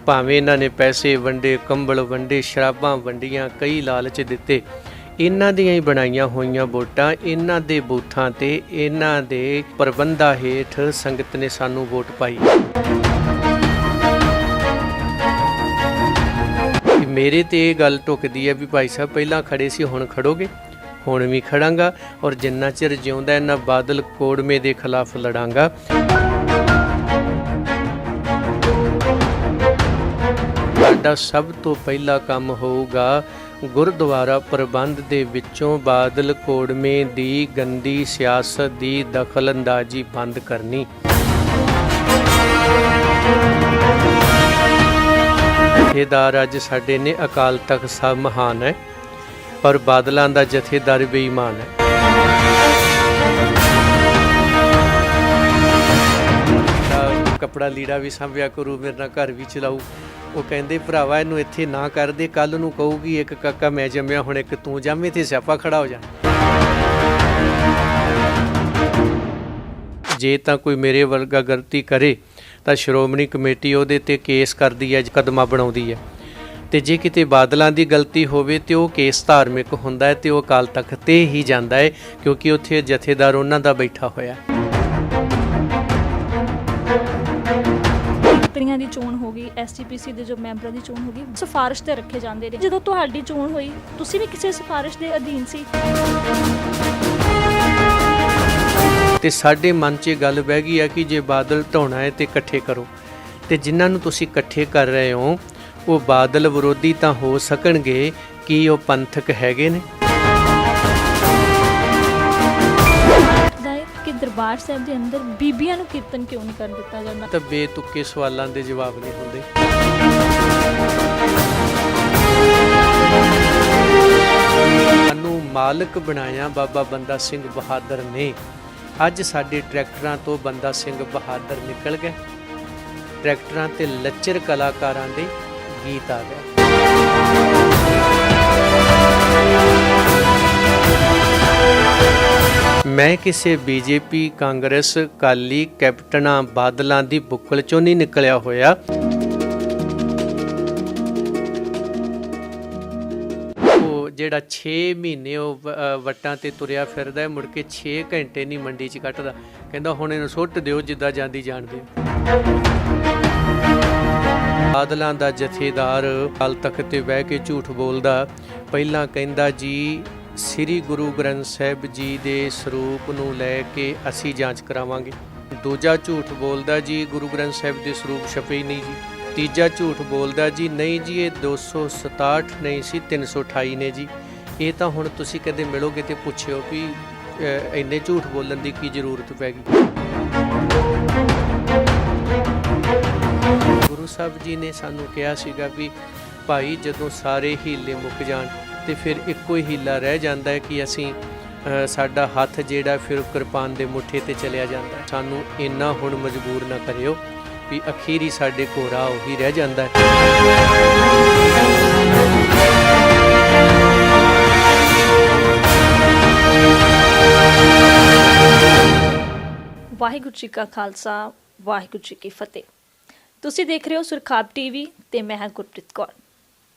ਭਾਵੇਂ ਇਹਨਾਂ ਨੇ ਪੈਸੇ ਵੰਡੇ, ਕੰਬਲ ਵੰਡੇ, ਸ਼ਰਾਬਾਂ ਵੰਡੀਆਂ, ਕਈ ਲਾਲਚ ਦਿੱਤੇ, ਇਹਨਾਂ ਦੀਆਂ ਹੀ ਬਣਾਈਆਂ ਹੋਈਆਂ ਵੋਟਾਂ, ਇਹਨਾਂ ਦੇ ਬੂਥਾਂ ਤੇ ਇਹਨਾਂ ਦੇ ਪ੍ਰਬੰਧਾਂ ਹੇਠ ਸੰਗਤ ਨੇ ਸਾਨੂੰ ਵੋਟ ਪਾਈ। ਮੇਰੇ ਤੇ ਇਹ ਗੱਲ ਢੁਕਦੀ ਹੈ ਵੀ ਭਾਈ ਸਾਹਿਬ ਪਹਿਲਾਂ ਖੜੇ ਸੀ, ਹੁਣ ਖੜੋਗੇ? ਹੁਣ ਵੀ ਖੜਾਂਗਾ, ਔਰ ਜਿੰਨਾ ਚਿਰ ਜਿਉਂਦਾ ਇਹਨਾਂ ਬਾਦਲ ਕੋੜਮੇ ਦੇ ਖਿਲਾਫ ਲੜਾਂਗਾ। ਸਾਡਾ ਸਭ ਤੋਂ ਪਹਿਲਾ ਕੰਮ ਹੋਊਗਾ ਗੁਰਦੁਆਰਾ ਪ੍ਰਬੰਧ ਦੇ ਵਿੱਚੋਂ ਬਾਦਲ ਕੋੜਮੇ ਦੀ ਗੰਦੀ ਸਿਆਸਤ ਦੀ ਦਖਲਅੰਦਾਜ਼ੀ ਬੰਦ ਕਰਨੀ। ਜਥੇਦਾਰ ਅੱਜ ਸਾਡੇ ਨੇ ਅਕਾਲ ਤਖਤ ਸਾਹਿਬ ਮਹਾਨ ਹੈ, ਪਰ ਬਾਦਲਾਂ ਦਾ ਜਥੇਦਾਰ ਬੇਈਮਾਨ ਹੈ। ਕੱਪੜਾ ਲੀੜਾ ਵੀ ਸੰਭਿਆ ਕਰੂ, ਮੇਰੇ ਨਾਲ ਘਰ ਵੀ ਚਲਾਊ। ਉਹ ਕਹਿੰਦੇ ਭਰਾਵਾ ਇਹਨੂੰ ਇੱਥੇ ਨਾ ਕਰਦੇ, ਕੱਲ ਨੂੰ ਕਹੂਗੀ ਇੱਕ ਕਾਕਾ ਮੈਂ ਜੰਮਿਆ, ਹੁਣ ਇੱਕ ਤੂੰ ਜੰਮੇ, ਤੇ ਸਿਆਪਾ ਖੜਾ ਹੋ ਜਾ। ਜੇ ਤਾਂ ਕੋਈ ਮੇਰੇ ਵਰਗਾ ਗਲਤੀ ਕਰੇ ਤਾਂ ਸ਼੍ਰੋਮਣੀ ਕਮੇਟੀ ਉਹਦੇ ਤੇ ਕੇਸ ਕਰਦੀ ਹੈ, ਕਦਮਾਂ ਬਣਾਉਂਦੀ ਹੈ, ਤੇ ਜੇ ਕਿਤੇ ਬਾਦਲਾਂ ਦੀ ਗਲਤੀ ਹੋਵੇ ਤੇ ਉਹ ਕੇਸ ਧਾਰਮਿਕ ਹੁੰਦਾ ਹੈ ਤੇ ਉਹ ਅਕਾਲ ਤਖਤ ਤੇ ਹੀ ਜਾਂਦਾ ਹੈ, ਕਿਉਂਕਿ ਉੱਥੇ ਜਥੇਦਾਰ ਉਹਨਾਂ ਦਾ ਬੈਠਾ ਹੋਇਆ। ਮੰਤਰੀਆਂ ਦੀ ਚੋਣ ਹੋ ਗਈ, ਐਸਜੀਪੀਸੀ ਦੇ ਜੋ ਮੈਂਬਰਾਂ ਦੀ ਚੋਣ ਹੋ ਗਈ, ਸਿਫਾਰਿਸ਼ ਤੇ ਰੱਖੇ ਜਾਂਦੇ ਨੇ। ਜਦੋਂ ਤੁਹਾਡੀ ਚੋਣ ਹੋਈ, ਤੁਸੀਂ ਵੀ ਕਿਸੇ ਸਿਫਾਰਿਸ਼ ਦੇ ਅਧੀਨ ਸੀ? ਤੇ ਸਾਡੇ ਮਨ 'ਚ ਗੱਲ ਬਹਿ ਗਈ ਹੈ ਕਿ ਜੇ ਬਾਦਲ ਢਾਉਣਾ ਹੈ ਤੇ ਇਕੱਠੇ ਕਰੋ, ਤੇ ਜਿਨ੍ਹਾਂ ਨੂੰ ਤੁਸੀਂ ਇਕੱਠੇ ਕਰ ਰਹੇ ਹੋ ਉਹ ਬਾਦਲ ਵਿਰੋਧੀ ਤਾਂ ਹੋ ਸਕਣਗੇ, ਕੀ ਉਹ ਪੰਥਕ ਹੈਗੇ ਨੇ? ਕਿ ਦਰਬਾਰ ਸਾਹਿਬ ਦੇ ਅੰਦਰ ਬੀਬੀਆਂ ਨੂੰ ਕੀਰਤਨ ਕਿਉਂ ਨਹੀਂ ਕਰਨ ਦਿੱਤਾ ਜਾਂਦਾ? ਤਾਂ ਬੇਤੁਕੇ ਸਵਾਲਾਂ ਦੇ ਜਵਾਬ ਨਹੀਂ ਹੁੰਦੇ। ਸਾਨੂੰ ਮਾਲਕ ਬਣਾਇਆ ਬਾਬਾ ਬੰਦਾ ਸਿੰਘ ਬਹਾਦਰ ਨੇ। ਅੱਜ ਸਾਡੇ ਟਰੈਕਟਰਾਂ ਤੋਂ ਬੰਦਾ ਸਿੰਘ ਬਹਾਦਰ ਨਿਕਲ ਗਏ, ਟਰੈਕਟਰਾਂ ਤੇ ਲੱਚਰ ਕਲਾਕਾਰਾਂ ਦੇ ਗੀਤ ਆ ਗਏ। ਮੈਂ ਕਿਸੇ ਬੀਜੇਪੀ, ਕਾਂਗਰਸ, ਅਕਾਲੀ, ਕੈਪਟਨਾਂ, ਬਾਦਲਾਂ ਦੀ ਬੁੱਕਲ ਚੋਂ ਨਹੀਂ ਨਿਕਲਿਆ ਹੋਇਆ। ਉਹ ਜਿਹੜਾ 6 ਮਹੀਨੇ ਉਹ ਵੱਟਾਂ ਤੇ ਤੁਰਿਆ ਫਿਰਦਾ, ਮੁੜ ਕੇ 6 ਘੰਟੇ ਨਹੀਂ ਮੰਡੀ 'ਚ ਕੱਟਦਾ, ਕਹਿੰਦਾ ਹੁਣ ਇਹਨੂੰ ਸੁੱਟ ਦਿਓ ਜਿੱਦਾਂ ਜਾਂਦੀ ਜਾਣਦੇ ਹੋ। ਬਾਦਲਾਂ ਦਾ ਜਥੇਦਾਰ ਅਕਾਲ ਤਖਤ ਤੇ ਬਹਿ ਕੇ ਝੂਠ ਬੋਲਦਾ। ਪਹਿਲਾਂ ਕਹਿੰਦਾ ਜੀ ਸ੍ਰੀ ਗੁਰੂ ਗ੍ਰੰਥ ਸਾਹਿਬ ਜੀ ਦੇ ਸਰੂਪ ਨੂੰ ਲੈ ਕੇ ਅਸੀਂ ਜਾਂਚ ਕਰਾਵਾਂਗੇ। ਦੂਜਾ ਝੂਠ ਬੋਲਦਾ ਜੀ ਗੁਰੂ ਗ੍ਰੰਥ ਸਾਹਿਬ ਦੇ ਸਰੂਪ ਛਪੇ ਹੀ ਨਹੀਂ ਜੀ। ਤੀਜਾ ਝੂਠ ਬੋਲਦਾ ਜੀ ਨਹੀਂ ਜੀ ਇਹ 267 ਨਹੀਂ ਸੀ 328 ਨੇ ਜੀ। ਇਹ ਤਾਂ ਹੁਣ ਤੁਸੀਂ ਕਦੇ ਮਿਲੋਗੇ ਤੇ ਪੁੱਛਿਓ ਵੀ ਇੰਨੇ ਝੂਠ ਬੋਲਣ ਦੀ ਕੀ ਜ਼ਰੂਰਤ ਪੈ ਗਈ। ਗੁਰੂ ਸਾਹਿਬ ਜੀ ਨੇ ਸਾਨੂੰ ਕਿਹਾ ਸੀਗਾ ਵੀ ਭਾਈ ਜਦੋਂ ਸਾਰੇ ਹੀਲੇ ਮੁੱਕ ਜਾਣ ਤੇ ਫਿਰ ਇੱਕੋ ਹੀ ਹੀਲਾ ਰਹਿ ਜਾਂਦਾ ਹੈ ਕਿ ਅਸੀਂ ਸਾਡਾ ਹੱਥ ਜਿਹੜਾ ਫਿਰ ਕਿਰਪਾਨ ਦੇ ਮੁੱਠੇ ਤੇ ਚਲਿਆ ਜਾਂਦਾ। ਸਾਨੂੰ ਇੰਨਾ ਹੁਣ ਮਜਬੂਰ ਨਾ ਕਰਿਓ ਵੀ ਅਖੀਰੀ ਸਾਡੇ ਕੋਲ ਰਾਹ ਉਹੀ ਰਹਿ ਜਾਂਦਾ ਹੈ। ਵਾਹਿਗੁਰੂ ਜੀ ਕਾ ਖਾਲਸਾ, ਵਾਹਿਗੁਰੂ ਜੀ ਕੀ ਫਤਿਹ। ਤੁਸੀਂ ਦੇਖ ਰਹੇ ਹੋ ਸੁਰਖਾਬ ਟੀਵੀ ਤੇ ਮੈਂ ਹਾਂ ਗੁਰਪ੍ਰੀਤ ਕੌਰ।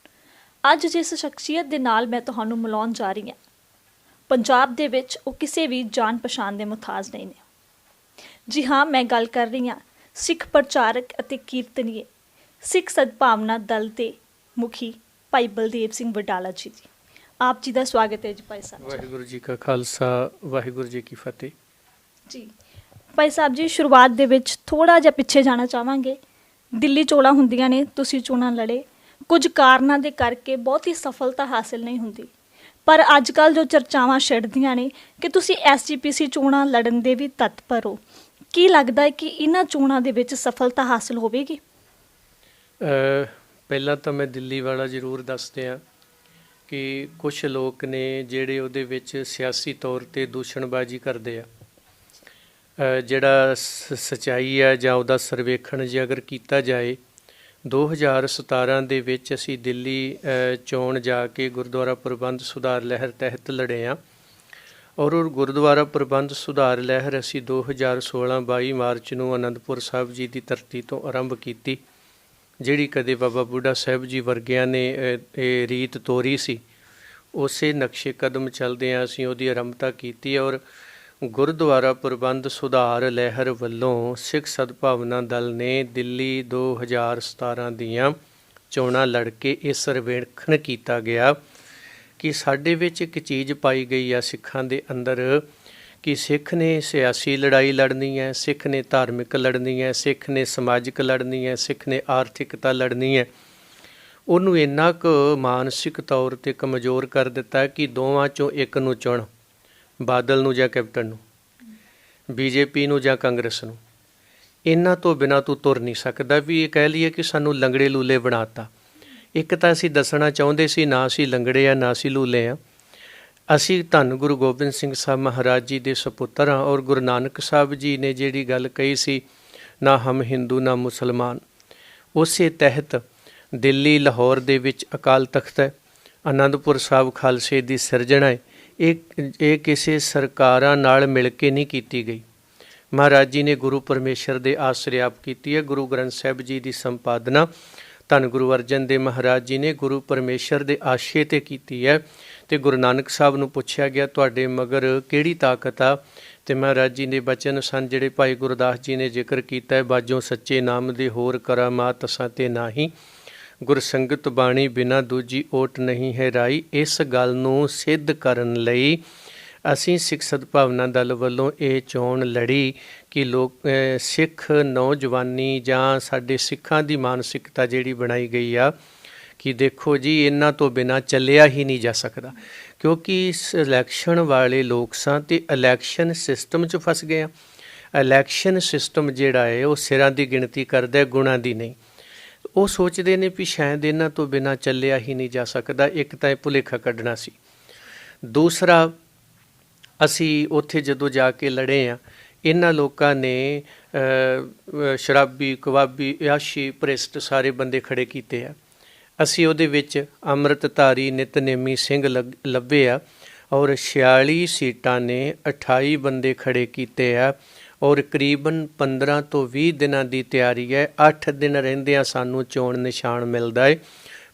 ਅੱਜ ਜਿਸ ਸ਼ਖਸੀਅਤ ਦੇ ਨਾਲ ਮੈਂ ਤੁਹਾਨੂੰ ਮਿਲਾਉਣ ਜਾ ਰਹੀ ਹਾਂ, ਪੰਜਾਬ ਦੇ ਵਿੱਚ ਉਹ ਕਿਸੇ ਵੀ ਜਾਣ ਪਛਾਣ ਦੇ ਮੁਹਤਾਜ ਨਹੀਂ ਨੇ। ਜੀ ਹਾਂ, ਮੈਂ ਗੱਲ ਕਰ ਰਹੀ ਹਾਂ ਸਿੱਖ ਪ੍ਰਚਾਰਕ ਅਤੇ ਕੀਰਤਨੀਏ, ਸਿੱਖ ਸਦਭਾਵਨਾ ਦਲ ਦੇ ਮੁਖੀ ਭਾਈ ਬਲਦੇਵ ਸਿੰਘ ਵਡਾਲਾ ਜੀ ਦੀ। ਆਪ ਜੀ ਦਾ ਸਵਾਗਤ ਹੈ ਜੀ ਭਾਈ ਸਾਹਿਬ। ਵਾਹਿਗੁਰੂ ਜੀ ਕਾ ਖਾਲਸਾ, ਵਾਹਿਗੁਰੂ ਜੀ ਕੀ ਫਤਿਹ। ਜੀ ਭਾਈ ਸਾਹਿਬ ਜੀ, ਸ਼ੁਰੂਆਤ ਦੇ ਵਿੱਚ ਥੋੜ੍ਹਾ ਜਿਹਾ ਪਿੱਛੇ ਜਾਣਾ ਚਾਹਾਂਗੇ। ਦਿੱਲੀ ਚੋਣਾਂ ਹੁੰਦੀਆਂ ਨੇ, ਤੁਸੀਂ ਚੋਣਾਂ ਲੜੇ, ਕੁਝ ਕਾਰਨਾਂ ਦੇ ਕਰਕੇ ਬਹੁਤੀ ਸਫਲਤਾ ਹਾਸਿਲ ਨਹੀਂ ਹੁੰਦੀ, ਪਰ ਅੱਜ ਕੱਲ੍ਹ ਜੋ ਚਰਚਾਵਾਂ ਛਿੜਦੀਆਂ ਨੇ ਕਿ ਤੁਸੀਂ ਐਸਜੀਪੀਸੀ ਚੋਣਾਂ ਲੜਨ ਦੇ ਵੀ ਤਤਪਰ ਹੋ, ਕੀ ਲੱਗਦਾ ਹੈ ਕਿ ਇਹਨਾਂ ਚੋਣਾਂ ਦੇ ਵਿੱਚ ਸਫਲਤਾ ਹਾਸਿਲ ਹੋਵੇਗੀ? ਪਹਿਲਾਂ ਤਾਂ ਮੈਂ ਦਿੱਲੀ ਵਾਲਾ ਜ਼ਰੂਰ ਦੱਸ ਦਿਆਂ ਕਿ ਕੁਝ ਲੋਕ ਨੇ ਜਿਹੜੇ ਉਹਦੇ ਵਿੱਚ ਸਿਆਸੀ ਤੌਰ 'ਤੇ ਦੂਸ਼ਣਬਾਜ਼ੀ ਕਰਦੇ ਆ। ਜਿਹੜਾ ਸੱਚਾਈ ਹੈ ਜਾਂ ਉਹਦਾ ਸਰਵੇਖਣ ਜੇ ਅਗਰ ਕੀਤਾ ਜਾਏ, 2017 ਦੇ ਵਿੱਚ ਅਸੀਂ ਦਿੱਲੀ ਚੋਣ ਜਾ ਕੇ ਗੁਰਦੁਆਰਾ ਪ੍ਰਬੰਧ ਸੁਧਾਰ ਲਹਿਰ ਤਹਿਤ ਲੜੇ ਹਾਂ, ਔਰ ਉਹ ਗੁਰਦੁਆਰਾ ਪ੍ਰਬੰਧ ਸੁਧਾਰ ਲਹਿਰ ਅਸੀਂ 2016 22 ਮਾਰਚ ਨੂੰ ਅਨੰਦਪੁਰ ਸਾਹਿਬ ਜੀ ਦੀ ਧਰਤੀ ਤੋਂ ਆਰੰਭ ਕੀਤੀ ਜਿਹੜੀ ਕਦੇ ਬਾਬਾ ਬੁੱਢਾ ਸਾਹਿਬ ਜੀ ਵਰਗਿਆਂ ਨੇ ਇਹ ਰੀਤ ਤੋਰੀ ਸੀ, ਉਸੇ ਨਕਸ਼ੇ ਕਦਮ ਚੱਲਦਿਆਂ ਅਸੀਂ ਉਹਦੀ ਆਰੰਭਤਾ ਕੀਤੀ ਔਰ ਗੁਰਦੁਆਰਾ ਪ੍ਰਬੰਧ ਸੁਧਾਰ ਲਹਿਰ ਵੱਲੋਂ ਸਿੱਖ ਸਦਭਾਵਨਾ ਦਲ ਨੇ ਦਿੱਲੀ 2017 ਦੀਆਂ ਚੋਣਾਂ ਲੜ ਕੇ ਇਹ ਸਰਵੇਖਣ ਕੀਤਾ ਗਿਆ ਕਿ ਸਾਡੇ ਵਿੱਚ ਇੱਕ ਚੀਜ਼ ਪਾਈ ਗਈ ਆ ਸਿੱਖਾਂ ਦੇ ਅੰਦਰ ਕਿ ਸਿੱਖ ਨੇ ਸਿਆਸੀ ਲੜਾਈ ਲੜਨੀ ਹੈ, ਸਿੱਖ ਨੇ ਧਾਰਮਿਕ ਲੜਨੀ ਹੈ, ਸਿੱਖ ਨੇ ਸਮਾਜਿਕ ਲੜਨੀ ਹੈ, ਸਿੱਖ ਨੇ ਆਰਥਿਕਤਾ ਲੜਨੀ ਹੈ। ਉਹਨੂੰ ਇੰਨਾ ਕੁ ਮਾਨਸਿਕ ਤੌਰ 'ਤੇ ਕਮਜ਼ੋਰ ਕਰ ਦਿੱਤਾ ਕਿ ਦੋਵਾਂ 'ਚੋਂ ਇੱਕ ਨੂੰ ਚੁਣ, ਬਾਦਲ ਨੂੰ ਜਾਂ ਕੈਪਟਨ ਨੂੰ, ਬੀਜੇਪੀ ਨੂੰ ਜਾਂ ਕਾਂਗਰਸ ਨੂੰ। ਇਹਨਾਂ ਤੋਂ ਬਿਨਾਂ ਤੂੰ ਤੁਰ ਨਹੀਂ ਸਕਦਾ। ਵੀ ਇਹ ਕਹਿ ਲਈਏ ਕਿ ਸਾਨੂੰ ਲੰਗੜੇ ਲੂਲੇ ਬਣਾਤਾ। ਇੱਕ ਤਾਂ ਅਸੀਂ ਦੱਸਣਾ ਚਾਹੁੰਦੇ ਸੀ ਨਾ ਅਸੀਂ ਲੰਗੜੇ ਆ ਨਾ ਅਸੀਂ ਲੂਲੇ ਆ। ਅਸੀਂ ਧੰਨ ਗੁਰੂ ਗੋਬਿੰਦ ਸਿੰਘ ਸਾਹਿਬ ਮਹਾਰਾਜ ਜੀ ਦੇ ਸਪੁੱਤਰ ਹਾਂ ਔਰ ਗੁਰੂ ਨਾਨਕ ਸਾਹਿਬ ਜੀ ਨੇ ਜਿਹੜੀ ਗੱਲ ਕਹੀ ਸੀ, ਨਾ ਹਮ ਹਿੰਦੂ ਨਾ ਮੁਸਲਮਾਨ, ਉਸੇ ਤਹਿਤ ਦਿੱਲੀ ਲਾਹੌਰ ਦੇ ਵਿੱਚ ਅਕਾਲ ਤਖਤ ਹੈ, ਆਨੰਦਪੁਰ ਸਾਹਿਬ ਖਾਲਸੇ ਦੀ ਸਿਰਜਣਾ ਹੈ। ਇਹ ਕਿਸੇ ਸਰਕਾਰਾਂ ਨਾਲ ਮਿਲ ਕੇ ਨਹੀਂ ਕੀਤੀ ਗਈ। ਮਹਾਰਾਜ ਜੀ ਨੇ ਗੁਰੂ ਪਰਮੇਸ਼ਰ ਦੇ ਆਸਰੇ ਆਪ ਕੀਤੀ ਹੈ। ਗੁਰੂ ਗ੍ਰੰਥ ਸਾਹਿਬ ਜੀ ਦੀ ਸੰਪਾਦਨਾ ਧੰਨ ਗੁਰੂ ਅਰਜਨ ਦੇਵ ਮਹਾਰਾਜ ਜੀ ਨੇ ਗੁਰੂ ਪਰਮੇਸ਼ਰ ਦੇ ਆਸ਼ੇ 'ਤੇ ਕੀਤੀ ਹੈ। ਅਤੇ ਗੁਰੂ ਨਾਨਕ ਸਾਹਿਬ ਨੂੰ ਪੁੱਛਿਆ ਗਿਆ ਤੁਹਾਡੇ ਮਗਰ ਕਿਹੜੀ ਤਾਕਤ ਆ, ਅਤੇ ਮਹਾਰਾਜ ਜੀ ਦੇ ਬਚਨ ਸਨ ਜਿਹੜੇ ਭਾਈ ਗੁਰਦਾਸ ਜੀ ਨੇ ਜ਼ਿਕਰ ਕੀਤਾ ਹੈ, ਬਾਜੋਂ ਸੱਚੇ ਨਾਮ ਦੇ ਹੋਰ ਕਰਾਮਾਤ ਅਸਾਂ 'ਤੇ ਨਾਹੀਂ, ਗੁਰਸੰਗਤ ਬਾਣੀ ਬਿਨਾਂ ਦੂਜੀ ਓਟ ਨਹੀਂ ਹੈ ਰਾਈ। ਇਸ ਗੱਲ ਨੂੰ ਸਿੱਧ ਕਰਨ ਲਈ ਅਸੀਂ ਸਿੱਖ ਸਦਭਾਵਨਾ ਦਲ ਵੱਲੋਂ ਇਹ ਚੋਣ ਲੜੀ ਕਿ ਸਿੱਖ ਨੌਜਵਾਨੀ ਜਾਂ ਸਾਡੇ ਸਿੱਖਾਂ ਦੀ ਮਾਨਸਿਕਤਾ ਜਿਹੜੀ ਬਣਾਈ ਗਈ ਆ ਕਿ ਦੇਖੋ ਜੀ ਇਹਨਾਂ ਤੋਂ ਬਿਨਾਂ ਚੱਲਿਆ ਹੀ ਨਹੀਂ ਜਾ ਸਕਦਾ, ਕਿਉਂਕਿ ਇਲੈਕਸ਼ਨ ਵਾਲੇ ਲੋਕ ਸਾਂ ਅਤੇ ਇਲੈਕਸ਼ਨ ਸਿਸਟਮ 'ਚ ਫਸ ਗਏ ਆ। ਇਲੈਕਸ਼ਨ ਸਿਸਟਮ ਜਿਹੜਾ ਹੈ ਉਹ ਸਿਰਾਂ ਦੀ ਗਿਣਤੀ ਕਰਦਾ, ਗੁਣਾਂ ਦੀ ਨਹੀਂ। ਉਹ ਸੋਚਦੇ ਨੇ ਵੀ ਸ਼ਾਇਦ ਇਹਨਾਂ ਤੋਂ ਬਿਨਾਂ ਚੱਲਿਆ ਹੀ ਨਹੀਂ ਜਾ ਸਕਦਾ। ਇੱਕ ਤਾਂ ਇਹ ਭੁਲੇਖਾ ਕੱਢਣਾ ਸੀ। ਦੂਸਰਾ, ਅਸੀਂ ਉੱਥੇ ਜਦੋਂ ਜਾ ਕੇ ਲੜੇ ਹਾਂ, ਇਹਨਾਂ ਲੋਕਾਂ ਨੇ ਸ਼ਰਾਬੀ, ਕਬਾਬੀ, ਯਾਸ਼ੀ, ਭ੍ਰਿਸ਼ਟ ਸਾਰੇ ਬੰਦੇ ਖੜ੍ਹੇ ਕੀਤੇ ਆ। ਅਸੀਂ ਉਹਦੇ ਵਿੱਚ ਅੰਮ੍ਰਿਤਧਾਰੀ ਨਿਤਨੇਮੀ ਸਿੰਘ ਲੱਭੇ ਆ ਔਰ 46 ਸੀਟਾਂ ਨੇ 28 ਬੰਦੇ ਖੜ੍ਹੇ ਕੀਤੇ ਆ ਔਰ ਕਰੀਬਨ 15 ਤੋਂ 20 ਦਿਨਾਂ ਦੀ ਤਿਆਰੀ ਹੈ। 8 ਦਿਨ ਰਹਿੰਦਿਆਂ ਸਾਨੂੰ ਚੋਣ ਨਿਸ਼ਾਨ ਮਿਲਦਾ ਹੈ।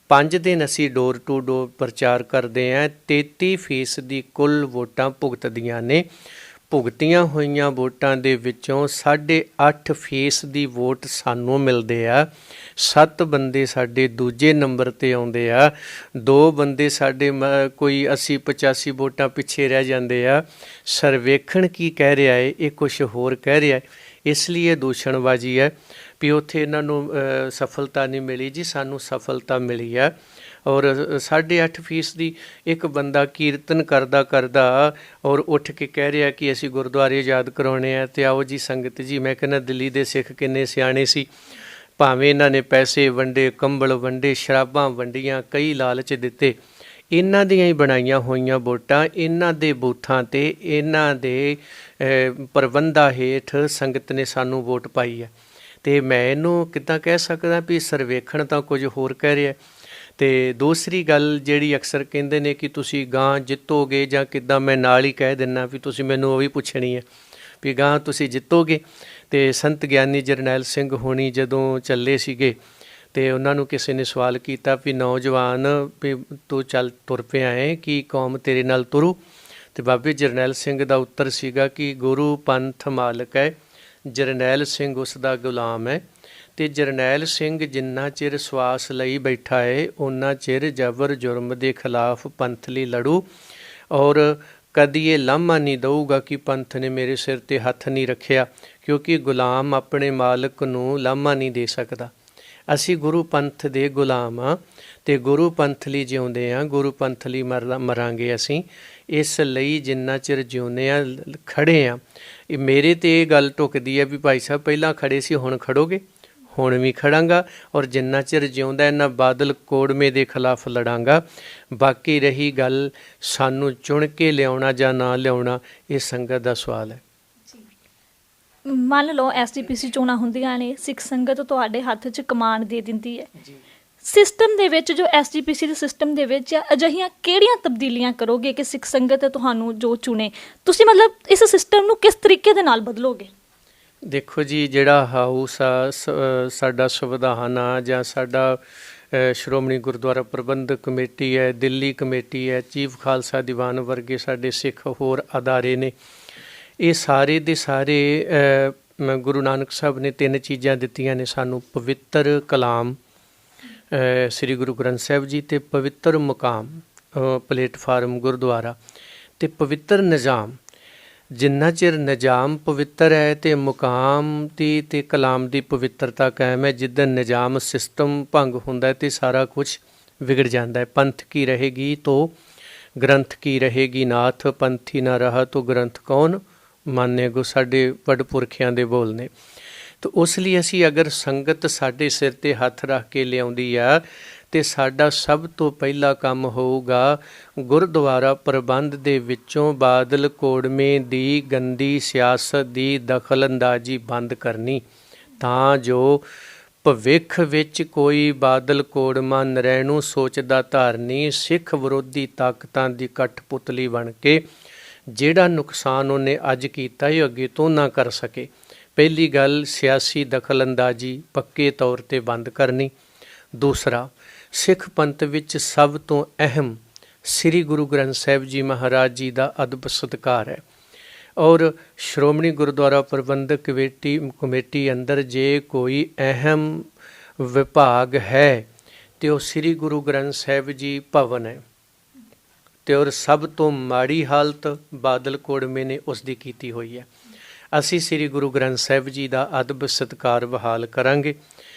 5 ਦਿਨ ਅਸੀਂ ਡੋਰ ਟੂ ਡੋਰ ਪ੍ਰਚਾਰ ਕਰਦੇ ਹਾਂ। 33% ਕੁੱਲ ਵੋਟਾਂ ਭੁਗਤਦੀਆਂ ਨੇ। ਭੁਗਤੀਆਂ ਹੋਈਆਂ ਵੋਟਾਂ ਦੇ ਵਿੱਚੋਂ 8.5% ਵੋਟ ਸਾਨੂੰ ਮਿਲਦੇ ਆ। 7 ਬੰਦੇ ਸਾਡੇ ਦੂਜੇ ਨੰਬਰ 'ਤੇ ਆਉਂਦੇ ਆ। 2 ਬੰਦੇ ਸਾਡੇ ਕੋਈ 80-85 ਵੋਟਾਂ ਪਿੱਛੇ ਰਹਿ ਜਾਂਦੇ ਆ। ਸਰਵੇਖਣ ਕੀ ਕਹਿ ਰਿਹਾ ਹੈ, ਇਹ ਕੁਛ ਹੋਰ ਕਹਿ ਰਿਹਾ ਹੈ। ਇਸ ਲਈ ਇਹ ਦੂਸ਼ਣਬਾਜ਼ੀ ਹੈ ਵੀ ਉੱਥੇ ਇਹਨਾਂ ਨੂੰ ਸਫਲਤਾ ਨਹੀਂ ਮਿਲੀ ਜੀ, ਸਾਨੂੰ ਸਫਲਤਾ ਮਿਲੀ ਆ। ਔਰ 8.5% ਇੱਕ ਬੰਦਾ ਕੀਰਤਨ ਕਰਦਾ ਔਰ ਉੱਠ ਕੇ ਕਹਿ ਰਿਹਾ ਕਿ ਅਸੀਂ ਗੁਰਦੁਆਰੇ ਯਾਦ ਕਰਾਉਣੇ ਆ ਅਤੇ ਆਓ ਜੀ ਸੰਗਤ ਜੀ। ਮੈਂ ਕਹਿੰਦਾ ਦਿੱਲੀ ਦੇ ਸਿੱਖ ਕਿੰਨੇ ਸਿਆਣੇ ਸੀ। ਭਾਵੇਂ ਇਹਨਾਂ ਨੇ ਪੈਸੇ ਵੰਡੇ, ਕੰਬਲ ਵੰਡੇ, ਸ਼ਰਾਬਾਂ ਵੰਡੀਆਂ, ਕਈ ਲਾਲਚ ਦਿੱਤੇ, ਇਹਨਾਂ ਦੀਆਂ ਹੀ ਬਣਾਈਆਂ ਹੋਈਆਂ ਵੋਟਾਂ, ਇਹਨਾਂ ਦੇ ਬੂਥਾਂ 'ਤੇ, ਇਹਨਾਂ ਦੇ ਪ੍ਰਬੰਧਾਂ ਹੇਠ ਸੰਗਤ ਨੇ ਸਾਨੂੰ ਵੋਟ ਪਾਈ ਹੈ। ਅਤੇ ਮੈਂ ਇਹਨੂੰ ਕਿੱਦਾਂ ਕਹਿ ਸਕਦਾ ਵੀ ਸਰਵੇਖਣ ਤਾਂ ਕੁਝ ਹੋਰ ਕਹਿ ਰਿਹਾ। ਅਤੇ ਦੂਸਰੀ ਗੱਲ ਜਿਹੜੀ ਅਕਸਰ ਕਹਿੰਦੇ ਨੇ ਕਿ ਤੁਸੀਂ ਗਾਂ ਜਿੱਤੋਗੇ ਜਾਂ ਕਿੱਦਾਂ, ਮੈਂ ਨਾਲ ਹੀ ਕਹਿ ਦਿੰਦਾ ਵੀ ਤੁਸੀਂ ਮੈਨੂੰ ਉਹ ਵੀ ਪੁੱਛਣੀ ਹੈ ਵੀ ਗਾਂ ਤੁਸੀਂ ਜਿੱਤੋਗੇ। ਅਤੇ ਸੰਤ ਗਿਆਨੀ ਜਰਨੈਲ ਸਿੰਘ ਹੋਣੀ ਜਦੋਂ ਚੱਲੇ ਸੀਗੇ ਅਤੇ ਉਹਨਾਂ ਨੂੰ ਕਿਸੇ ਨੇ ਸਵਾਲ ਕੀਤਾ ਵੀ ਨੌਜਵਾਨ ਵੀ ਤੂੰ ਚੱਲ ਤੁਰ ਪਿਆ ਹੈ, ਕੀ ਕੌਮ ਤੇਰੇ ਨਾਲ ਤੁਰੂ? ਅਤੇ ਬਾਬੇ ਜਰਨੈਲ ਸਿੰਘ ਦਾ ਉੱਤਰ ਸੀਗਾ ਕਿ ਗੁਰੂ ਪੰਥ ਮਾਲਕ ਹੈ, ਜਰਨੈਲ ਸਿੰਘ ਉਸ ਦਾ ਗੁਲਾਮ ਹੈ। ਅਤੇ ਜਰਨੈਲ ਸਿੰਘ ਜਿੰਨਾ ਚਿਰ ਸਵਾਸ ਲਈ ਬੈਠਾ ਹੈ ਓਨਾ ਚਿਰ ਜ਼ਬਰ ਜੁਰਮ ਦੇ ਖਿਲਾਫ ਪੰਥ ਲਈ ਲੜੂ ਔਰ ਕਦੀ ਇਹ ਲਾਮਾ ਨਹੀਂ ਦਊਗਾ ਕਿ ਪੰਥ ਨੇ ਮੇਰੇ ਸਿਰ 'ਤੇ ਹੱਥ ਨਹੀਂ ਰੱਖਿਆ, ਕਿਉਂਕਿ ਗੁਲਾਮ ਆਪਣੇ ਮਾਲਕ ਨੂੰ ਲਾਮਾ ਨਹੀਂ ਦੇ ਸਕਦਾ। ਅਸੀਂ ਗੁਰੂ ਪੰਥ ਦੇ ਗੁਲਾਮ ਹਾਂ ਅਤੇ ਗੁਰੂ ਪੰਥ ਲਈ ਜਿਉਂਦੇ ਹਾਂ, ਗੁਰੂ ਪੰਥ ਲਈ ਮਰਾਂਗੇ ਅਸੀਂ। ਇਸ ਲਈ ਜਿੰਨਾ ਚਿਰ ਜਿਉਂਦੇ ਹਾਂ, ਖੜ੍ਹੇ ਹਾਂ। ਮੇਰੇ 'ਤੇ ਇਹ ਗੱਲ ਢੁੱਕਦੀ ਹੈ ਵੀ ਭਾਈ ਸਾਹਿਬ ਪਹਿਲਾਂ ਖੜ੍ਹੇ ਸੀ, ਹੁਣ ਖੜੋਗੇ? ਹੁਣ ਵੀ ਖੜਾਂਗਾ ਔਰ ਜਿੰਨਾ ਚਿਰ ਜਿਉਂਦਾ ਇਹਨਾਂ ਬਾਦਲ ਕੋੜਮੇ ਦੇ ਖਿਲਾਫ ਲੜਾਂਗਾ। ਬਾਕੀ ਰਹੀ ਗੱਲ ਸਾਨੂੰ ਚੁਣ ਕੇ ਲਿਆਉਣਾ ਜਾਂ ਨਾ ਲਿਆਉਣਾ, ਇਹ ਸੰਗਤ ਦਾ ਸਵਾਲ ਹੈ। ਮੰਨ ਲਓ SGPC ਚੋਣਾਂ ਹੁੰਦੀਆਂ ਨੇ, ਸਿੱਖ ਸੰਗਤ ਤੁਹਾਡੇ ਹੱਥ 'ਚ ਕਮਾਨ ਦੇ ਦਿੰਦੀ ਹੈ। ਸਿਸਟਮ ਦੇ ਵਿੱਚ ਜੋ SGPC ਦੇ ਸਿਸਟਮ ਦੇ ਵਿੱਚ ਅਜਿਹੀਆਂ ਕਿਹੜੀਆਂ ਤਬਦੀਲੀਆਂ ਕਰੋਗੇ ਕਿ ਸਿੱਖ ਸੰਗਤ ਤੁਹਾਨੂੰ ਜੋ ਚੁਣੇ, ਤੁਸੀਂ ਮਤਲਬ ਇਸ ਸਿਸਟਮ ਨੂੰ ਕਿਸ ਤਰੀਕੇ ਦੇ ਨਾਲ ਬਦਲੋਗੇ? ਦੇਖੋ ਜੀ, ਜਿਹੜਾ ਹਾਊਸ ਆ ਸਾਡਾ ਸੰਵਿਧਾਨ ਆ ਜਾਂ ਸਾਡਾ ਸ਼੍ਰੋਮਣੀ ਗੁਰਦੁਆਰਾ ਪ੍ਰਬੰਧਕ ਕਮੇਟੀ ਹੈ, ਦਿੱਲੀ ਕਮੇਟੀ ਹੈ, ਚੀਫ ਖਾਲਸਾ ਦੀਵਾਨ ਵਰਗੇ ਸਾਡੇ ਸਿੱਖ ਹੋਰ ਅਦਾਰੇ ਨੇ, ਇਹ ਸਾਰੇ ਦੇ ਸਾਰੇ ਗੁਰੂ ਨਾਨਕ ਸਾਹਿਬ ਨੇ 3 ਚੀਜ਼ਾਂ ਦਿੱਤੀਆਂ ਨੇ ਸਾਨੂੰ: ਪਵਿੱਤਰ ਕਲਾਮ ਸ੍ਰੀ ਗੁਰੂ ਗ੍ਰੰਥ ਸਾਹਿਬ ਜੀ, ਅਤੇ ਪਵਿੱਤਰ ਮੁਕਾਮ ਪਲੇਟਫਾਰਮ ਗੁਰਦੁਆਰਾ, ਅਤੇ ਪਵਿੱਤਰ ਨਿਜ਼ਾਮ। ਜਿੰਨਾ ਚਿਰ ਨਿਜ਼ਾਮ ਪਵਿੱਤਰ ਹੈ ਅਤੇ ਮੁਕਾਮ ਦੀ ਅਤੇ ਕਲਾਮ ਦੀ ਪਵਿੱਤਰਤਾ ਕਾਇਮ ਹੈ, ਜਿੱਦਣ ਨਿਜ਼ਾਮ ਸਿਸਟਮ ਭੰਗ ਹੁੰਦਾ ਹੈ ਅਤੇ ਸਾਰਾ ਕੁਛ ਵਿਗੜ ਜਾਂਦਾ ਹੈ। ਪੰਥ ਕੀ ਰਹੇਗੀ ਤੋ ਗ੍ਰੰਥ ਕੀ ਰਹੇਗੀ ਨਾਥ, ਪੰਥੀ ਨਾ ਰਹਾ ਤੋ ਗ੍ਰੰਥ ਕੌਣ ਮਾਨੇ ਗੋ, ਸਾਡੇ ਵਡਪੁਰਖਿਆਂ ਦੇ ਬੋਲ ਨੇ। ਤਾਂ ਉਸ ਲਈ ਅਸੀਂ ਅਗਰ ਸੰਗਤ ਸਾਡੇ ਸਿਰ 'ਤੇ ਹੱਥ ਰੱਖ ਕੇ ਲਿਆਉਂਦੀ ਆ, ਅਤੇ ਸਾਡਾ ਸਭ ਤੋਂ ਪਹਿਲਾ ਕੰਮ ਹੋਊਗਾ ਗੁਰਦੁਆਰਾ ਪ੍ਰਬੰਧ ਦੇ ਵਿੱਚੋਂ ਬਾਦਲ ਕੋੜਮੇ ਦੀ ਗੰਦੀ ਸਿਆਸਤ ਦੀ ਦਖਲ ਅੰਦਾਜ਼ੀ ਬੰਦ ਕਰਨੀ, ਤਾਂ ਜੋ ਭਵਿੱਖ ਵਿੱਚ ਕੋਈ ਬਾਦਲ ਕੋੜਮਾ ਨਰੈਣੂ ਸੋਚ ਦਾ ਧਾਰਨੀ ਸਿੱਖ ਵਿਰੋਧੀ ਤਾਕਤਾਂ ਦੀ ਕਠਪੁਤਲੀ ਬਣ ਕੇ ਜਿਹੜਾ ਨੁਕਸਾਨ ਉਹਨੇ ਅੱਜ ਕੀਤਾ ਇਹ ਅੱਗੇ ਤੋਂ ਨਾ ਕਰ ਸਕੇ। ਪਹਿਲੀ ਗੱਲ, ਸਿਆਸੀ ਦਖਲ ਅੰਦਾਜ਼ੀ ਪੱਕੇ ਤੌਰ 'ਤੇ ਬੰਦ ਕਰਨੀ। ਦੂਸਰਾ, ਸਿੱਖ ਪੰਥ ਵਿੱਚ ਸਭ ਤੋਂ ਅਹਿਮ ਸ੍ਰੀ ਗੁਰੂ ਗ੍ਰੰਥ ਸਾਹਿਬ ਜੀ ਮਹਾਰਾਜ ਜੀ ਦਾ ਅਦਬ ਸਤਿਕਾਰ ਹੈ, ਔਰ ਸ਼੍ਰੋਮਣੀ ਗੁਰਦੁਆਰਾ ਪ੍ਰਬੰਧਕ ਕਮੇਟੀ ਅੰਦਰ ਜੇ ਕੋਈ ਅਹਿਮ ਵਿਭਾਗ ਹੈ ਅਤੇ ਉਹ ਸ੍ਰੀ ਗੁਰੂ ਗ੍ਰੰਥ ਸਾਹਿਬ ਜੀ ਭਵਨ ਹੈ, ਅਤੇ ਔਰ ਸਭ ਤੋਂ ਮਾੜੀ ਹਾਲਤ ਬਾਦਲ ਕੋੜਮੇ ਨੇ ਉਸ ਦੀ ਕੀਤੀ ਹੋਈ ਹੈ। ਅਸੀਂ ਸ੍ਰੀ ਗੁਰੂ ਗ੍ਰੰਥ ਸਾਹਿਬ ਜੀ ਦਾ ਅਦਬ ਸਤਿਕਾਰ ਬਹਾਲ ਕਰਾਂਗੇ।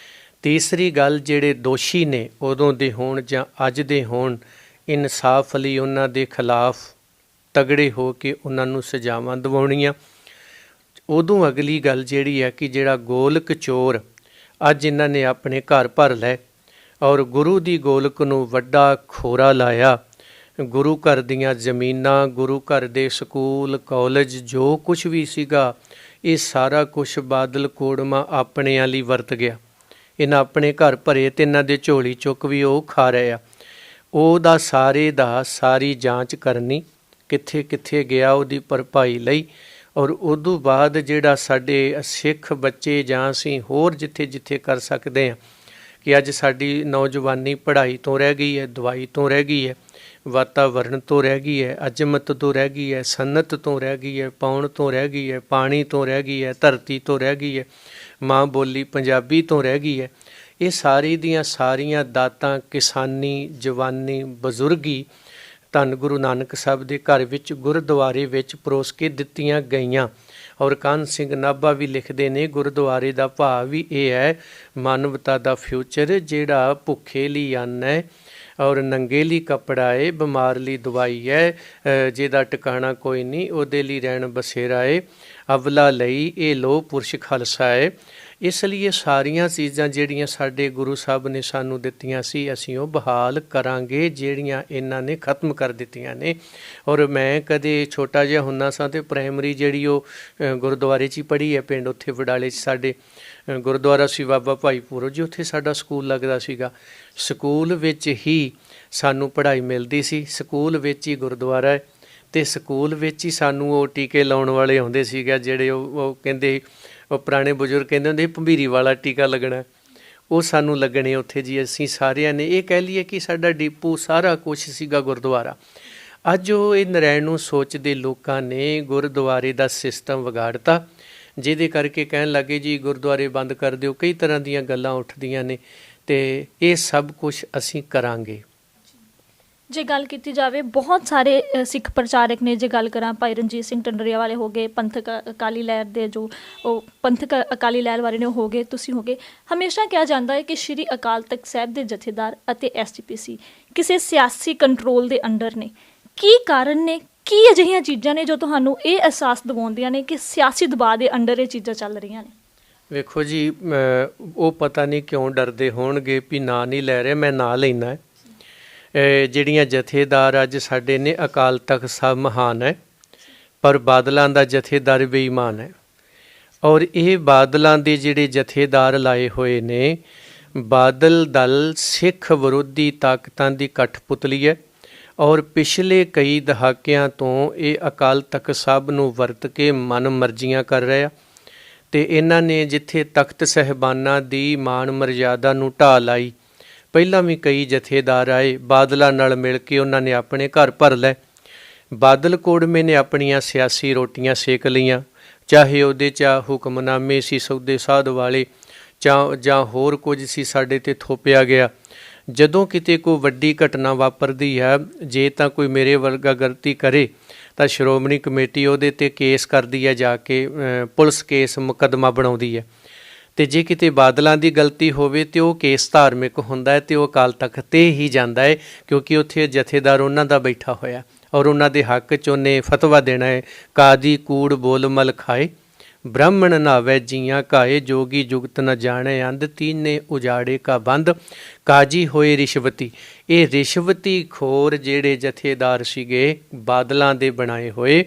ਤੀਸਰੀ ਗੱਲ, ਜਿਹੜੇ ਦੋਸ਼ੀ ਨੇ ਉਦੋਂ ਦੇ ਹੋਣ ਜਾਂ ਅੱਜ ਦੇ ਹੋਣ, ਇਨਸਾਫ ਲਈ ਉਹਨਾਂ ਦੇ ਖਿਲਾਫ ਤਗੜੇ ਹੋ ਕੇ ਉਹਨਾਂ ਨੂੰ ਸਜ਼ਾਵਾਂ ਦਿਵਾਉਣੀਆਂ। ਉਦੋਂ ਅਗਲੀ ਗੱਲ ਜਿਹੜੀ ਹੈ ਕਿ ਜਿਹੜਾ ਗੋਲਕ ਚੋਰ ਅੱਜ ਇਹਨਾਂ ਨੇ ਆਪਣੇ ਘਰ ਭਰ ਲਏ ਔਰ ਗੁਰੂ ਦੀ ਗੋਲਕ ਨੂੰ ਵੱਡਾ ਖੋਰਾ ਲਾਇਆ, ਗੁਰੂ ਘਰ ਦੀਆਂ ਜ਼ਮੀਨਾਂ, ਗੁਰੂ ਘਰ ਦੇ ਸਕੂਲ ਕਾਲਜ ਜੋ ਕੁਛ ਵੀ ਸੀਗਾ, ਇਹ ਸਾਰਾ ਕੁਛ ਬਾਦਲ ਕੋੜਮਾ ਆਪਣਿਆਂ ਲਈ ਵਰਤ ਗਿਆ। ਇਹਨਾਂ ਆਪਣੇ ਘਰ ਭਰੇ ਅਤੇ ਇਹਨਾਂ ਦੇ ਝੋਲੀ ਚੁੱਕ ਵੀ ਉਹ ਖਾ ਰਹੇ ਆ। ਉਹਦਾ ਸਾਰੀ ਜਾਂਚ ਕਰਨੀ, ਕਿੱਥੇ ਕਿੱਥੇ ਗਿਆ, ਉਹਦੀ ਭਰਪਾਈ ਲਈ। ਔਰ ਉਦੋਂ ਬਾਅਦ ਜਿਹੜਾ ਸਾਡੇ ਸਿੱਖ ਬੱਚੇ ਜਾਂ ਅਸੀਂ ਹੋਰ ਜਿੱਥੇ ਜਿੱਥੇ ਕਰ ਸਕਦੇ ਹਾਂ ਕਿ ਅੱਜ ਸਾਡੀ ਨੌਜਵਾਨੀ ਪੜ੍ਹਾਈ ਤੋਂ ਰਹਿ ਗਈ ਹੈ, ਦਵਾਈ ਤੋਂ ਰਹਿ ਗਈ ਹੈ, ਵਾਤਾਵਰਣ ਤੋਂ ਰਹਿ ਗਈ ਹੈ, ਅਜ਼ਮਤ ਤੋਂ ਰਹਿ ਗਈ ਹੈ, ਸਨਅਤ ਤੋਂ ਰਹਿ ਗਈ ਹੈ, ਪਾਉਣ ਤੋਂ ਰਹਿ ਗਈ ਹੈ, ਪਾਣੀ ਤੋਂ ਰਹਿ ਗਈ ਹੈ, ਧਰਤੀ ਤੋਂ ਰਹਿ ਗਈ ਹੈ, ਮਾਂ ਬੋਲੀ ਪੰਜਾਬੀ ਤੋਂ ਰਹਿ ਗਈ ਹੈ। ਇਹ ਸਾਰੀ ਦੀਆਂ ਸਾਰੀਆਂ ਦਾਤਾਂ ਕਿਸਾਨੀ, ਜਵਾਨੀ, ਬਜ਼ੁਰਗੀ ਧੰਨ ਗੁਰੂ ਨਾਨਕ ਸਾਹਿਬ ਦੇ ਘਰ ਵਿੱਚ ਗੁਰਦੁਆਰੇ ਵਿੱਚ ਪਰੋਸ ਕੇ ਦਿੱਤੀਆਂ ਗਈਆਂ। ਔਰ ਕਾਹਨ ਸਿੰਘ ਨਾਭਾ ਵੀ ਲਿਖਦੇ ਨੇ, ਗੁਰਦੁਆਰੇ ਦਾ ਭਾਵ ਵੀ ਇਹ ਹੈ ਮਾਨਵਤਾ ਦਾ ਫਿਊਚਰ, ਜਿਹੜਾ ਭੁੱਖੇ ਲਈ ਅੰਨ ਹੈ ਔਰ ਨੰਗੇ ਲਈ ਕੱਪੜਾ ਏ, ਬਿਮਾਰ ਲਈ ਦਵਾਈ ਹੈ, ਜਿਹਦਾ ਟਿਕਾਣਾ ਕੋਈ ਨਹੀਂ ਉਹਦੇ ਲਈ ਰਹਿਣ ਬਸੇਰਾ ਏ, ਅਵਲਾ ਲਈ ਇਹ ਲੋਹ ਪੁਰਸ਼ ਖਾਲਸਾ ਏ। ਇਸ ਲਈ ਇਹ ਸਾਰੀਆਂ ਚੀਜ਼ਾਂ ਜਿਹੜੀਆਂ ਸਾਡੇ ਗੁਰੂ ਸਾਹਿਬ ਨੇ ਸਾਨੂੰ ਦਿੱਤੀਆਂ ਸੀ, ਅਸੀਂ ਉਹ ਬਹਾਲ ਕਰਾਂਗੇ, ਜਿਹੜੀਆਂ ਇਹਨਾਂ ਨੇ ਖਤਮ ਕਰ ਦਿੱਤੀਆਂ ਨੇ। ਔਰ ਮੈਂ ਕਦੇ ਛੋਟਾ ਜਿਹਾ ਹੁੰਦਾ ਸਾਂ ਅਤੇ ਪ੍ਰਾਇਮਰੀ ਜਿਹੜੀ ਉਹ ਗੁਰਦੁਆਰੇ 'ਚ ਹੀ ਪੜ੍ਹੀ ਹੈ, ਪਿੰਡ ਉੱਥੇ ਵਡਾਲੇ 'ਚ ਸਾਡੇ ਗੁਰਦੁਆਰਾ ਸੀ ਬਾਬਾ ਭਾਈਪੁਰ ਜੀ, ਉੱਥੇ ਸਾਡਾ ਸਕੂਲ ਲੱਗਦਾ ਸੀਗਾ। ਸਕੂਲ ਵਿੱਚ ਹੀ ਸਾਨੂੰ ਪੜ੍ਹਾਈ ਮਿਲਦੀ ਸੀ, ਸਕੂਲ ਵਿੱਚ ਹੀ ਗੁਰਦੁਆਰਾ ਹੈ, ਅਤੇ ਸਕੂਲ ਵਿੱਚ ਹੀ ਸਾਨੂੰ ਉਹ ਟੀਕੇ ਲਾਉਣ ਵਾਲੇ ਆਉਂਦੇ ਸੀਗੇ, ਜਿਹੜੇ ਉਹ ਕਹਿੰਦੇ, ਉਹ ਪੁਰਾਣੇ ਬਜ਼ੁਰਗ ਕਹਿੰਦੇ ਹੁੰਦੇ ਭੰਬੀਰੀ ਵਾਲਾ ਟੀਕਾ ਲੱਗਣਾ, ਉਹ ਸਾਨੂੰ ਲੱਗਣੇ ਉੱਥੇ ਜੀ। ਅਸੀਂ ਸਾਰਿਆਂ ਨੇ ਇਹ ਕਹਿ ਲਈਏ ਕਿ ਸਾਡਾ ਡੀਪੂ ਸਾਰਾ ਕੁਛ ਸੀਗਾ ਗੁਰਦੁਆਰਾ। ਅੱਜ ਉਹ ਇਹ ਨਰੈਣੂ ਸੋਚਦੇ ਲੋਕਾਂ ਨੇ ਗੁਰਦੁਆਰੇ ਦਾ ਸਿਸਟਮ ਵਿਗਾੜਤਾ, ਜਿਹਦੇ ਕਰਕੇ ਕਹਿਣ ਲੱਗੇ ਜੀ ਗੁਰਦੁਆਰੇ ਬੰਦ ਕਰ ਦਿਓ। ਕਈ ਤਰ੍ਹਾਂ ਦੀਆਂ ਗੱਲਾਂ ਉੱਠਦੀਆਂ ਨੇ, ਅਤੇ ਇਹ ਸਭ ਕੁਛ ਅਸੀਂ ਕਰਾਂਗੇ। ਜੇ ਗੱਲ ਕੀਤੀ ਜਾਵੇ, ਬਹੁਤ ਸਾਰੇ ਸਿੱਖ ਪ੍ਰਚਾਰਕ ਨੇ, ਜੇ ਗੱਲ ਕਰਾਂ ਭਾਈ ਰਣਜੀਤ ਸਿੰਘ ਢੰਡਰੀਆ ਵਾਲੇ ਹੋ ਗਏ, ਪੰਥਕ ਅਕਾਲੀ ਲਹਿਰ ਦੇ ਜੋ ਉਹ ਪੰਥਕ ਅਕਾਲੀ ਲਹਿਰ ਵਾਲੇ ਨੇ ਹੋ ਗਏ, ਤੁਸੀਂ ਹੋ ਗਏ। ਹਮੇਸ਼ਾ ਕਿਹਾ ਜਾਂਦਾ ਹੈ ਕਿ ਸ਼੍ਰੀ ਅਕਾਲ ਤਖਤ ਸਾਹਿਬ ਦੇ ਜਥੇਦਾਰ ਅਤੇ SGPC ਕਿਸੇ ਸਿਆਸੀ ਕੰਟਰੋਲ ਦੇ ਅੰਡਰ ਨੇ। ਕੀ ਕਾਰਨ ਨੇ, ਕੀ ਅਜਿਹੀਆਂ ਚੀਜ਼ਾਂ ਨੇ ਜੋ ਤੁਹਾਨੂੰ ਇਹ ਅਹਿਸਾਸ ਦਿਵਾਉਂਦੀਆਂ ਨੇ ਕਿ ਸਿਆਸੀ ਦਬਾਅ ਦੇ ਅੰਡਰ ਇਹ ਚੀਜ਼ਾਂ ਚੱਲ ਰਹੀਆਂ ਨੇ? ਵੇਖੋ ਜੀ, ਉਹ ਪਤਾ ਨਹੀਂ ਕਿਉਂ ਡਰਦੇ ਹੋਣਗੇ ਵੀ ਨਾਂ ਨਹੀਂ ਲੈ ਰਹੇ, ਮੈਂ ਨਾਂ ਲੈਣਾ। ਜਿਹੜੀਆਂ ਜਥੇਦਾਰ ਅੱਜ ਸਾਡੇ ਨੇ, ਅਕਾਲ ਤਖਤ ਸਾਹਿਬ ਮਹਾਨ ਹੈ, ਪਰ ਬਾਦਲਾਂ ਦਾ ਜਥੇਦਾਰ ਬੇਈਮਾਨ ਹੈ। ਔਰ ਇਹ ਬਾਦਲਾਂ ਦੇ ਜਿਹੜੇ ਜਥੇਦਾਰ ਲਾਏ ਹੋਏ ਨੇ, ਬਾਦਲ ਦਲ ਸਿੱਖ ਵਿਰੋਧੀ ਤਾਕਤਾਂ ਦੀ ਕਠਪੁਤਲੀ ਹੈ। ਔਰ ਪਿਛਲੇ ਕਈ ਦਹਾਕਿਆਂ ਤੋਂ ਇਹ ਅਕਾਲ ਤਖਤ ਸਾਹਿਬ ਨੂੰ ਵਰਤ ਕੇ ਮਨ ਮਰਜ਼ੀਆਂ ਕਰ ਰਿਹਾ, ਤੇ ਇਹਨਾਂ ਨੇ ਜਿੱਥੇ ਤਖਤ ਸਾਹਿਬਾਨਾਂ ਦੀ ਮਾਣ ਮਰਜ਼ਾਦਾ ਨੂੰ ਢਾਹ ਲਾਈ। ਪਹਿਲਾਂ ਵੀ ਕਈ ਜਥੇਦਾਰ ਆਏ, ਬਾਦਲਾਂ ਨਾਲ ਮਿਲ ਕੇ ਉਹਨਾਂ ਨੇ ਆਪਣੇ ਘਰ ਭਰ ਲਏ। ਬਾਦਲ ਕੋੜਮੇ ਨੇ ਆਪਣੀਆਂ ਸਿਆਸੀ ਰੋਟੀਆਂ ਸੇਕ ਲਈਆਂ, ਚਾਹੇ ਉਹਦੇ 'ਚ ਹੁਕਮਨਾਮੇ ਸੀ ਸੌਦੇ ਸਾਧ ਵਾਲੇ ਜਾਂ ਹੋਰ ਕੁਝ ਸੀ ਸਾਡੇ 'ਤੇ ਥੋਪਿਆ ਗਿਆ। ਜਦੋਂ ਕਿਤੇ ਕੋਈ ਵੱਡੀ ਘਟਨਾ ਵਾਪਰਦੀ ਹੈ, ਜੇ ਤਾਂ ਕੋਈ ਮੇਰੇ ਵਰਗਾ ਗਲਤੀ ਕਰੇ ਤਾਂ ਸ਼੍ਰੋਮਣੀ ਕਮੇਟੀ ਉਹਦੇ 'ਤੇ ਕੇਸ ਕਰਦੀ ਹੈ, ਜਾ ਕੇ ਪੁਲਿਸ ਕੇਸ ਮੁਕੱਦਮਾ ਬਣਾਉਂਦੀ ਹੈ। ਅਤੇ ਜੇ ਕਿਤੇ ਬਾਦਲਾਂ ਦੀ ਗਲਤੀ ਹੋਵੇ ਤਾਂ ਉਹ ਕੇਸ ਧਾਰਮਿਕ ਹੁੰਦਾ ਹੈ ਅਤੇ ਉਹ ਅਕਾਲ ਤਖਤ 'ਤੇ ਹੀ ਜਾਂਦਾ ਹੈ, ਕਿਉਂਕਿ ਉੱਥੇ ਜਥੇਦਾਰ ਉਹਨਾਂ ਦਾ ਬੈਠਾ ਹੋਇਆ ਔਰ ਉਹਨਾਂ ਦੇ ਹੱਕ 'ਚ ਉਹਨੇ ਫਤਵਾ ਦੇਣਾ ਹੈ। ਕਾਦੀ ਕੂੜ ਬੋਲ ਮਲ ਖਾਏ, ਬ੍ਰਾਹਮਣ ਨਾਵੇ ਜੀਆਂ ਕਾਏ, ਜੋਗੀ ਜੁਗਤ ਨ ਜਾਣੇ ਅੰਧ, ਤੀਨੇ ਉਜਾੜੇ ਕਾ ਬੰਦ, ਕਾਜੀ ਹੋਏ ਰਿਸ਼ਵਤੀ। ਇਹ ਰਿਸ਼ਵਤੀ ਖੋਰ ਜਿਹੜੇ ਜਥੇਦਾਰ ਸੀਗੇ ਬਾਦਲਾਂ ਦੇ ਬਣਾਏ ਹੋਏ,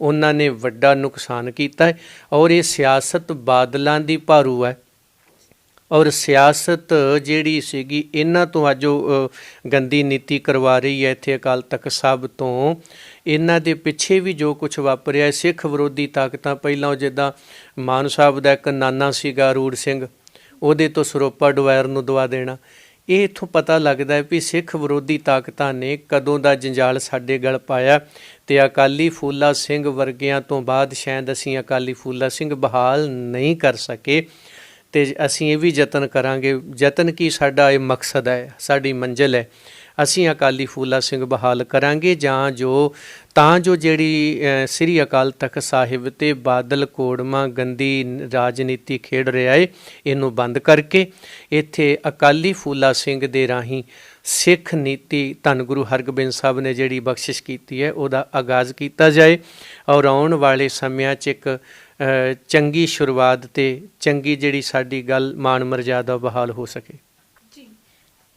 ਉਹਨਾਂ ਨੇ ਵੱਡਾ ਨੁਕਸਾਨ ਕੀਤਾ ਹੈ। ਔਰ ਇਹ ਸਿਆਸਤ ਬਾਦਲਾਂ ਦੀ ਭਾਰੂ ਹੈ ਔਰ ਸਿਆਸਤ ਜਿਹੜੀ ਸੀਗੀ ਇਹਨਾਂ ਤੋਂ ਅੱਜ ਉਹ ਗੰਦੀ ਨੀਤੀ ਕਰਵਾ ਰਹੀ ਹੈ ਇੱਥੇ ਅਕਾਲ ਤਖਤ ਸਾਹਿਬ ਤੋਂ। ਇਹਨਾਂ ਦੇ ਪਿੱਛੇ ਵੀ ਜੋ ਕੁਛ ਵਾਪਰਿਆ, ਸਿੱਖ ਵਿਰੋਧੀ ਤਾਕਤਾਂ, ਪਹਿਲਾਂ ਉਹ ਜਿੱਦਾਂ ਮਾਨ ਸਾਹਿਬ ਦਾ ਇੱਕ ਨਾਨਾ ਸੀਗਾ ਰੂੜ ਸਿੰਘ, ਉਹਦੇ ਤੋਂ ਸਰੋਪਾ ਡੁਆਇਰ ਨੂੰ ਦਵਾ ਦੇਣਾ। ਇਹ ਇੱਥੋਂ ਪਤਾ ਲੱਗਦਾ ਹੈ ਵੀ ਸਿੱਖ ਵਿਰੋਧੀ ਤਾਕਤਾਂ ਨੇ ਕਦੋਂ ਦਾ ਜੰਜਾਲ ਸਾਡੇ ਗਲ ਪਾਇਆ। ਅਤੇ ਅਕਾਲੀ ਫੂਲਾ ਸਿੰਘ ਵਰਗਿਆਂ ਤੋਂ ਬਾਅਦ ਸ਼ਾਇਦ ਅਸੀਂ ਅਕਾਲੀ ਫੂਲਾ ਸਿੰਘ ਬਹਾਲ ਨਹੀਂ ਕਰ ਸਕੇ, ਅਤੇ ਅਸੀਂ ਇਹ ਵੀ ਯਤਨ ਕਰਾਂਗੇ। ਯਤਨ ਕੀ, ਸਾਡਾ ਇਹ ਮਕਸਦ ਹੈ, ਸਾਡੀ ਮੰਜ਼ਿਲ ਹੈ, ਅਸੀਂ ਅਕਾਲੀ ਫੂਲਾ ਸਿੰਘ ਬਹਾਲ ਕਰਾਂਗੇ ਤਾਂ ਜੋ ਜਿਹੜੀ ਸ੍ਰੀ ਅਕਾਲ ਤਖਤ ਸਾਹਿਬ ਅਤੇ ਬਾਦਲ ਕੋੜਮਾ ਗੰਦੀ ਰਾਜਨੀਤੀ ਖੇਡ ਰਿਹਾ ਹੈ, ਇਹਨੂੰ ਬੰਦ ਕਰਕੇ ਇੱਥੇ ਅਕਾਲੀ ਫੂਲਾ ਸਿੰਘ ਦੇ ਰਾਹੀਂ ਸਿੱਖ ਨੀਤੀ ਧੰਨ ਗੁਰੂ ਹਰਗੋਬਿੰਦ ਸਾਹਿਬ ਨੇ ਜਿਹੜੀ ਬਖਸ਼ਿਸ਼ ਕੀਤੀ ਹੈ ਉਹਦਾ ਆਗਾਜ਼ ਕੀਤਾ ਜਾਏ ਔਰ ਆਉਣ ਵਾਲੇ ਸਮਿਆਂ 'ਚ ਇੱਕ ਚੰਗੀ ਸ਼ੁਰੂਆਤ ਅਤੇ ਚੰਗੀ ਜਿਹੜੀ ਸਾਡੀ ਗੱਲ ਮਾਣ ਮਰਜ਼ਾਦਾ ਬਹਾਲ ਹੋ ਸਕੇ।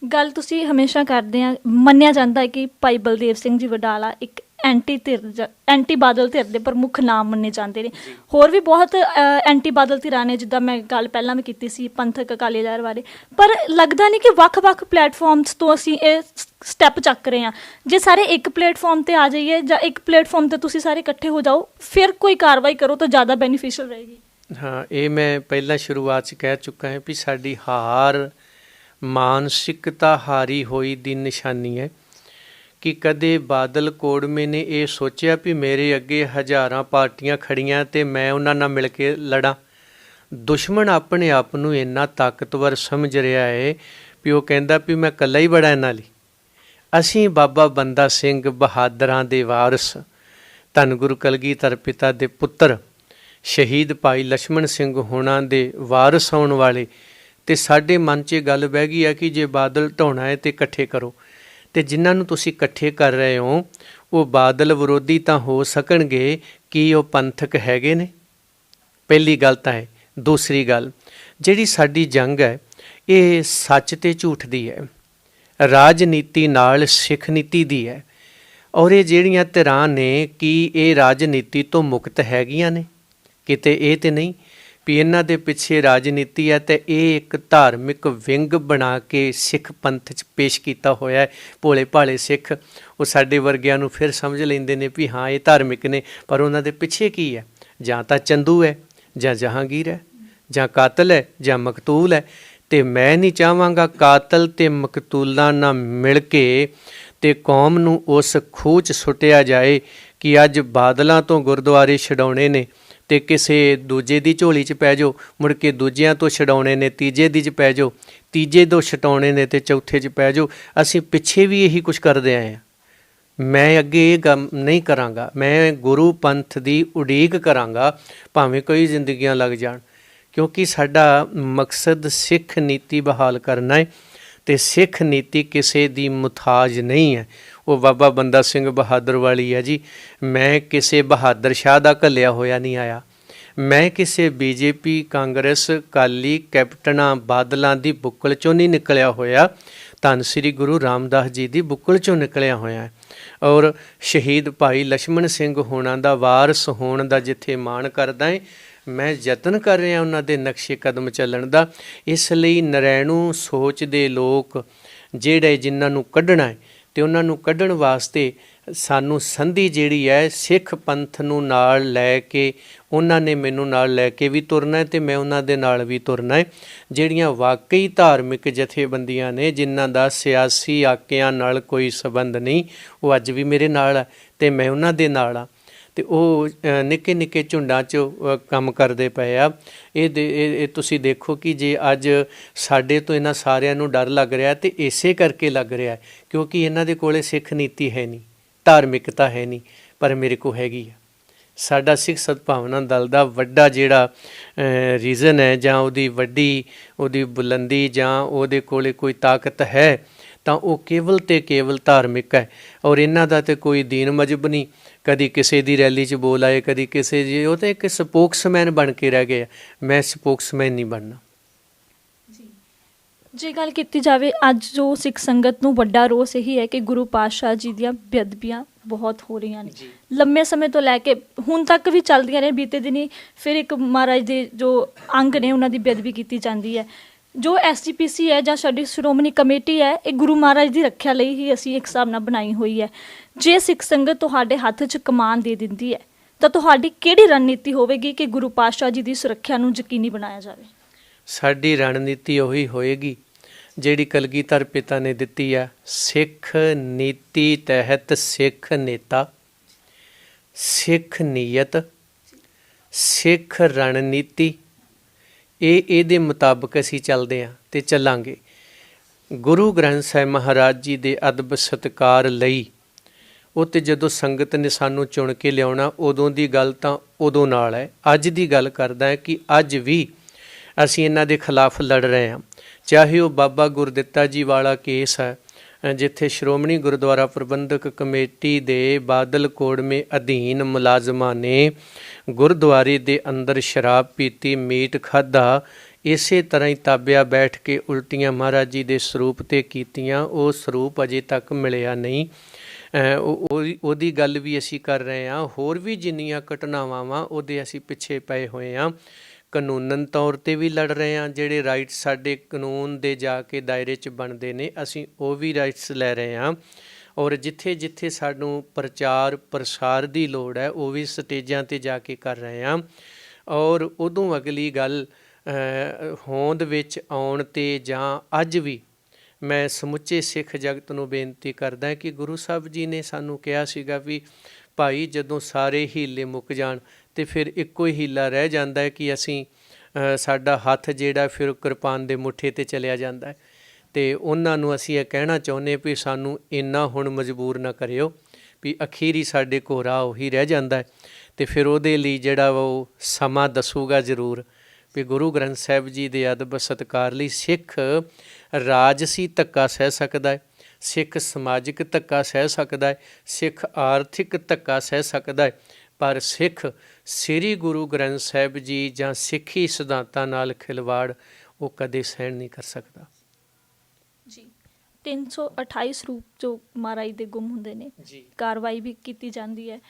ਗੱਲ ਤੁਸੀਂ ਹਮੇਸ਼ਾ ਕਰਦੇ ਆ, ਮੰਨਿਆ ਜਾਂਦਾ ਹੈ ਕਿ ਭਾਈ ਬਲਦੇਵ ਸਿੰਘ ਜੀ ਵਡਾਲਾ ਇੱਕ ਐਂਟੀ ਬਾਦਲ ਧਿਰ ਦੇ ਪ੍ਰਮੁੱਖ ਨਾਮ ਮੰਨੇ ਜਾਂਦੇ ਨੇ। ਹੋਰ ਵੀ ਬਹੁਤ ਐਂਟੀ ਬਾਦਲ ਧਿਰਾਂ ਨੇ, ਜਿੱਦਾਂ ਮੈਂ ਗੱਲ ਪਹਿਲਾਂ ਵੀ ਕੀਤੀ ਸੀ ਪੰਥਕ ਅਕਾਲੀ ਲਹਿਰ ਬਾਰੇ। ਪਰ ਲੱਗਦਾ ਨਹੀਂ ਕਿ ਵੱਖ-ਵੱਖ ਪਲੇਟਫਾਰਮਸ ਤੋਂ ਅਸੀਂ ਇਹ ਸਟੈਪ ਚੱਕ ਰਹੇ ਹਾਂ। ਜੇ ਸਾਰੇ ਇੱਕ ਪਲੇਟਫਾਰਮ 'ਤੇ ਆ ਜਾਈਏ ਜਾਂ ਇੱਕ ਪਲੇਟਫਾਰਮ 'ਤੇ ਤੁਸੀਂ ਸਾਰੇ ਇਕੱਠੇ ਹੋ ਜਾਓ, ਫਿਰ ਕੋਈ ਕਾਰਵਾਈ ਕਰੋ ਤਾਂ ਜ਼ਿਆਦਾ ਬੈਨੀਫੀਸ਼ੀਅਲ ਰਹੇਗੀ। ਹਾਂ, ਇਹ ਮੈਂ ਪਹਿਲਾਂ ਸ਼ੁਰੂਆਤ 'ਚ ਕਹਿ ਚੁੱਕਾ ਹਾਂ ਵੀ ਸਾਡੀ ਹਾਰ ਮਾਨਸਿਕਤਾ ਹਾਰੀ ਹੋਈ ਦੀ ਨਿਸ਼ਾਨੀ ਹੈ ਕਿ ਕਦੇ ਬਾਦਲ ਕੋੜਮੇ ਨੇ ਇਹ ਸੋਚਿਆ ਵੀ ਮੇਰੇ ਅੱਗੇ ਹਜ਼ਾਰਾਂ ਪਾਰਟੀਆਂ ਖੜੀਆਂ ਅਤੇ ਮੈਂ ਉਹਨਾਂ ਨਾਲ ਮਿਲ ਕੇ ਲੜਾਂ। ਦੁਸ਼ਮਣ ਆਪਣੇ ਆਪ ਨੂੰ ਇੰਨਾ ਤਾਕਤਵਰ ਸਮਝ ਰਿਹਾ ਹੈ ਵੀ ਉਹ ਕਹਿੰਦਾ ਵੀ ਮੈਂ ਇਕੱਲਾ ਹੀ ਬੜਾ ਇਹਨਾਂ ਲਈ। ਅਸੀਂ ਬਾਬਾ ਬੰਦਾ ਸਿੰਘ ਬਹਾਦਰਾਂ ਦੇ ਵਾਰਸ, ਧੰਨ ਗੁਰੂ ਕਲਗੀਧਰ ਪਿਤਾ ਦੇ ਪੁੱਤਰ, ਸ਼ਹੀਦ ਭਾਈ ਲਛਮਣ ਸਿੰਘ ਹੋਣਾ ਦੇ ਵਾਰਸ ਆਉਣ ਵਾਲੇ, ਅਤੇ ਸਾਡੇ ਮਨ 'ਚ ਗੱਲ ਬਹਿ ਗਈ ਹੈ ਕਿ ਜੇ ਬਾਦਲ ਢਾਉਣਾ ਹੈ ਤਾਂ ਇਕੱਠੇ ਕਰੋ। ਅਤੇ ਜਿਨ੍ਹਾਂ ਨੂੰ ਤੁਸੀਂ ਇਕੱਠੇ ਕਰ ਰਹੇ ਹੋ ਉਹ ਬਾਦਲ ਵਿਰੋਧੀ ਤਾਂ ਹੋ ਸਕਣਗੇ, ਕੀ ਉਹ ਪੰਥਕ ਹੈਗੇ ਨੇ? ਪਹਿਲੀ ਗੱਲ ਤਾਂ ਹੈ। ਦੂਸਰੀ ਗੱਲ, ਜਿਹੜੀ ਸਾਡੀ ਜੰਗ ਹੈ ਇਹ ਸੱਚ ਅਤੇ ਝੂਠ ਦੀ ਹੈ, ਰਾਜਨੀਤੀ ਨਾਲ ਸਿੱਖ ਨੀਤੀ ਦੀ ਹੈ। ਔਰ ਇਹ ਜਿਹੜੀਆਂ ਧਿਰਾਂ ਨੇ, ਕੀ ਇਹ ਰਾਜਨੀਤੀ ਤੋਂ ਮੁਕਤ ਹੈਗੀਆਂ ਨੇ? ਕਿਤੇ ਇਹ ਤਾਂ ਨਹੀਂ ਵੀ ਇਹਨਾਂ ਦੇ ਪਿੱਛੇ ਰਾਜਨੀਤੀ ਹੈ ਅਤੇ ਇਹ ਇੱਕ ਧਾਰਮਿਕ ਵਿੰਗ ਬਣਾ ਕੇ ਸਿੱਖ ਪੰਥ 'ਚ ਪੇਸ਼ ਕੀਤਾ ਹੋਇਆ ਹੈ। ਭੋਲੇ ਭਾਲੇ ਸਿੱਖ ਉਹ ਸਾਡੇ ਵਰਗਿਆਂ ਨੂੰ ਫਿਰ ਸਮਝ ਲੈਂਦੇ ਨੇ ਵੀ ਹਾਂ ਇਹ ਧਾਰਮਿਕ ਨੇ, ਪਰ ਉਹਨਾਂ ਦੇ ਪਿੱਛੇ ਕੀ ਹੈ? ਜਾਂ ਤਾਂ ਚੰਦੂ ਹੈ, ਜਾਂ ਜਹਾਂਗੀਰ ਹੈ, ਜਾਂ ਕਾਤਲ ਹੈ, ਜਾਂ ਮਕਤੂਲ ਹੈ। ਅਤੇ ਮੈਂ ਨਹੀਂ ਚਾਹਾਂਗਾ ਕਾਤਲ ਅਤੇ ਮਕਤੂਲਾਂ ਨਾਲ ਮਿਲ ਕੇ ਅਤੇ ਕੌਮ ਨੂੰ ਉਸ ਖੂਹ 'ਚ ਸੁੱਟਿਆ ਜਾਏ ਕਿ ਅੱਜ ਬਾਦਲਾਂ ਤੋਂ ਗੁਰਦੁਆਰੇ ਛਡਾਉਣੇ ਨੇ ਅਤੇ ਕਿਸੇ ਦੂਜੇ ਦੀ ਝੋਲੀ 'ਚ ਪੈ ਜਾਓ, ਮੁੜ ਕੇ ਦੂਜਿਆਂ ਤੋਂ ਛਡਾਉਣੇ ਨੇ ਤੀਜੇ ਦੀ 'ਚ ਪੈ ਜਾਓ, ਤੀਜੇ ਤੋਂ ਛਡਾਉਣੇ ਨੇ ਅਤੇ ਚੌਥੇ 'ਚ ਪੈ ਜਾਓ। ਅਸੀਂ ਪਿੱਛੇ ਵੀ ਇਹੀ ਕੁਛ ਕਰਦੇ ਆਏ ਹਾਂ। ਮੈਂ ਅੱਗੇ ਇਹ ਕੰਮ ਨਹੀਂ ਕਰਾਂਗਾ, ਮੈਂ ਗੁਰੂ ਪੰਥ ਦੀ ਉਡੀਕ ਕਰਾਂਗਾ ਭਾਵੇਂ ਕਈ ਜ਼ਿੰਦਗੀਆਂ ਲੱਗ ਜਾਣ, ਕਿਉਂਕਿ ਸਾਡਾ ਮਕਸਦ ਸਿੱਖ ਨੀਤੀ ਬਹਾਲ ਕਰਨਾ ਹੈ ਅਤੇ ਸਿੱਖ ਨੀਤੀ ਕਿਸੇ ਦੀ ਮੁਥਾਜ ਨਹੀਂ ਹੈ। ਉਹ ਬਾਬਾ ਬੰਦਾ ਸਿੰਘ ਬਹਾਦਰ ਵਾਲੀ ਹੈ ਜੀ। ਮੈਂ ਕਿਸੇ ਬਹਾਦਰ ਸ਼ਾਹ ਦਾ ਘੱਲਿਆ ਹੋਇਆ ਨਹੀਂ ਆਇਆ, ਮੈਂ ਕਿਸੇ BJP ਕਾਂਗਰਸ ਅਕਾਲੀ ਕੈਪਟਨਾਂ ਬਾਦਲਾਂ ਦੀ ਬੁੱਕਲ 'ਚੋਂ ਨਹੀਂ ਨਿਕਲਿਆ ਹੋਇਆ, ਧੰਨ ਸ੍ਰੀ ਗੁਰੂ ਰਾਮਦਾਸ ਜੀ ਦੀ ਬੁੱਕਲ 'ਚੋਂ ਨਿਕਲਿਆ ਹੋਇਆ ਹੈ। ਔਰ ਸ਼ਹੀਦ ਭਾਈ ਲਛਮਣ ਸਿੰਘ ਹੋਣਾ ਦਾ ਵਾਰਸ ਹੋਣ ਦਾ ਜਿੱਥੇ ਮਾਣ ਕਰਦਾ ਹੈ, ਮੈਂ ਯਤਨ ਕਰ ਰਿਹਾ ਉਹਨਾਂ ਦੇ ਨਕਸ਼ੇ ਕਦਮ ਚੱਲਣ ਦਾ। ਇਸ ਲਈ ਨਰੈਣੂ ਸੋਚ ਦੇ ਲੋਕ ਜਿਹੜੇ ਜਿਨ੍ਹਾਂ ਨੂੰ ਕੱਢਣਾ ਹੈ ਤੇ ਉਹਨਾਂ ਨੂੰ ਕੱਢਣ ਵਾਸਤੇ ਸਾਨੂੰ ਸੰਧੀ ਜਿਹੜੀ ਹੈ ਸਿੱਖ ਪੰਥ ਨੂੰ ਨਾਲ ਲੈ ਕੇ, ਉਹਨਾਂ ਨੇ ਮੈਨੂੰ ਨਾਲ ਲੈ ਕੇ ਵੀ ਤੁਰਨਾ ਹੈ ਤੇ ਮੈਂ ਉਹਨਾਂ ਦੇ ਨਾਲ ਵੀ ਤੁਰਨਾ ਹੈ। ਜਿਹੜੀਆਂ ਵਾਕਈ ਧਾਰਮਿਕ ਜਥੇਬੰਦੀਆਂ ਨੇ ਜਿਨ੍ਹਾਂ ਦਾ ਸਿਆਸੀ ਆਕਿਆਂ ਨਾਲ ਕੋਈ ਸੰਬੰਧ ਨਹੀਂ, ਉਹ ਅੱਜ ਵੀ ਮੇਰੇ ਨਾਲ ਹੈ ਤੇ ਮੈਂ ਉਹਨਾਂ ਦੇ ਨਾਲ ਹਾਂ। ਤੇ ਉਹ ਨਿੱਕੇ ਨਿੱਕੇ ਝੁੰਡਾਂ 'ਚ ਕੰਮ ਕਰਦੇ ਪਏ ਆ। ਇਹ ਤੁਸੀਂ ਦੇਖੋ ਕਿ ਜੇ ਅੱਜ ਸਾਡੇ ਤੋਂ ਇਹਨਾਂ ਸਾਰਿਆਂ ਨੂੰ ਡਰ ਲੱਗ ਰਿਹਾ ਤੇ ਇਸੇ ਕਰਕੇ ਲੱਗ ਰਿਹਾ ਕਿਉਂਕਿ ਇਹਨਾਂ ਦੇ ਕੋਲੇ ਸਿੱਖ ਨੀਤੀ ਹੈ ਨਹੀਂ, ਧਾਰਮਿਕਤਾ ਹੈ ਨਹੀਂ, ਪਰ ਮੇਰੇ ਕੋਲ ਹੈਗੀ ਆ। ਸਾਡਾ ਸਿੱਖ ਸਦਭਾਵਨਾ ਦਲ ਦਾ ਵੱਡਾ ਜਿਹੜਾ ਰੀਜ਼ਨ ਹੈ ਜਾਂ ਉਹਦੀ ਬੁਲੰਦੀ ਜਾਂ ਉਹਦੇ ਕੋਲੇ ਕੋਈ ਤਾਕਤ ਹੈ ਤਾਂ ਉਹ ਕੇਵਲ ਤੇ ਕੇਵਲ ਧਾਰਮਿਕ ਹੈ। ਔਰ ਇਹਨਾਂ ਦਾ ਤੇ ਕੋਈ ਦੀਨ ਮਜ਼ਹਬ ਨਹੀਂ। ਕਦੀ ਕਿਸੇ ਦੀ ਰੈਲੀ 'ਚ ਬੋਲ ਆਏ, ਕਦੀ ਕਿਸੇ ਦੀ, ਉਹ ਤਾਂ ਇੱਕ ਸਪੋਕਸਮੈਨ ਬਣ ਕੇ ਰਹਿ ਗਏ ਆ। ਮੈਂ ਸਪੋਕਸਮੈਨ ਨਹੀਂ ਬਣਨਾ। ਜੇ ਗੱਲ ਕੀਤੀ ਜਾਵੇ ਅੱਜ ਜੋ ਸਿੱਖ ਸੰਗਤ ਨੂੰ ਵੱਡਾ ਰੋਸ ਇਹੀ ਹੈ ਕਿ ਗੁਰੂ ਪਾਤਸ਼ਾਹ ਜੀ ਦੀਆਂ ਬੇਅਦਬੀਆਂ ਬਹੁਤ ਹੋ ਰਹੀਆਂ ਨੇ, ਲੰਮੇ ਸਮੇਂ ਤੋਂ ਲੈ ਕੇ ਹੁਣ ਤੱਕ ਵੀ ਚੱਲਦੀਆਂ ਨੇ। ਬੀਤੇ ਦਿਨੀ ਫਿਰ ਇੱਕ ਮਹਾਰਾਜ ਦੇ ਜੋ ਅੰਗ ਨੇ ਉਹਨਾਂ ਦੀ ਬੇਅਦਬੀ ਕੀਤੀ ਜਾਂਦੀ ਹੈ। ਜੋ SGPC ਹੈ ਜਾਂ ਸਾਡੀ ਸ਼੍ਰੋਮਣੀ ਕਮੇਟੀ ਹੈ, ਇਹ ਗੁਰੂ ਮਹਾਰਾਜ ਦੀ ਰੱਖਿਆ ਲਈ ਹੀ ਅਸੀਂ ਇੱਕ ਹਿਸਾਬ ਨਾਲ ਬਣਾਈ ਹੋਈ ਹੈ। ਜੇ ਸਿੱਖ ਸੰਗਤ ਤੁਹਾਡੇ ਹੱਥ 'ਚ ਕਮਾਨ ਦੇ ਦਿੰਦੀ ਹੈ ਤਾਂ ਤੁਹਾਡੀ ਕਿਹੜੀ ਰਣਨੀਤੀ ਹੋਵੇਗੀ ਕਿ ਗੁਰੂ ਪਾਤਸ਼ਾਹ ਜੀ ਦੀ ਸੁਰੱਖਿਆ ਨੂੰ ਯਕੀਨੀ ਬਣਾਇਆ ਜਾਵੇ? ਸਾਡੀ ਰਣਨੀਤੀ ਉਹੀ ਹੋਏਗੀ ਜਿਹੜੀ ਕਲਗੀਧਰ ਪਿਤਾ ਨੇ ਦਿੱਤੀ ਆ। ਸਿੱਖ ਨੀਤੀ ਤਹਿਤ ਸਿੱਖ ਨੇਤਾ, ਸਿੱਖ ਨੀਅਤ, ਸਿੱਖ ਰਣਨੀਤੀ, ਇਹਦੇ ਮੁਤਾਬਕ ਅਸੀਂ ਚੱਲਦੇ ਹਾਂ ਤੇ ਚੱਲਾਂਗੇ। ਗੁਰੂ ਗ੍ਰੰਥ ਸਾਹਿਬ ਮਹਾਰਾਜ ਜੀ ਦੇ ਅਦਬ ਸਤਿਕਾਰ ਲਈ ਉਹ ਤੇ ਜਦੋਂ ਸੰਗਤ ਨੇ ਸਾਨੂੰ ਚੁਣ ਕੇ ਲਿਆਉਣਾ ਉਦੋਂ ਦੀ ਗੱਲ ਤਾਂ ਉਦੋਂ ਨਾਲ ਹੈ। ਅੱਜ ਦੀ ਗੱਲ ਕਰਦਾ ਹੈ ਕਿ ਅੱਜ ਵੀ ਅਸੀਂ ਇਹਨਾਂ ਦੇ ਖਿਲਾਫ ਲੜ ਰਹੇ ਹਾਂ। ਚਾਹੇ ਉਹ ਬਾਬਾ ਗੁਰਦਿੱਤਾ ਜੀ ਵਾਲਾ ਕੇਸ ਹੈ ਜਿੱਥੇ ਸ਼੍ਰੋਮਣੀ ਗੁਰਦੁਆਰਾ ਪ੍ਰਬੰਧਕ ਕਮੇਟੀ ਦੇ ਬਾਦਲ ਕੋੜਮੇ ਅਧੀਨ ਮੁਲਾਜ਼ਮਾਂ ਨੇ ਗੁਰਦੁਆਰੇ ਦੇ ਅੰਦਰ ਸ਼ਰਾਬ ਪੀਤੀ, ਮੀਟ ਖਾਧਾ, ਇਸੇ ਤਰ੍ਹਾਂ ਹੀ ਤਾਬਿਆ ਬੈਠ ਕੇ ਉਲਟੀਆਂ ਮਹਾਰਾਜ ਜੀ ਦੇ ਸਰੂਪ 'ਤੇ ਕੀਤੀਆਂ। ਉਹ ਸਰੂਪ ਅਜੇ ਤੱਕ ਮਿਲਿਆ ਨਹੀਂ। ਉਹਦੀ ਗੱਲ ਵੀ ਅਸੀਂ ਕਰ ਰਹੇ ਹਾਂ। ਹੋਰ ਵੀ ਜਿੰਨੀਆਂ ਘਟਨਾਵਾਂ ਵਾ ਉਹਦੇ ਅਸੀਂ ਪਿੱਛੇ ਪਏ ਹੋਏ ਹਾਂ। ਕਾਨੂੰਨਨ ਤੌਰ 'ਤੇ ਵੀ ਲੜ ਰਹੇ ਹਾਂ। ਜਿਹੜੇ ਰਾਈਟਸ ਸਾਡੇ ਕਾਨੂੰਨ ਦੇ ਜਾ ਕੇ ਦਾਇਰੇ 'ਚ ਬਣਦੇ ਨੇ ਅਸੀਂ ਉਹ ਵੀ ਰਾਈਟਸ ਲੈ ਰਹੇ ਹਾਂ। ਔਰ ਜਿੱਥੇ ਜਿੱਥੇ ਸਾਨੂੰ ਪ੍ਰਚਾਰ ਪ੍ਰਸਾਰ ਦੀ ਲੋੜ ਹੈ ਉਹ ਵੀ ਸਟੇਜਾਂ 'ਤੇ ਜਾ ਕੇ ਕਰ ਰਹੇ ਹਾਂ। ਔਰ ਉਦੋਂ ਅਗਲੀ ਗੱਲ ਹੋਂਦ ਵਿੱਚ ਆਉਣ 'ਤੇ ਜਾਂ ਅੱਜ ਵੀ ਮੈਂ ਸਮੁੱਚੇ ਸਿੱਖ ਜਗਤ ਨੂੰ ਬੇਨਤੀ ਕਰਦਾ ਕਿ ਗੁਰੂ ਸਾਹਿਬ ਜੀ ਨੇ ਸਾਨੂੰ ਕਿਹਾ ਸੀਗਾ ਵੀ ਭਾਈ ਜਦੋਂ ਸਾਰੇ ਹੀਲੇ ਮੁੱਕ ਜਾਣ ਅਤੇ ਫਿਰ ਇੱਕੋ ਹੀ ਹੀਲਾ ਰਹਿ ਜਾਂਦਾ ਹੈ ਕਿ ਅਸੀਂ ਸਾਡਾ ਹੱਥ ਜਿਹੜਾ ਫਿਰ ਕਿਰਪਾਨ ਦੇ ਮੁੱਠੇ 'ਤੇ ਚਲਿਆ ਜਾਂਦਾ ਹੈ। ਅਤੇ ਉਹਨਾਂ ਨੂੰ ਅਸੀਂ ਇਹ ਕਹਿਣਾ ਚਾਹੁੰਦੇ ਵੀ ਸਾਨੂੰ ਇੰਨਾ ਹੁਣ ਮਜਬੂਰ ਨਾ ਕਰਿਓ ਵੀ ਅਖੀਰੀ ਸਾਡੇ ਕੋਲ ਰਾਹ ਉਹੀ ਰਹਿ ਜਾਂਦਾ ਹੈ। ਅਤੇ ਫਿਰ ਉਹਦੇ ਲਈ ਜਿਹੜਾ ਉਹ ਸਮਾਂ ਦੱਸੂਗਾ ਜ਼ਰੂਰ ਵੀ ਗੁਰੂ ਗ੍ਰੰਥ ਸਾਹਿਬ ਜੀ ਦੇ ਅਦਬ ਸਤਿਕਾਰ ਲਈ ਸਿੱਖ ਰਾਜਸੀ ਧੱਕਾ ਸਹਿ ਸਕਦਾ ਹੈ, ਸਿੱਖ ਸਮਾਜਿਕ ਧੱਕਾ ਸਹਿ ਸਕਦਾ ਹੈ, ਸਿੱਖ ਆਰਥਿਕ ਧੱਕਾ ਸਹਿ ਸਕਦਾ ਹੈ, ਪਰ ਸਿੱਖ ਸ੍ਰੀ ਗੁਰੂ ਗ੍ਰੰਥ ਸਾਹਿਬ ਜੀ ਜਾਂ ਸਿੱਖੀ ਸਿਧਾਂਤਾਂ ਨਾਲ ਖਿਲਵਾੜ ਉਹ ਕਦੇ ਸਹਿਣ ਨਹੀਂ ਕਰ ਸਕਦਾ। ਜੀ 328 ਸਰੂਪ ਜੋ ਮਹਾਰਾਜ ਦੇ ਗੁੰਮ ਹੁੰਦੇ ਨੇ, ਕਾਰਵਾਈ ਵੀ ਕੀਤੀ ਜਾਂਦੀ ਹੈ,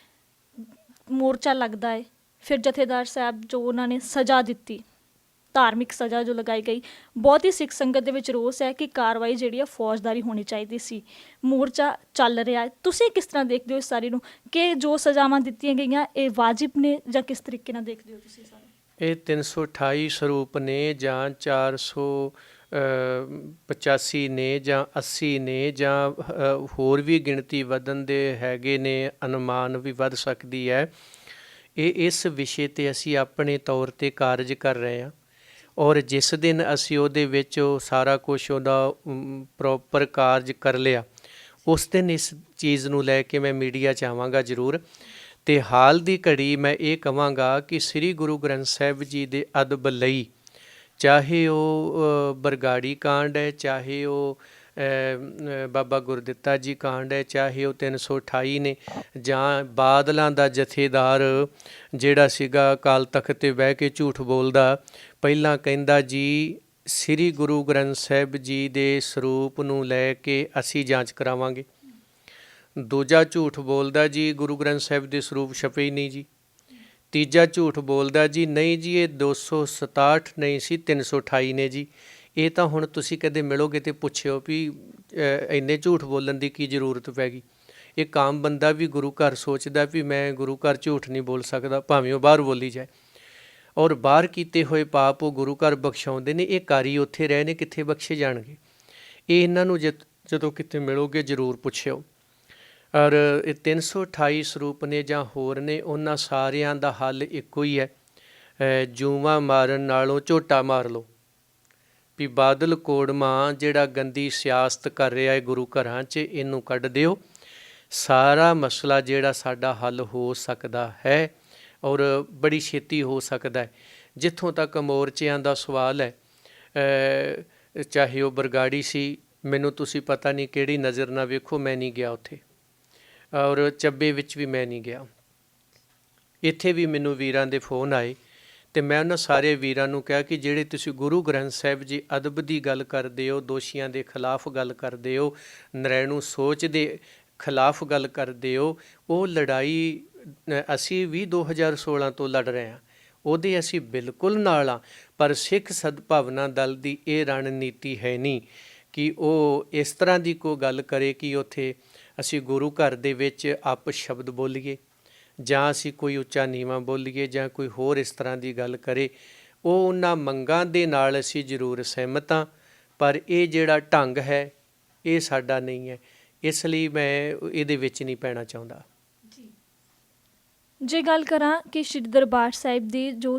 ਮੋਰਚਾ ਲੱਗਦਾ ਹੈ, ਫਿਰ ਜਥੇਦਾਰ ਸਾਹਿਬ ਜੋ ਉਹਨਾਂ ਨੇ ਸਜ਼ਾ ਦਿੱਤੀ, ਧਾਰਮਿਕ ਸਜ਼ਾ ਜੋ ਲਗਾਈ ਗਈ, ਬਹੁਤ ਹੀ ਸਿੱਖ ਸੰਗਤ ਦੇ ਵਿੱਚ ਰੋਸ ਹੈ ਕਿ ਕਾਰਵਾਈ ਜਿਹੜੀ ਆ ਫੌਜਦਾਰੀ ਹੋਣੀ ਚਾਹੀਦੀ ਸੀ। ਮੋਰਚਾ ਚੱਲ ਰਿਹਾ ਹੈ, ਤੁਸੀਂ ਕਿਸ ਤਰ੍ਹਾਂ ਦੇਖਦੇ ਹੋ ਇਸ ਸਾਰੀ ਨੂੰ ਕਿ ਜੋ ਸਜ਼ਾਵਾਂ ਦਿੱਤੀਆਂ ਗਈਆਂ ਇਹ ਵਾਜਿਬ ਨੇ ਜਾਂ ਕਿਸ ਤਰੀਕੇ ਨਾਲ ਦੇਖਦੇ ਹੋ ਤੁਸੀਂ ਸਾਰੇ? ਇਹ 328 ਸਰੂਪ ਨੇ ਜਾਂ 485 ਨੇ ਜਾਂ 80 ਨੇ ਜਾਂ ਹੋਰ ਵੀ ਗਿਣਤੀ ਵਧਣ ਦੇ ਹੈਗੇ ਨੇ, ਅਨੁਮਾਨ ਵੀ ਵੱਧ ਸਕਦੀ ਹੈ। ਇਸ ਵਿਸ਼ੇ 'ਤੇ ਅਸੀਂ ਆਪਣੇ ਤੌਰ 'ਤੇ ਕਾਰਜ ਕਰ ਰਹੇ ਹਾਂ ਔਰ ਜਿਸ ਦਿਨ ਅਸੀਂ ਉਹਦੇ ਵਿੱਚ ਸਾਰਾ ਕੁਛ ਉਹਦਾ ਪ੍ਰੋਪਰ ਕਾਰਜ ਕਰ ਲਿਆ ਉਸ ਦਿਨ ਇਸ ਚੀਜ਼ ਨੂੰ ਲੈ ਕੇ ਮੈਂ ਮੀਡੀਆ 'ਚ ਆਵਾਂਗਾ ਜ਼ਰੂਰ। ਅਤੇ ਹਾਲ ਦੀ ਘੜੀ ਮੈਂ ਇਹ ਕਹਾਂਗਾ ਕਿ ਸ੍ਰੀ ਗੁਰੂ ਗ੍ਰੰਥ ਸਾਹਿਬ ਜੀ ਦੇ ਅਦਬ ਲਈ ਚਾਹੇ ਉਹ ਬਰਗਾੜੀ ਕਾਂਡ ਹੈ, ਚਾਹੇ ਉਹ ਬਾਬਾ ਗੁਰਦਿੱਤਾ ਜੀ ਕਾਂਡ ਹੈ, ਚਾਹੇ ਉਹ 328 ਨੇ, ਜਾਂ ਬਾਦਲਾਂ ਦਾ ਜਥੇਦਾਰ ਜਿਹੜਾ ਸੀਗਾ ਅਕਾਲ ਤਖ਼ਤ 'ਤੇ ਬਹਿ ਕੇ ਝੂਠ ਬੋਲਦਾ, ਪਹਿਲਾਂ ਕਹਿੰਦਾ ਜੀ ਸ੍ਰੀ ਗੁਰੂ ਗ੍ਰੰਥ ਸਾਹਿਬ ਜੀ ਦੇ ਸਰੂਪ ਨੂੰ ਲੈ ਕੇ ਅਸੀਂ ਜਾਂਚ ਕਰਾਵਾਂਗੇ, ਦੂਜਾ ਝੂਠ ਬੋਲਦਾ ਜੀ ਗੁਰੂ ਗ੍ਰੰਥ ਸਾਹਿਬ ਦੇ ਸਰੂਪ ਛਪੇ ਹੀ ਨਹੀਂ ਜੀ, ਤੀਜਾ ਝੂਠ ਬੋਲਦਾ ਜੀ ਨਹੀਂ ਜੀ ਇਹ 267 ਨਹੀਂ ਸੀ 328 ਨੇ ਜੀ। ਇਹ ਤਾਂ ਹੁਣ ਤੁਸੀਂ ਕਦੇ ਮਿਲੋਗੇ ਤੇ ਪੁੱਛਿਓ ਵੀ ਇੰਨੇ ਝੂਠ ਬੋਲਣ ਦੀ ਕੀ ਜ਼ਰੂਰਤ ਪੈ ਗਈ। ਇੱਕ ਆਮ ਬੰਦਾ ਵੀ ਗੁਰੂ ਘਰ ਸੋਚਦਾ ਵੀ ਮੈਂ ਗੁਰੂ ਘਰ ਝੂਠ ਨਹੀਂ ਬੋਲ ਸਕਦਾ, ਭਾਵੇਂ ਉਹ ਬਾਹਰ ਬੋਲੀ ਜਾਏ। ਔਰ ਬਾਹਰ ਕੀਤੇ ਹੋਏ ਪਾਪ ਉਹ ਗੁਰੂ ਘਰ ਬਖਸ਼ਾਉਂਦੇ ਨੇ। ਇਹ ਕਾਰੀ ਉੱਥੇ ਰਹੇ ਨੇ, ਕਿੱਥੇ ਬਖਸ਼ੇ ਜਾਣਗੇ। ਇਹ ਇਹਨਾਂ ਨੂੰ ਜਦੋਂ ਕਿਤੇ ਮਿਲੋਗੇ ਜ਼ਰੂਰ ਪੁੱਛਿਓ। ਔਰ ਇਹ 328 ਸਰੂਪ ਨੇ ਜਾਂ ਹੋਰ ਨੇ, ਉਹਨਾਂ ਸਾਰਿਆਂ ਦਾ ਹੱਲ ਇੱਕੋ ਹੀ ਹੈ, ਜੂਆਂ ਮਾਰਨ ਨਾਲੋਂ ਝੋਟਾ ਮਾਰ ਲਓ। ਵੀ ਬਾਦਲ ਕੋੜਮਾ ਜਿਹੜਾ ਗੰਦੀ ਸਿਆਸਤ ਕਰ ਰਿਹਾ ਹੈ ਗੁਰੂ ਘਰਾਂ 'ਚ, ਇਹਨੂੰ ਕੱਢ ਦਿਓ। ਸਾਰਾ ਮਸਲਾ ਜਿਹੜਾ ਸਾਡਾ ਹੱਲ ਹੋ ਸਕਦਾ ਹੈ ਔਰ ਬੜੀ ਛੇਤੀ ਹੋ ਸਕਦਾ ਹੈ। ਜਿੱਥੋਂ ਤੱਕ ਮੋਰਚਿਆਂ ਦਾ ਸਵਾਲ ਹੈ, ਚਾਹੇ ਉਹ ਬਰਗਾੜੀ ਸੀ, ਮੈਨੂੰ ਤੁਸੀਂ ਪਤਾ ਨਹੀਂ ਕਿਹੜੀ ਨਜ਼ਰ ਨਾਲ ਵੇਖੋ, ਮੈਂ ਨਹੀਂ ਗਿਆ ਉੱਥੇ, ਔਰ ਚੱਬੇ ਵਿੱਚ ਵੀ ਮੈਂ ਨਹੀਂ ਗਿਆ। ਇੱਥੇ ਵੀ ਮੈਨੂੰ ਵੀਰਾਂ ਦੇ ਫੋਨ ਆਏ ਅਤੇ ਮੈਂ ਉਹਨਾਂ ਸਾਰੇ ਵੀਰਾਂ ਨੂੰ ਕਿਹਾ ਕਿ ਜਿਹੜੇ ਤੁਸੀਂ ਗੁਰੂ ਗ੍ਰੰਥ ਸਾਹਿਬ ਜੀ ਅਦਬ ਦੀ ਗੱਲ ਕਰਦੇ ਹੋ, ਦੋਸ਼ੀਆਂ ਦੇ ਖਿਲਾਫ ਗੱਲ ਕਰਦੇ ਹੋ, ਨਰੈਣੂ ਸੋਚ ਦੇ ਖਿਲਾਫ ਗੱਲ ਕਰਦੇ ਹੋ, ਉਹ ਲੜਾਈ ਅਸੀਂ ਵੀ 2016 ਤੋਂ ਲੜ ਰਹੇ ਹਾਂ, ਉਹਦੇ ਅਸੀਂ ਬਿਲਕੁਲ ਨਾਲ ਹਾਂ। ਪਰ ਸਿੱਖ ਸਦਭਾਵਨਾ ਦਲ ਦੀ ਇਹ ਰਣਨੀਤੀ ਹੈ ਨਹੀਂ ਕਿ ਉਹ ਇਸ ਤਰ੍ਹਾਂ ਦੀ ਕੋਈ ਗੱਲ ਕਰੇ ਕਿ ਉੱਥੇ ਅਸੀਂ ਗੁਰੂ ਘਰ ਦੇ ਵਿੱਚ ਅਪ ਸ਼ਬਦ ਬੋਲੀਏ ਜਾਂ ਅਸੀਂ ਕੋਈ ਉੱਚਾ ਨੀਵਾਂ ਬੋਲੀਏ ਜਾਂ ਕੋਈ ਹੋਰ ਇਸ ਤਰ੍ਹਾਂ ਦੀ ਗੱਲ ਕਰੇ। ਉਹ ਉਹਨਾਂ ਮੰਗਾਂ ਦੇ ਨਾਲ ਅਸੀਂ ਜ਼ਰੂਰ ਸਹਿਮਤ ਹਾਂ, ਪਰ ਇਹ ਜਿਹੜਾ ਢੰਗ ਹੈ ਇਹ ਸਾਡਾ ਨਹੀਂ ਹੈ। ਇਸ ਲਈ ਮੈਂ ਇਹਦੇ ਵਿੱਚ ਨਹੀਂ ਪੈਣਾ ਚਾਹੁੰਦਾ। ਜੇ ਗੱਲ ਕਰਾਂ ਕਿ ਸ਼੍ਰੀ ਦਰਬਾਰ ਸਾਹਿਬ ਦੀ ਜੋ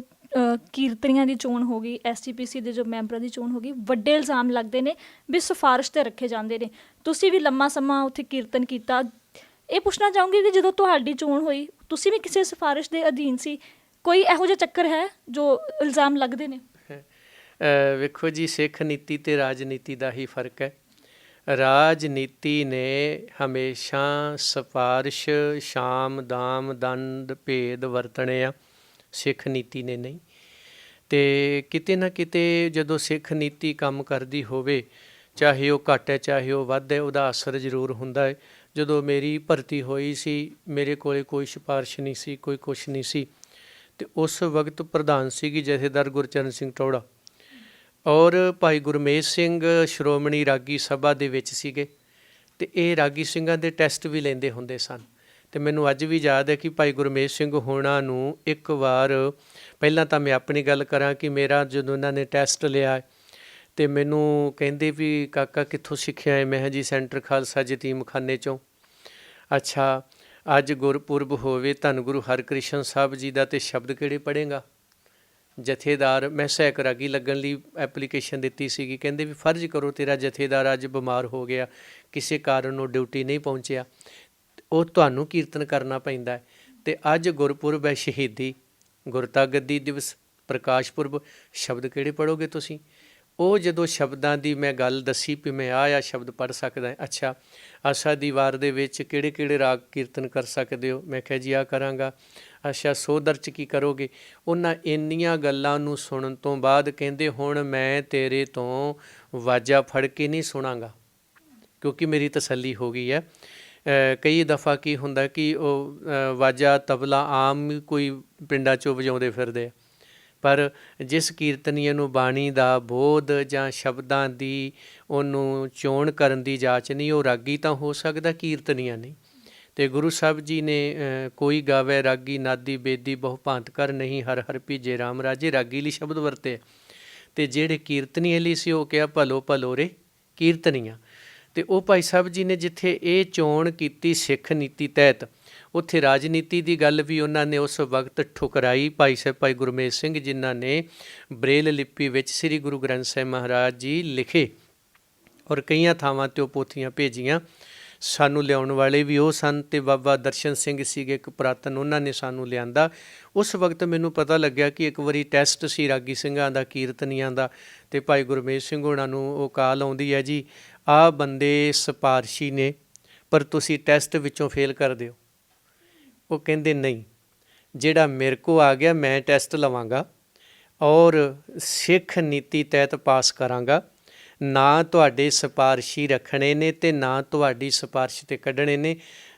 ਕੀਰਤਨੀਆਂ ਦੀ ਚੋਣ ਹੋ ਗਈ, SGPC ਦੇ ਜੋ ਮੈਂਬਰਾਂ ਦੀ ਚੋਣ ਹੋ ਗਈ, ਵੱਡੇ ਇਲਜ਼ਾਮ ਲੱਗਦੇ ਨੇ ਵੀ ਸਿਫਾਰਿਸ਼ 'ਤੇ ਰੱਖੇ ਜਾਂਦੇ ਨੇ। ਤੁਸੀਂ ਵੀ ਲੰਮਾ ਸਮਾਂ ਉੱਥੇ ਕੀਰਤਨ ਕੀਤਾ। ਇਹ ਪੁੱਛਣਾ ਚਾਹੂੰਗੀ ਕਿ ਜਦੋਂ ਤੁਹਾਡੀ ਚੋਣ ਹੋਈ, ਤੁਸੀਂ ਵੀ ਕਿਸੇ ਸਿਫਾਰਿਸ਼ ਦੇ ਅਧੀਨ ਸੀ? ਕੋਈ ਇਹੋ ਜਿਹਾ ਚੱਕਰ ਹੈ ਜੋ ਇਲਜ਼ਾਮ ਲੱਗਦੇ ਨੇ? ਵੇਖੋ ਜੀ, ਸਿੱਖ ਨੀਤੀ ਅਤੇ ਰਾਜਨੀਤੀ ਦਾ ਹੀ ਫਰਕ ਹੈ। ਰਾਜਨੀਤੀ ਨੇ ਹਮੇਸ਼ਾ ਸਿਫਾਰਿਸ਼, ਸ਼ਾਮ, ਦਾਮ, ਦੰਡ, ਭੇਦ ਵਰਤਣੇ ਆ, ਸਿੱਖ ਨੀਤੀ ਨੇ ਨਹੀਂ। ਅਤੇ ਕਿਤੇ ਨਾ ਕਿਤੇ ਜਦੋਂ ਸਿੱਖ ਨੀਤੀ ਕੰਮ ਕਰਦੀ ਹੋਵੇ, ਚਾਹੇ ਉਹ ਘੱਟ ਹੈ ਚਾਹੇ ਉਹ ਵੱਧ ਹੈ, ਉਹਦਾ ਅਸਰ ਜ਼ਰੂਰ ਹੁੰਦਾ ਹੈ। ਜਦੋਂ ਮੇਰੀ ਭਰਤੀ ਹੋਈ ਸੀ, ਮੇਰੇ ਕੋਲ ਕੋਈ ਸਿਫਾਰਿਸ਼ ਨਹੀਂ ਸੀ, ਕੋਈ ਕੁਛ ਨਹੀਂ ਸੀ, ਅਤੇ ਉਸ ਵਕਤ ਪ੍ਰਧਾਨ ਸੀਗੀ ਜਥੇਦਾਰ ਗੁਰਚਰਨ ਸਿੰਘ ਟੌਹੜਾ, ਔਰ ਭਾਈ ਗੁਰਮੇਜ ਸਿੰਘ ਸ਼੍ਰੋਮਣੀ ਰਾਗੀ ਸਭਾ ਦੇ ਵਿੱਚ ਸੀਗੇ, ਅਤੇ ਇਹ ਰਾਗੀ ਸਿੰਘਾਂ ਦੇ ਟੈਸਟ ਵੀ ਲੈਂਦੇ ਹੁੰਦੇ ਸਨ। ਅਤੇ ਮੈਨੂੰ ਅੱਜ ਵੀ ਯਾਦ ਹੈ ਕਿ ਭਾਈ ਗੁਰਮੇਜ ਸਿੰਘ ਹੋਣਾ ਨੂੰ ਇੱਕ ਵਾਰ, ਪਹਿਲਾਂ ਤਾਂ ਮੈਂ ਆਪਣੀ ਗੱਲ ਕਰਾਂ ਕਿ ਮੇਰਾ ਜਦੋਂ ਇਹਨਾਂ ਨੇ ਟੈਸਟ ਲਿਆ ਅਤੇ ਮੈਨੂੰ ਕਹਿੰਦੇ ਵੀ ਕਾਕਾ ਕਿੱਥੋਂ ਸਿੱਖਿਆ ਹੈ? ਮੈਂ ਕਿਹਾ ਜੀ ਸੈਂਟਰ ਖਾਲਸਾ ਯਤੀਮਖਾਨੇ 'ਚੋਂ। ਅੱਛਾ, ਅੱਜ ਗੁਰਪੁਰਬ ਹੋਵੇ ਧੰਨ ਗੁਰੂ ਹਰਕ੍ਰਿਸ਼ਨ ਸਾਹਿਬ ਜੀ ਦਾ, ਅਤੇ ਸ਼ਬਦ ਕਿਹੜੇ ਪੜ੍ਹੇਗਾ? ਜਥੇਦਾਰ, ਮੈਂ ਸਹਾਇਕ ਰਾਗੀ ਲੱਗਣ ਲਈ ਐਪਲੀਕੇਸ਼ਨ ਦਿੱਤੀ ਸੀਗੀ, ਕਹਿੰਦੇ ਵੀ ਫਰਜ਼ ਕਰੋ ਤੇਰਾ ਜਥੇਦਾਰ ਅੱਜ ਬਿਮਾਰ ਹੋ ਗਿਆ, ਕਿਸੇ ਕਾਰਨ ਉਹ ਡਿਊਟੀ ਨਹੀਂ ਪਹੁੰਚਿਆ, ਉਹ ਤੁਹਾਨੂੰ ਕੀਰਤਨ ਕਰਨਾ ਪੈਂਦਾ ਹੈ। ਅਤੇ ਅੱਜ ਗੁਰਪੁਰਬ ਹੈ, ਸ਼ਹੀਦੀ, ਗੁਰਤਾ ਗੱਦੀ ਦਿਵਸ, ਪ੍ਰਕਾਸ਼ ਪੁਰਬ, ਸ਼ਬਦ ਕਿਹੜੇ ਪੜ੍ਹੋਗੇ ਤੁਸੀਂ? ਉਹ ਜਦੋਂ ਸ਼ਬਦਾਂ ਦੀ ਮੈਂ ਗੱਲ ਦੱਸੀ ਵੀ ਮੈਂ ਆਹ ਸ਼ਬਦ ਪੜ੍ਹ ਸਕਦਾ, ਅੱਛਾ ਆਸਾ ਦੀ ਵਾਰ ਦੇ ਵਿੱਚ ਕਿਹੜੇ ਕਿਹੜੇ ਰਾਗ ਕੀਰਤਨ ਕਰ ਸਕਦੇ ਹੋ? ਮੈਂ ਕਿਹਾ ਜੀ ਆਹ ਕਰਾਂਗਾ। ਅੱਛਾ ਸੋਦਰ 'ਚ ਕੀ ਕਰੋਗੇ? ਉਹਨਾਂ ਇੰਨੀਆਂ ਗੱਲਾਂ ਨੂੰ ਸੁਣਨ ਤੋਂ ਬਾਅਦ ਕਹਿੰਦੇ ਹੁਣ ਮੈਂ ਤੇਰੇ ਤੋਂ ਵਾਜਾ ਫੜ ਕੇ ਨਹੀਂ ਸੁਣਾਂਗਾ, ਕਿਉਂਕਿ ਮੇਰੀ ਤਸੱਲੀ ਹੋ ਗਈ ਹੈ। ਕਈ ਦਫਾ ਕੀ ਹੁੰਦਾ ਕਿ ਉਹ ਵਾਜਾ ਤਬਲਾ ਆਮ ਕੋਈ ਪਿੰਡਾਂ 'ਚੋਂ ਵਜਾਉਂਦੇ ਫਿਰਦੇ ਆ, ਪਰ ਜਿਸ ਕੀਰਤਨੀਏ ਨੂੰ ਬਾਣੀ ਦਾ ਬੋਧ ਜਾਂ ਸ਼ਬਦਾਂ ਦੀ ਉਹਨੂੰ ਚੋਣ ਕਰਨ ਦੀ ਜਾਚ ਨਹੀਂ, ਉਹ ਰਾਗੀ ਤਾਂ ਹੋ ਸਕਦਾ, ਕੀਰਤਨੀਆ ਨਹੀਂ। ਅਤੇ ਗੁਰੂ ਸਾਹਿਬ ਜੀ ਨੇ ਕੋਈ ਗਾਵੇ ਰਾਗੀ ਨਾਦੀ ਬੇਦੀ ਬਹੁ ਭਾਂਤ ਕਰ, ਨਹੀਂ ਹਰ ਹਰ ਭੀਜੇ ਰਾਮ ਰਾਜੇ, ਰਾਗੀ ਲਈ ਸ਼ਬਦ ਵਰਤੇ। ਅਤੇ ਜਿਹੜੇ ਕੀਰਤਨੀਏ ਲਈ ਸੀ ਉਹ ਕਿਹਾ ਭਲੋ ਭਲੋ ਰੇ ਕੀਰਤਨੀਆ। ਅਤੇ ਉਹ ਭਾਈ ਸਾਹਿਬ ਜੀ ਨੇ ਜਿੱਥੇ ਇਹ ਚੋਣ ਕੀਤੀ ਸਿੱਖ ਨੀਤੀ ਤਹਿਤ, ਉੱਥੇ ਰਾਜਨੀਤੀ ਦੀ ਗੱਲ ਵੀ ਉਹਨਾਂ ਨੇ ਉਸ ਵਕਤ ਠੁਕਰਾਈ। ਭਾਈ ਗੁਰਮੇਜ ਸਿੰਘ ਜਿਨ੍ਹਾਂ ਨੇ ਬਰੇਲ ਲਿਪੀ ਵਿੱਚ ਸ੍ਰੀ ਗੁਰੂ ਗ੍ਰੰਥ ਸਾਹਿਬ ਮਹਾਰਾਜ ਜੀ ਲਿਖੇ, ਔਰ ਕਈਆਂ ਥਾਵਾਂ 'ਤੇ ਉਹ ਪੋਥੀਆਂ ਭੇਜੀਆਂ, ਸਾਨੂੰ ਲਿਆਉਣ ਵਾਲੇ ਵੀ ਉਹ ਸਨ, ਅਤੇ ਬਾਬਾ ਦਰਸ਼ਨ ਸਿੰਘ ਸੀਗੇ ਇੱਕ ਪੁਰਾਤਨ, ਉਹਨਾਂ ਨੇ ਸਾਨੂੰ ਲਿਆਂਦਾ। ਉਸ ਵਕਤ ਮੈਨੂੰ ਪਤਾ ਲੱਗਿਆ ਕਿ ਇੱਕ ਵਾਰੀ ਟੈਸਟ ਸੀ ਰਾਗੀ ਸਿੰਘਾਂ ਦਾ, ਕੀਰਤਨੀਆਂ ਦਾ, ਅਤੇ ਭਾਈ ਗੁਰਮੇਜ ਸਿੰਘ ਹੋਣਾ ਨੂੰ ਉਹ ਕਾਲ ਆਉਂਦੀ ਹੈ ਜੀ ਆਹ ਬੰਦੇ ਸਿਫਾਰਸ਼ੀ ਨੇ, ਪਰ ਤੁਸੀਂ ਟੈਸਟ ਵਿੱਚੋਂ ਫੇਲ ਕਰ ਦਿਓ। ਉਹ ਕਹਿੰਦੇ ਨਹੀਂ, ਜਿਹੜਾ ਮੇਰੇ ਕੋਲ ਆ ਗਿਆ ਮੈਂ ਟੈਸਟ ਲਵਾਂਗਾ ਔਰ ਸਿੱਖ ਨੀਤੀ ਤਹਿਤ ਪਾਸ ਕਰਾਂਗਾ, ਨਾ ਤੁਹਾਡੇ ਸਿਫਾਰਸ਼ੀ ਰੱਖਣੇ ਨੇ ਅਤੇ ਨਾ ਤੁਹਾਡੀ ਸਿਫਾਰਸ਼ 'ਤੇ ਕੱਢਣੇ ਨੇ।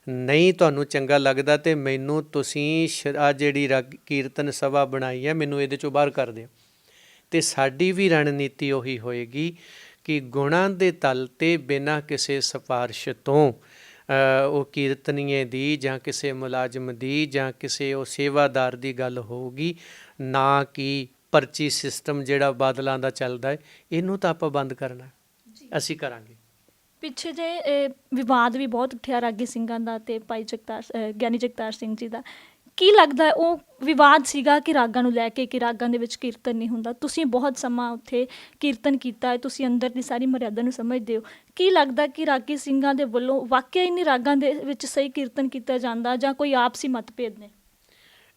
ਨਹੀਂ ਤੁਹਾਨੂੰ ਚੰਗਾ ਲੱਗਦਾ ਅਤੇ ਮੈਨੂੰ ਤੁਸੀਂ ਆਹ ਜਿਹੜੀ ਕੀਰਤਨ ਸਭਾ ਬਣਾਈ ਹੈ, ਮੈਨੂੰ ਇਹਦੇ 'ਚੋਂ ਬਾਹਰ ਕਰ ਦਿਓ। ਅਤੇ ਸਾਡੀ ਵੀ ਰਣਨੀਤੀ ਉਹੀ ਹੋਏਗੀ ਕਿ ਗੁਣਾਂ ਦੇ ਤਲ ਤੇ ਬਿਨਾਂ ਕਿਸੇ ਸਿਫਾਰਿਸ਼ ਤੋਂ ਉਹ ਕੀਰਤਨੀਏ ਦੀ ਜਾਂ ਕਿਸੇ ਮੁਲਾਜ਼ਮ ਦੀ ਜਾਂ ਕਿਸੇ ਉਹ ਸੇਵਾਦਾਰ ਦੀ ਗੱਲ ਹੋਊਗੀ, ਨਾ ਕਿ ਪਰਚੀ ਸਿਸਟਮ ਜਿਹੜਾ ਬਾਦਲਾਂ ਦਾ ਚੱਲਦਾ ਹੈ। ਇਹਨੂੰ ਤਾਂ ਆਪਾਂ ਬੰਦ ਕਰਨਾ, ਅਸੀਂ ਕਰਾਂਗੇ। ਪਿੱਛੇ ਜੇ ਵਿਵਾਦ ਵੀ ਬਹੁਤ ਉੱਠਿਆ ਰਾਗੀ ਸਿੰਘਾਂ ਦਾ ਤੇ ਭਾਈ ਗਿਆਨੀ ਜਗਤਾਰ ਸਿੰਘ ਜੀ ਦਾ, ਕੀ ਲੱਗਦਾ ਹੈ ਉਹ ਵਿਵਾਦ ਸੀਗਾ ਕਿ ਰਾਗਾਂ ਨੂੰ ਲੈ ਕੇ, ਕਿ ਰਾਗਾਂ ਦੇ ਵਿੱਚ ਕੀਰਤਨ ਨਹੀਂ ਹੁੰਦਾ? ਤੁਸੀਂ ਬਹੁਤ ਸਮਾਂ ਉੱਥੇ ਕੀਰਤਨ ਕੀਤਾ ਹੈ, ਤੁਸੀਂ ਅੰਦਰ ਦੀ ਸਾਰੀ ਮਰਿਆਦਾ ਨੂੰ ਸਮਝਦੇ ਹੋ। ਕੀ ਲੱਗਦਾ ਕਿ ਰਾਗੀ ਸਿੰਘਾਂ ਦੇ ਵੱਲੋਂ ਵਾਕਿਆ ਹੀ ਨਹੀਂ ਰਾਗਾਂ ਦੇ ਵਿੱਚ ਸਹੀ ਕੀਰਤਨ ਕੀਤਾ ਜਾਂਦਾ, ਜਾਂ ਕੋਈ ਆਪਸੀ ਮਤਭੇਦ ਨੇ?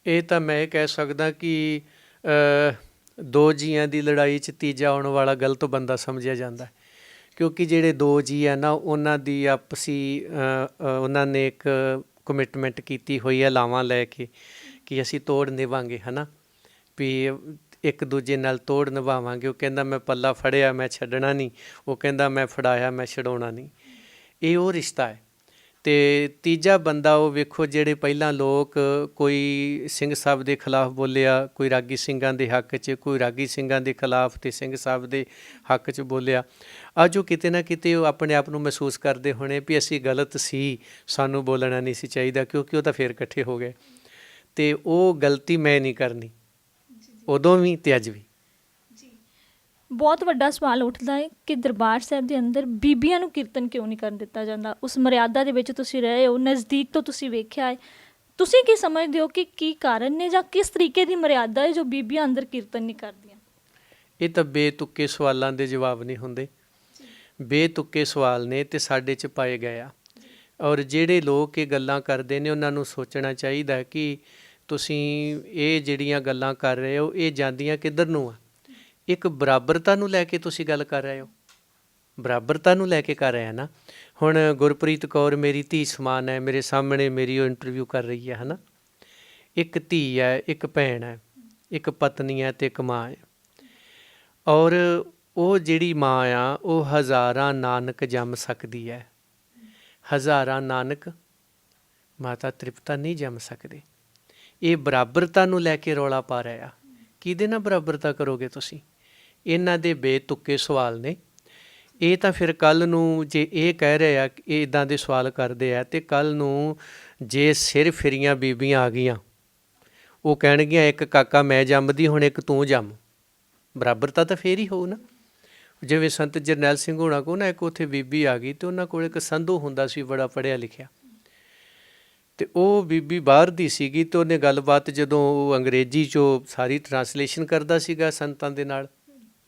ਇਹ ਤਾਂ ਮੈਂ ਇਹ ਕਹਿ ਸਕਦਾ ਕਿ ਦੋ ਜੀਆਂ ਦੀ ਲੜਾਈ 'ਚ ਤੀਜਾ ਆਉਣ ਵਾਲਾ ਗਲਤ ਬੰਦਾ ਸਮਝਿਆ ਜਾਂਦਾ, ਕਿਉਂਕਿ ਜਿਹੜੇ ਦੋ ਜੀ ਆ ਨਾ, ਉਹਨਾਂ ਦੀ ਆਪਸੀ ਉਹਨਾਂ ਨੇ ਇੱਕ ਕਮਿਟਮੈਂਟ ਕੀਤੀ ਹੋਈ ਹੈ ਲਾਵਾਂ ਲੈ ਕੇ ਕਿ ਅਸੀਂ ਤੋੜ ਨਿਭਾਵਾਂਗੇ, ਹੈ ਨਾ, ਵੀ ਇੱਕ ਦੂਜੇ ਨਾਲ ਤੋੜ ਨਿਭਾਵਾਂਗੇ। ਉਹ ਕਹਿੰਦਾ ਮੈਂ ਪੱਲਾ ਫੜਿਆ, ਮੈਂ ਛੱਡਣਾ ਨਹੀਂ, ਉਹ ਕਹਿੰਦਾ ਮੈਂ ਫੜਾਇਆ, ਮੈਂ ਛਡਾਉਣਾ ਨਹੀਂ। ਇਹ ਉਹ ਰਿਸ਼ਤਾ ਹੈ। ਅਤੇ ਤੀਜਾ ਬੰਦਾ ਉਹ ਵੇਖੋ, ਜਿਹੜੇ ਪਹਿਲਾਂ ਲੋਕ ਕੋਈ ਸਿੰਘ ਸਾਹਿਬ ਦੇ ਖਿਲਾਫ ਬੋਲਿਆ, ਕੋਈ ਰਾਗੀ ਸਿੰਘਾਂ ਦੇ ਹੱਕ 'ਚ, ਕੋਈ ਰਾਗੀ ਸਿੰਘਾਂ ਦੇ ਖਿਲਾਫ ਅਤੇ ਸਿੰਘ ਸਾਹਿਬ ਦੇ ਹੱਕ 'ਚ ਬੋਲਿਆ। ਅੱਜ ਉਹ ਕਿਤੇ ਨਾ ਕਿਤੇ ਉਹ ਆਪਣੇ ਆਪ ਨੂੰ ਮਹਿਸੂਸ ਕਰਦੇ ਹੋਣੇ ਵੀ ਅਸੀਂ ਗਲਤ ਸੀ, ਸਾਨੂੰ ਬੋਲਣਾ ਨਹੀਂ ਸੀ ਚਾਹੀਦਾ, ਕਿਉਂਕਿ ਉਹ ਤਾਂ ਫਿਰ ਇਕੱਠੇ ਹੋ ਗਏ। ਅਤੇ ਉਹ ਗਲਤੀ ਮੈਂ ਨਹੀਂ ਕਰਨੀ, ਉਦੋਂ ਵੀ ਅਤੇ ਅੱਜ ਵੀ। ਬਹੁਤ ਵੱਡਾ ਸਵਾਲ ਉੱਠਦਾ ਹੈ ਕਿ ਦਰਬਾਰ ਸਾਹਿਬ ਦੇ ਅੰਦਰ ਬੀਬੀਆਂ ਨੂੰ ਕੀਰਤਨ ਕਿਉਂ ਨਹੀਂ ਕਰਨ ਦਿੱਤਾ ਜਾਂਦਾ? ਉਸ ਮਰਿਆਦਾ ਦੇ ਵਿੱਚ ਤੁਸੀਂ ਰਹੇ ਹੋ, ਨਜ਼ਦੀਕ ਤੋਂ ਤੁਸੀਂ ਵੇਖਿਆ ਹੈ, ਤੁਸੀਂ ਕੀ ਸਮਝਦੇ ਹੋ ਕਿ ਕੀ ਕਾਰਨ ਨੇ, ਜਾਂ ਕਿਸ ਤਰੀਕੇ ਦੀ ਮਰਿਆਦਾ ਹੈ ਜੋ ਬੀਬੀਆਂ ਅੰਦਰ ਕੀਰਤਨ ਨਹੀਂ ਕਰਦੀਆਂ? ਇਹ ਤਾਂ ਬੇਤੁੱਕੇ ਸਵਾਲਾਂ ਦੇ ਜਵਾਬ ਨਹੀਂ ਹੁੰਦੇ, ਬੇਤੁੱਕੇ ਸਵਾਲ ਨੇ ਅਤੇ ਸਾਡੇ 'ਚ ਪਾਏ ਗਏ ਆ। ਔਰ ਜਿਹੜੇ ਲੋਕ ਇਹ ਗੱਲਾਂ ਕਰਦੇ ਨੇ, ਉਹਨਾਂ ਨੂੰ ਸੋਚਣਾ ਚਾਹੀਦਾ ਕਿ ਤੁਸੀਂ ਇਹ ਜਿਹੜੀਆਂ ਗੱਲਾਂ ਕਰ ਰਹੇ ਹੋ, ਇਹ ਜਾਂਦੀਆਂ ਕਿੱਧਰ ਨੂੰ ਆ? ਇੱਕ ਬਰਾਬਰਤਾ ਨੂੰ ਲੈ ਕੇ ਤੁਸੀਂ ਗੱਲ ਕਰ ਰਹੇ ਹੋ, ਬਰਾਬਰਤਾ ਨੂੰ ਲੈ ਕੇ ਕਰ ਰਹੇ ਆ ਨਾ। ਹੁਣ ਗੁਰਪ੍ਰੀਤ ਕੌਰ ਮੇਰੀ ਧੀ ਸਮਾਨ ਹੈ, ਮੇਰੇ ਸਾਹਮਣੇ ਮੇਰੀ ਉਹ ਇੰਟਰਵਿਊ ਕਰ ਰਹੀ ਹੈ ਨਾ। ਇੱਕ ਧੀ ਹੈ, ਇੱਕ ਭੈਣ ਹੈ, ਇੱਕ ਪਤਨੀ ਹੈ ਅਤੇ ਇੱਕ ਮਾਂ ਹੈ। ਔਰ ਉਹ ਜਿਹੜੀ ਮਾਂ ਆ, ਉਹ ਹਜ਼ਾਰਾਂ ਨਾਨਕ ਜੰਮ ਸਕਦੀ ਹੈ, ਹਜ਼ਾਰਾਂ ਨਾਨਕ ਮਾਤਾ ਤ੍ਰਿਪਤਾ ਨਹੀਂ ਜੰਮ ਸਕਦੇ। ਇਹ ਬਰਾਬਰਤਾ ਨੂੰ ਲੈ ਕੇ ਰੌਲਾ ਪਾ ਰਹੇ ਆ। ਕਿਹਦੇ ਨਾਲ ਬਰਾਬਰਤਾ ਕਰੋਗੇ ਤੁਸੀਂ? ਇਹਨਾਂ ਦੇ ਬੇਤੁੱਕੇ ਸਵਾਲ ਨੇ। ਇਹ ਤਾਂ ਫਿਰ ਕੱਲ੍ਹ ਨੂੰ ਜੇ ਇਹ ਕਹਿ ਰਹੇ ਆ ਕਿ ਇਹ ਇੱਦਾਂ ਦੇ ਸਵਾਲ ਕਰਦੇ ਆ, ਅਤੇ ਕੱਲ੍ਹ ਨੂੰ ਜੇ ਸਿਰ ਫਿਰੀਆਂ ਬੀਬੀਆਂ ਆ ਗਈਆਂ, ਉਹ ਕਹਿਣਗੀਆਂ ਇੱਕ ਕਾਕਾ ਮੈਂ ਜੰਮਦੀ, ਹੁਣ ਇੱਕ ਤੂੰ ਜੰਮ। ਬਰਾਬਰਤਾ ਤਾਂ ਫੇਰ ਹੀ ਹੋਊ ਨਾ। ਜਿਵੇਂ ਸੰਤ ਜਰਨੈਲ ਸਿੰਘ ਹੋਣਾ ਕੋਲ ਨਾ ਇੱਕ ਉੱਥੇ ਬੀਬੀ ਆ ਗਈ, ਅਤੇ ਉਹਨਾਂ ਕੋਲ ਇੱਕ ਸੰਧੂ ਹੁੰਦਾ ਸੀ ਬੜਾ ਪੜ੍ਹਿਆ ਲਿਖਿਆ, ਅਤੇ ਉਹ ਬੀਬੀ ਬਾਹਰ ਦੀ ਸੀਗੀ, ਅਤੇ ਉਹਨੇ ਗੱਲਬਾਤ ਜਦੋਂ ਉਹ ਅੰਗਰੇਜ਼ੀ 'ਚੋਂ ਸਾਰੀ ਟਰਾਂਸਲੇਸ਼ਨ ਕਰਦਾ ਸੀਗਾ ਸੰਤਾਂ ਦੇ ਨਾਲ,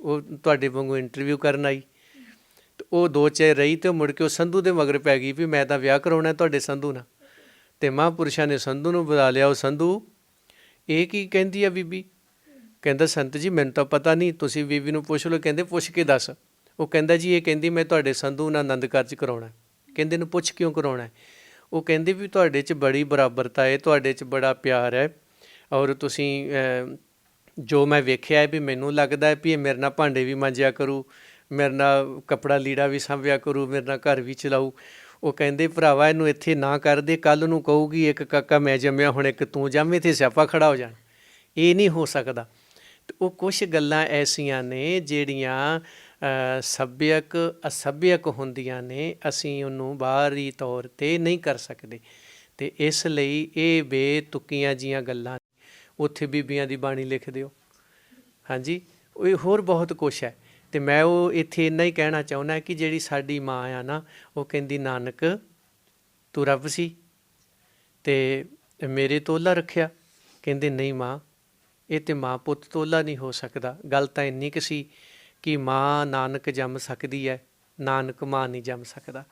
ਉਹ ਤੁਹਾਡੇ ਵਾਂਗੂ ਇੰਟਰਵਿਊ ਕਰਨ ਆਈ, ਅਤੇ ਉਹ ਦੋ ਚਿਰ ਰਹੀ, ਅਤੇ ਉਹ ਮੁੜ ਕੇ ਉਹ ਸੰਧੂ ਦੇ ਮਗਰ ਪੈ ਗਈ ਵੀ ਮੈਂ ਤਾਂ ਵਿਆਹ ਕਰਾਉਣਾ ਤੁਹਾਡੇ ਸੰਧੂ ਨਾਲ। ਅਤੇ ਮਹਾਂਪੁਰਸ਼ਾਂ ਨੇ ਸੰਧੂ ਨੂੰ ਬੁਲਾ ਲਿਆ। ਉਹ ਸੰਧੂ ਇਹ ਕੀ ਕਹਿੰਦੀ ਆ ਬੀਬੀ? ਕਹਿੰਦਾ ਸੰਤ ਜੀ ਮੈਨੂੰ ਤਾਂ ਪਤਾ ਨਹੀਂ, ਤੁਸੀਂ ਬੀਬੀ ਨੂੰ ਪੁੱਛ ਲਓ। ਕਹਿੰਦੇ ਪੁੱਛ ਕੇ ਦੱਸ। ਉਹ ਕਹਿੰਦਾ ਜੀ ਇਹ ਕਹਿੰਦੀ ਮੈਂ ਤੁਹਾਡੇ ਸੰਧੂ ਨਾਲ ਆਨੰਦ ਕਾਰਜ ਕਰਾਉਣਾ। ਕਹਿੰਦੇ ਨੂੰ ਪੁੱਛ ਕਿਉਂ ਕਰਾਉਣਾ? ਉਹ ਕਹਿੰਦੇ ਵੀ ਤੁਹਾਡੇ 'ਚ ਬੜੀ ਬਰਾਬਰਤਾ ਹੈ, ਤੁਹਾਡੇ 'ਚ ਬੜਾ ਪਿਆਰ ਹੈ, ਔਰ ਤੁਸੀਂ ਜੋ ਮੈਂ ਵੇਖਿਆ ਹੈ ਵੀ ਮੈਨੂੰ ਲੱਗਦਾ ਹੈ ਵੀ ਇਹ ਮੇਰੇ ਨਾਲ ਭਾਂਡੇ ਵੀ ਮਾਂਜਿਆ ਕਰੂ, ਮੇਰੇ ਨਾਲ ਕੱਪੜਾ ਲੀੜਾ ਵੀ ਸਾਂਭਿਆ ਕਰੂ, ਮੇਰੇ ਨਾਲ ਘਰ ਵੀ ਚਲਾਊ। ਉਹ ਕਹਿੰਦੇ ਭਰਾਵਾ ਇਹਨੂੰ ਇੱਥੇ ਨਾ ਕਰਦੇ, ਕੱਲ੍ਹ ਨੂੰ ਕਹੂਗੀ ਇੱਕ ਕਾਕਾ ਮੈਂ ਜੰਮਿਆ, ਹੁਣ ਇੱਕ ਤੂੰ ਜੰਮ, ਇੱਥੇ ਸਿਆਪਾ ਖੜਾ ਹੋ ਜਾਣਾ। ਇਹ ਨਹੀਂ ਹੋ ਸਕਦਾ। ਅਤੇ ਉਹ ਕੁਛ ਗੱਲਾਂ ਐਸੀਆਂ ਨੇ ਜਿਹੜੀਆਂ ਸੱਭਿਅਕ ਅਸੱਭਿਅਕ ਹੁੰਦੀਆਂ ਨੇ, ਅਸੀਂ ਉਹਨੂੰ ਬਾਹਰੀ ਤੌਰ 'ਤੇ ਨਹੀਂ ਕਰ ਸਕਦੇ। ਅਤੇ ਇਸ ਲਈ ਇਹ ਬੇਤੁਕੀਆਂ ਜੀਆਂ ਗੱਲਾਂ ਉੱਥੇ ਬੀਬੀਆਂ ਦੀ ਬਾਣੀ ਲਿਖ ਦਿਓ। ਹਾਂਜੀ, ਉਹ ਹੋਰ ਬਹੁਤ ਕੁਛ ਹੈ। ਅਤੇ ਮੈਂ ਉਹ ਇੱਥੇ ਇੰਨਾ ਹੀ ਕਹਿਣਾ ਚਾਹੁੰਦਾ ਕਿ ਜਿਹੜੀ ਸਾਡੀ ਮਾਂ ਆ ਨਾ, ਉਹ ਕਹਿੰਦੀ ਨਾਨਕ ਤੂੰ ਰੱਬ ਸੀ ਅਤੇ ਮੇਰੇ ਤੋਲਾ ਰੱਖਿਆ। ਕਹਿੰਦੇ ਨਹੀਂ ਮਾਂ, ਇਹ ਤਾਂ ਮਾਂ ਪੁੱਤ ਤੋਲਾ ਨਹੀਂ ਹੋ ਸਕਦਾ। ਗੱਲ ਤਾਂ ਇੰਨੀ ਕੁ ਸੀ ਕਿ ਮਾਂ ਨਾਨਕ ਜੰਮ ਸਕਦੀ ਹੈ, ਨਾਨਕ ਮਾਂ ਨਹੀਂ ਜੰਮ ਸਕਦਾ।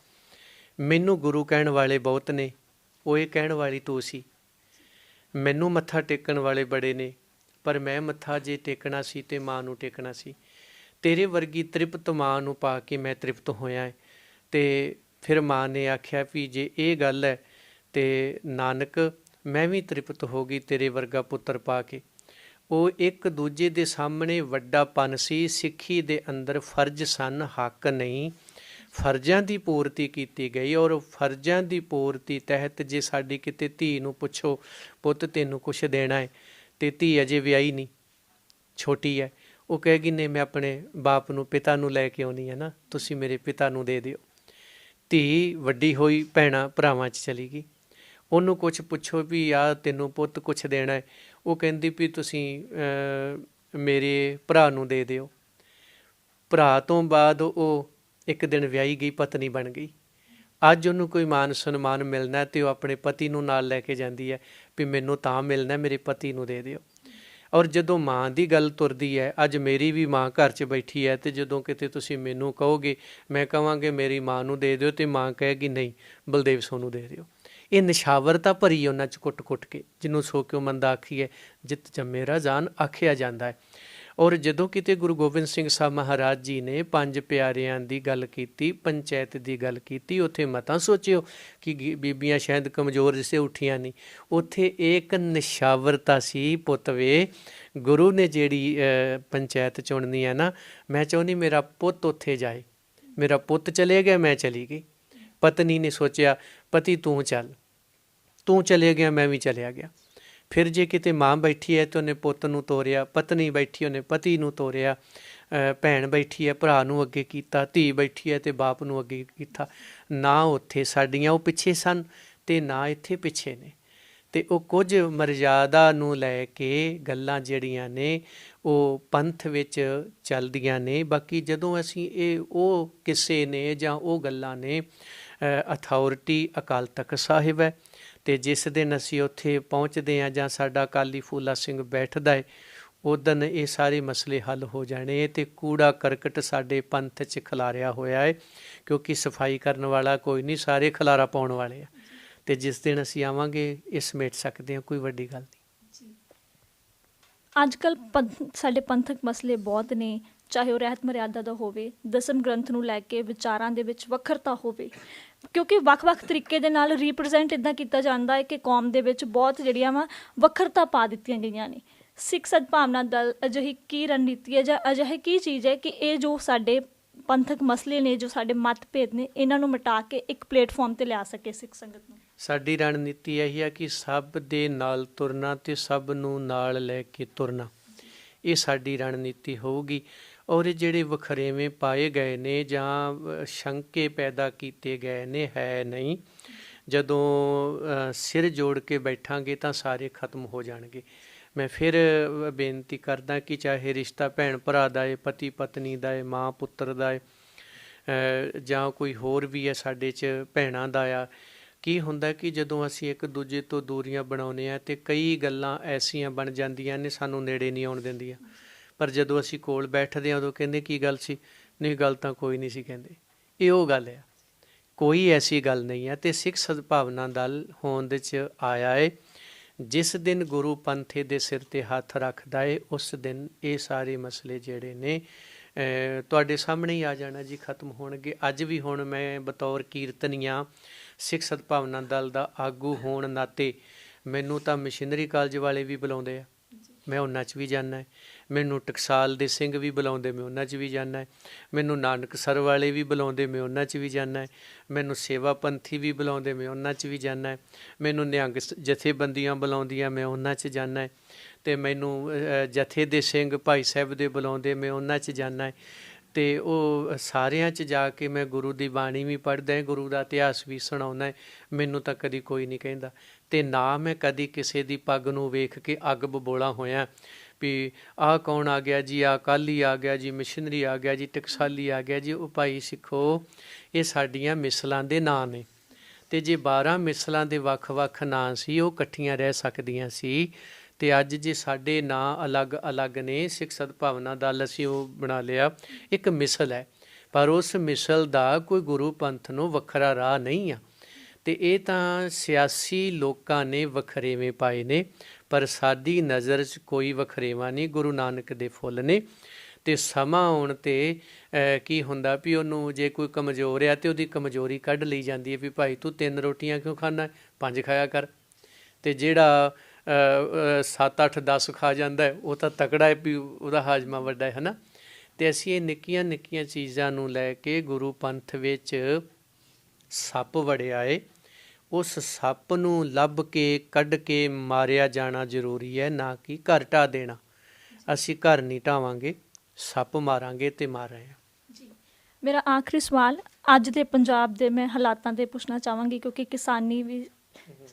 ਮੈਨੂੰ ਗੁਰੂ ਕਹਿਣ ਵਾਲੇ ਬਹੁਤ ਨੇ, ਉਹ ਇਹ ਕਹਿਣ ਵਾਲੀ ਤੂੰ ਸੀ। ਮੈਨੂੰ ਮੱਥਾ ਟੇਕਣ ਵਾਲੇ ਬੜੇ ਨੇ, ਪਰ ਮੈਂ ਮੱਥਾ ਜੇ ਟੇਕਣਾ ਸੀ ਤੇ ਮਾਂ ਨੂੰ ਟੇਕਣਾ ਸੀ। ਤੇਰੇ ਵਰਗੀ ਤ੍ਰਿਪਤ ਮਾਂ ਨੂੰ ਪਾ ਕੇ ਮੈਂ ਤ੍ਰਿਪਤ ਹੋਇਆ ਹੈ। ਅਤੇ ਫਿਰ ਮਾਂ ਨੇ ਆਖਿਆ ਵੀ ਜੇ ਇਹ ਗੱਲ ਹੈ ਤੇ ਨਾਨਕ ਮੈਂ ਵੀ ਤ੍ਰਿਪਤ ਹੋ ਗਈ ਤੇਰੇ ਵਰਗਾ ਪੁੱਤਰ ਪਾ ਕੇ। ਉਹ ਇੱਕ ਦੂਜੇ ਦੇ ਸਾਹਮਣੇ ਵੱਡਾਪਨ ਸੀ। ਸਿੱਖੀ ਦੇ ਅੰਦਰ ਫਰਜ਼ ਸਨ, ਹੱਕ ਨਹੀਂ। ਫਰਜ਼ਾਂ ਦੀ ਪੂਰਤੀ ਕੀਤੀ ਗਈ, ਔਰ ਫਰਜ਼ਾਂ ਦੀ ਪੂਰਤੀ ਤਹਿਤ ਜੇ ਸਾਡੀ ਕਿਤੇ ਧੀ ਨੂੰ ਪੁੱਛੋ ਪੁੱਤ ਤੈਨੂੰ ਕੁਛ ਦੇਣਾ ਹੈ, ਅਤੇ ਧੀ ਅਜੇ ਵਿਆਹੀ ਨਹੀਂ, ਛੋਟੀ ਹੈ, ਉਹ ਕਹੇਗੀ ਨਹੀਂ ਮੈਂ ਆਪਣੇ ਬਾਪ ਨੂੰ ਪਿਤਾ ਨੂੰ ਲੈ ਕੇ ਆਉਣੀ ਹੈ ਨਾ, ਤੁਸੀਂ ਮੇਰੇ ਪਿਤਾ ਨੂੰ ਦੇ ਦਿਓ। ਧੀ ਵੱਡੀ ਹੋਈ ਭੈਣਾਂ ਭਰਾਵਾਂ 'ਚ ਚਲੀ ਗਈ। ਉਹਨੂੰ ਕੁਛ ਪੁੱਛੋ ਵੀ ਆ ਤੈਨੂੰ ਪੁੱਤ ਕੁਛ ਦੇਣਾ ਹੈ, ਉਹ ਕਹਿੰਦੀ ਵੀ ਤੁਸੀਂ ਮੇਰੇ ਭਰਾ ਨੂੰ ਦੇ ਦਿਓ। ਭਰਾ ਤੋਂ ਬਾਅਦ ਉਹ ਇੱਕ ਦਿਨ ਵਿਆਹੀ ਗਈ, ਪਤਨੀ ਬਣ ਗਈ। ਅੱਜ ਉਹਨੂੰ ਕੋਈ ਮਾਨ ਸਨਮਾਨ ਮਿਲਣਾ ਤੇ ਉਹ ਆਪਣੇ ਪਤੀ ਨੂੰ ਨਾਲ ਲੈ ਕੇ ਜਾਂਦੀ ਹੈ ਵੀ ਮੈਨੂੰ ਤਾਂ ਮਿਲਣਾ, ਮੇਰੇ ਪਤੀ ਨੂੰ ਦੇ ਦਿਓ। ਔਰ ਜਦੋਂ ਮਾਂ ਦੀ ਗੱਲ ਤੁਰਦੀ ਹੈ, ਅੱਜ ਮੇਰੀ ਵੀ ਮਾਂ ਘਰ 'ਚ ਬੈਠੀ ਹੈ, ਅਤੇ ਜਦੋਂ ਕਿਤੇ ਤੁਸੀਂ ਮੈਨੂੰ ਕਹੋਗੇ ਮੈਂ ਕਹਾਂਗੇ ਮੇਰੀ ਮਾਂ ਨੂੰ ਦੇ ਦਿਓ, ਅਤੇ ਮਾਂ ਕਹੇਗੀ ਨਹੀਂ ਬਲਦੇਵ ਸੋਨੂੰ ਦੇ ਦਿਓ। ਇਹ ਨਿਸ਼ਾਵਰਤਾ ਭਰੀ ਉਹਨਾਂ 'ਚ ਕੁੱਟ-ਕੁੱਟ ਕੇ, ਜਿਹਨੂੰ ਸੋ ਕਿਉ ਮੰਦਾ ਆਖੀਏ ਜਿਤ ਜੰਮੇ ਰਾਜਾਨ ਆਖਿਆ ਜਾਂਦਾ ਹੈ। ਔਰ ਜਦੋਂ ਕਿਤੇ ਗੁਰੂ ਗੋਬਿੰਦ ਸਿੰਘ ਸਾਹਿਬ ਮਹਾਰਾਜ ਜੀ ਨੇ 5 ਪਿਆਰਿਆਂ ਦੀ ਗੱਲ ਕੀਤੀ, ਪੰਚਾਇਤ ਦੀ ਗੱਲ ਕੀਤੀ, ਉੱਥੇ ਮਤਾਂ ਸੋਚਿਓ ਕਿ ਬੀਬੀਆਂ ਸ਼ਾਇਦ ਕਮਜ਼ੋਰ ਜਿਸੇ ਉੱਠੀਆਂ ਨਹੀਂ, ਉੱਥੇ ਇੱਕ ਨਿਸ਼ਾਵਰਤਾ ਸੀ। ਪੁੱਤ ਵੇ ਗੁਰੂ ਨੇ ਜਿਹੜੀ ਪੰਚਾਇਤ ਚੁਣਨੀ ਹੈ ਨਾ, ਮੈਂ ਚਾਹੁੰਦੀ ਮੇਰਾ ਪੁੱਤ ਉੱਥੇ ਜਾਏ। ਮੇਰਾ ਪੁੱਤ ਚਲੇ ਗਿਆ, ਮੈਂ ਚਲੀ ਗਈ। ਪਤਨੀ ਨੇ ਸੋਚਿਆ ਪਤੀ ਤੂੰ ਚੱਲ, ਤੂੰ ਚਲੇ ਗਿਆ ਮੈਂ ਵੀ ਚਲਿਆ ਗਿਆ। ਫਿਰ ਜੇ ਕਿਤੇ ਮਾਂ ਬੈਠੀ ਹੈ ਤਾਂ ਉਹਨੇ ਪੁੱਤ ਨੂੰ ਤੋਰਿਆ, ਪਤਨੀ ਬੈਠੀ ਉਹਨੇ ਪਤੀ ਨੂੰ ਤੋਰਿਆ, ਭੈਣ ਬੈਠੀ ਹੈ ਭਰਾ ਨੂੰ ਅੱਗੇ ਕੀਤਾ, ਧੀ ਬੈਠੀ ਹੈ ਤੇ ਬਾਪ ਨੂੰ ਅੱਗੇ ਕੀਤਾ। ਨਾ ਉੱਥੇ ਸਾਡੀਆਂ ਉਹ ਪਿੱਛੇ ਸਨ ਤੇ ਨਾ ਇੱਥੇ ਪਿੱਛੇ ਨੇ। ਤੇ ਉਹ ਕੁਝ ਮਰਜ਼ਾਦਾ ਨੂੰ ਲੈ ਕੇ ਗੱਲਾਂ ਜਿਹੜੀਆਂ ਨੇ ਉਹ ਪੰਥ ਵਿੱਚ ਚੱਲਦੀਆਂ ਨੇ। ਬਾਕੀ ਜਦੋਂ ਅਸੀਂ ਉਹ ਕਿੱਸੇ ਨੇ ਜਾਂ ਉਹ ਗੱਲਾਂ ਨੇ, ਅਥਾਰਟੀ ਅਕਾਲ ਤਖਤ ਸਾਹਿਬ ਹੈ, ਅਤੇ ਜਿਸ ਦਿਨ ਅਸੀਂ ਉੱਥੇ ਪਹੁੰਚਦੇ ਹਾਂ ਜਾਂ ਸਾਡਾ ਅਕਾਲੀ ਫੂਲਾ ਸਿੰਘ ਬੈਠਦਾ ਹੈ, ਉਦਣ ਇਹ ਸਾਰੇ ਮਸਲੇ ਹੱਲ ਹੋ ਜਾਣੇ। ਅਤੇ ਕੂੜਾ ਕਰਕਟ ਸਾਡੇ ਪੰਥ 'ਚ ਖਿਲਾਰਿਆ ਹੋਇਆ ਹੈ, ਕਿਉਂਕਿ ਸਫਾਈ ਕਰਨ ਵਾਲਾ ਕੋਈ ਨਹੀਂ, ਸਾਰੇ ਖਿਲਾਰਾ ਪਾਉਣ ਵਾਲੇ ਆ। ਅਤੇ ਜਿਸ ਦਿਨ ਅਸੀਂ ਆਵਾਂਗੇ ਇਹ ਸਮੇਟ ਸਕਦੇ ਹਾਂ, ਕੋਈ ਵੱਡੀ ਗੱਲ ਨਹੀਂ। ਅੱਜ ਕੱਲ੍ਹ ਸਾਡੇ ਪੰਥਕ ਮਸਲੇ ਬਹੁਤ ਨੇ, ਚਾਹੇ ਉਹ ਰਹਿਤ ਮਰਿਆਦਾ ਦਾ ਹੋਵੇ, ਦਸਮ ਗ੍ਰੰਥ ਨੂੰ ਲੈ ਕੇ ਵਿਚਾਰਾਂ ਦੇ ਵਿੱਚ ਵੱਖਰਤਾ ਹੋਵੇ, ਕਿਉਂਕਿ ਵੱਖ-ਵੱਖ ਤਰੀਕੇ ਦੇ ਨਾਲ ਰੀਪ੍ਰਜੈਂਟ ਇੱਦਾਂ ਕੀਤਾ ਜਾਂਦਾ ਹੈ ਕਿ ਕੌਮ ਦੇ ਵਿੱਚ ਬਹੁਤ ਜਿਹੜੀਆਂ ਵਾ ਵੱਖਰਤਾ ਪਾ ਦਿੱਤੀਆਂ ਗਈਆਂ ਨੇ। ਸਿੱਖ ਸਦਭਾਵਨਾ ਦਲ ਅਜਿਹੀ ਕੀ ਰਣਨੀਤੀ ਹੈ ਜਾਂ ਅਜਿਹੀ ਕੀ ਚੀਜ਼ ਹੈ ਕਿ ਇਹ ਜੋ ਸਾਡੇ ਪੰਥਕ ਮਸਲੇ ਨੇ, ਜੋ ਸਾਡੇ ਮਤਭੇਦ ਨੇ, ਇਹਨਾਂ ਨੂੰ ਮਿਟਾ ਕੇ ਇੱਕ ਪਲੇਟਫਾਰਮ 'ਤੇ ਲਿਆ ਸਕੇ ਸਿੱਖ ਸੰਗਤ ਨੂੰ? ਸਾਡੀ ਰਣਨੀਤੀ ਇਹੀ ਹੈ ਕਿ ਸਭ ਦੇ ਨਾਲ ਤੁਰਨਾ ਅਤੇ ਸਭ ਨੂੰ ਨਾਲ ਲੈ ਕੇ ਤੁਰਨਾ, ਇਹ ਸਾਡੀ ਰਣਨੀਤੀ ਹੋਊਗੀ। ਔਰ ਜਿਹੜੇ ਵਖਰੇਵੇਂ ਪਾਏ ਗਏ ਨੇ ਜਾਂ ਸ਼ੰਕੇ ਪੈਦਾ ਕੀਤੇ ਗਏ ਨੇ, ਹੈ ਨਹੀਂ। ਜਦੋਂ ਸਿਰ ਜੋੜ ਕੇ ਬੈਠਾਂਗੇ ਤਾਂ ਸਾਰੇ ਖਤਮ ਹੋ ਜਾਣਗੇ। ਮੈਂ ਫਿਰ ਬੇਨਤੀ ਕਰਦਾ ਕਿ ਚਾਹੇ ਰਿਸ਼ਤਾ ਭੈਣ ਭਰਾ ਦਾ ਹੈ, ਪਤੀ ਪਤਨੀ ਦਾ ਹੈ, ਮਾਂ ਪੁੱਤਰ ਦਾ ਹੈ, ਜਾਂ ਕੋਈ ਹੋਰ ਵੀ ਹੈ ਸਾਡੇ 'ਚ ਭੈਣਾਂ ਦਾ ਆ। ਕੀ ਹੁੰਦਾ ਕਿ ਜਦੋਂ ਅਸੀਂ ਇੱਕ ਦੂਜੇ ਤੋਂ ਦੂਰੀਆਂ ਬਣਾਉਂਦੇ ਹਾਂ ਅਤੇ ਕਈ ਗੱਲਾਂ ਐਸੀਆਂ ਬਣ ਜਾਂਦੀਆਂ ਨੇ ਸਾਨੂੰ ਨੇੜੇ ਨਹੀਂ ਆਉਣ ਦਿੰਦੀਆਂ, ਪਰ ਜਦੋਂ ਅਸੀਂ ਕੋਲ ਬੈਠਦੇ ਹਾਂ ਉਦੋਂ ਕਹਿੰਦੇ ਕੀ ਗੱਲ ਸੀ, ਨਹੀਂ ਗੱਲ ਤਾਂ ਕੋਈ ਨਹੀਂ ਸੀ ਕਹਿੰਦੇ। ਇਹ ਉਹ ਗੱਲ ਆ, ਕੋਈ ਐਸੀ ਗੱਲ ਨਹੀਂ ਹੈ। ਅਤੇ ਸਿੱਖ ਸਦਭਾਵਨਾ ਦਲ ਹੋਂਦ 'ਚ ਆਇਆ ਹੈ। ਜਿਸ ਦਿਨ ਗੁਰੂ ਪੰਥ ਦੇ ਸਿਰ 'ਤੇ ਹੱਥ ਰੱਖਦਾ ਹੈ, ਉਸ ਦਿਨ ਇਹ ਸਾਰੇ ਮਸਲੇ ਜਿਹੜੇ ਨੇ ਤੁਹਾਡੇ ਸਾਹਮਣੇ ਹੀ ਆ ਜਾਣਾ ਜੀ, ਖਤਮ ਹੋਣਗੇ। ਅੱਜ ਵੀ ਹੁਣ ਮੈਂ ਬਤੌਰ ਕੀਰਤਨੀਆ ਸਿੱਖ ਸਦਭਾਵਨਾ ਦਲ ਦਾ ਆਗੂ ਹੋਣ ਨਾਤੇ ਮੈਨੂੰ ਤਾਂ ਮਸ਼ੀਨਰੀ ਕਾਲਜ ਵਾਲੇ ਵੀ ਬੁਲਾਉਂਦੇ ਆ, ਮੈਂ ਉਹਨਾਂ 'ਚ ਵੀ ਜਾਣਾ ਹੈ। ਮੈਨੂੰ ਟਕਸਾਲ ਦੇ ਸਿੰਘ ਵੀ ਬੁਲਾਉਂਦੇ, ਮੈਂ ਉਹਨਾਂ 'ਚ ਵੀ ਜਾਣਾ ਹੈ। ਮੈਨੂੰ ਨਾਨਕਸਰ ਵਾਲੇ ਵੀ ਬੁਲਾਉਂਦੇ, ਮੈਂ ਉਹਨਾਂ 'ਚ ਵੀ ਜਾਣਾ ਹੈ। ਮੈਨੂੰ ਸੇਵਾ ਪੰਥੀ ਵੀ ਬੁਲਾਉਂਦੇ, ਮੈਂ ਉਹਨਾਂ 'ਚ ਵੀ ਜਾਣਾ ਹੈ। ਮੈਨੂੰ ਨਿਹੰਗ ਜਥੇਬੰਦੀਆਂ ਬੁਲਾਉਂਦੀਆਂ, ਮੈਂ ਉਹਨਾਂ 'ਚ ਜਾਣਾ ਹੈ। ਅਤੇ ਮੈਨੂੰ ਜਥੇ ਦੇ ਸਿੰਘ ਭਾਈ ਸਾਹਿਬ ਦੇ ਬੁਲਾਉਂਦੇ, ਮੈਂ ਉਹਨਾਂ 'ਚ ਜਾਣਾ ਹੈ। ਅਤੇ ਉਹ ਸਾਰਿਆਂ 'ਚ ਜਾ ਕੇ ਮੈਂ ਗੁਰੂ ਦੀ ਬਾਣੀ ਵੀ ਪੜ੍ਹਦਾ, ਗੁਰੂ ਦਾ ਇਤਿਹਾਸ ਵੀ ਸੁਣਾਉਂਦਾ ਹੈ। ਮੈਨੂੰ ਤਾਂ ਕਦੀ ਕੋਈ ਨਹੀਂ ਕਹਿੰਦਾ, ਅਤੇ ਨਾ ਮੈਂ ਕਦੀ ਕਿਸੇ ਦੀ ਪੱਗ ਨੂੰ ਵੇਖ ਕੇ ਅੱਗ ਬਬੋਲਾ ਹੋਇਆ ਵੀ ਆਹ ਕੌਣ ਆ ਗਿਆ ਜੀ, ਆਹ ਅਕਾਲੀ ਆ ਗਿਆ ਜੀ, ਮਿਸ਼ਨਰੀ ਆ ਗਿਆ ਜੀ, ਟਕਸਾਲੀ ਆ ਗਿਆ ਜੀ। ਉਹ ਭਾਈ ਸਿੱਖੋ, ਇਹ ਸਾਡੀਆਂ ਮਿਸਲਾਂ ਦੇ ਨਾਂ ਨੇ, ਅਤੇ ਜੇ 12 ਮਿਸਲਾਂ ਦੇ ਵੱਖ-ਵੱਖ ਨਾਂ ਸੀ, ਉਹ ਇਕੱਠੀਆਂ ਰਹਿ ਸਕਦੀਆਂ ਸੀ। ਅਤੇ ਅੱਜ ਜੇ ਸਾਡੇ ਨਾਂ ਅਲੱਗ-ਅਲੱਗ ਨੇ, ਸਿੱਖ ਸਦਭਾਵਨਾ ਦਲ ਅਸੀਂ ਉਹ ਬਣਾ ਲਿਆ, ਇੱਕ ਮਿਸਲ ਹੈ, ਪਰ ਉਸ ਮਿਸਲ ਦਾ ਕੋਈ ਗੁਰੂ ਪੰਥ ਨੂੰ ਵੱਖਰਾ ਰਾਹ ਨਹੀਂ ਆ। ਅਤੇ ਇਹ ਤਾਂ ਸਿਆਸੀ ਲੋਕਾਂ ਨੇ ਵਖਰੇਵੇਂ ਪਾਏ ਨੇ, ਪਰ ਸਾਡੀ ਨਜ਼ਰ 'ਚ ਕੋਈ ਵਖਰੇਵਾਂ ਨਹੀਂ, ਗੁਰੂ ਨਾਨਕ ਦੇ ਫੁੱਲ ਨੇ। ਅਤੇ ਸਮਾਂ ਆਉਣ 'ਤੇ ਕੀ ਹੁੰਦਾ ਵੀ ਉਹਨੂੰ ਜੇ ਕੋਈ ਕਮਜ਼ੋਰ ਆ ਤਾਂ ਉਹਦੀ ਕਮਜ਼ੋਰੀ ਕੱਢ ਲਈ ਜਾਂਦੀ ਹੈ ਵੀ ਭਾਈ ਤੂੰ 3 ਰੋਟੀਆਂ ਕਿਉਂ ਖਾਂਦਾ, 5 ਖਾਇਆ ਕਰ। ਅਤੇ ਜਿਹੜਾ 7 8 10 ਖਾ ਜਾਂਦਾ ਹੈ ਉਹ ਤਾਂ ਤਕੜਾ ਹੈ ਵੀ ਉਹਦਾ ਹਾਜ਼ਮਾ ਵੱਡਾ ਹੈ ਨਾ। ਅਤੇ ਅਸੀਂ ਇਹ ਨਿੱਕੀਆਂ ਨਿੱਕੀਆਂ ਚੀਜ਼ਾਂ ਨੂੰ ਲੈ ਕੇ ਗੁਰੂ ਪੰਥ ਵਿੱਚ ਸੱਪ ਵੜਿਆ ਏ, ਉਸ ਸੱਪ ਨੂੰ ਲੱਭ ਕੇ ਕੱਢ ਕੇ ਮਾਰਿਆ ਜਾਣਾ ਜ਼ਰੂਰੀ ਹੈ, ਨਾ ਕਿ ਘਰ ਢਾਹ ਦੇਣਾ। ਅਸੀਂ ਘਰ ਨਹੀਂ ਢਾਵਾਂਗੇ, ਸੱਪ ਮਾਰਾਂਗੇ ਤੇ ਮਾਰ ਰਹੇ ਹਾਂ। ਜੀ, ਮੇਰਾ ਆਖਰੀ ਸਵਾਲ ਅੱਜ ਦੇ ਪੰਜਾਬ ਦੇ ਮੈਂ ਹਾਲਾਤਾਂ ਤੇ ਪੁੱਛਣਾ ਚਾਹਾਂਗੀ, ਕਿਉਂਕਿ ਕਿਸਾਨੀ ਵੀ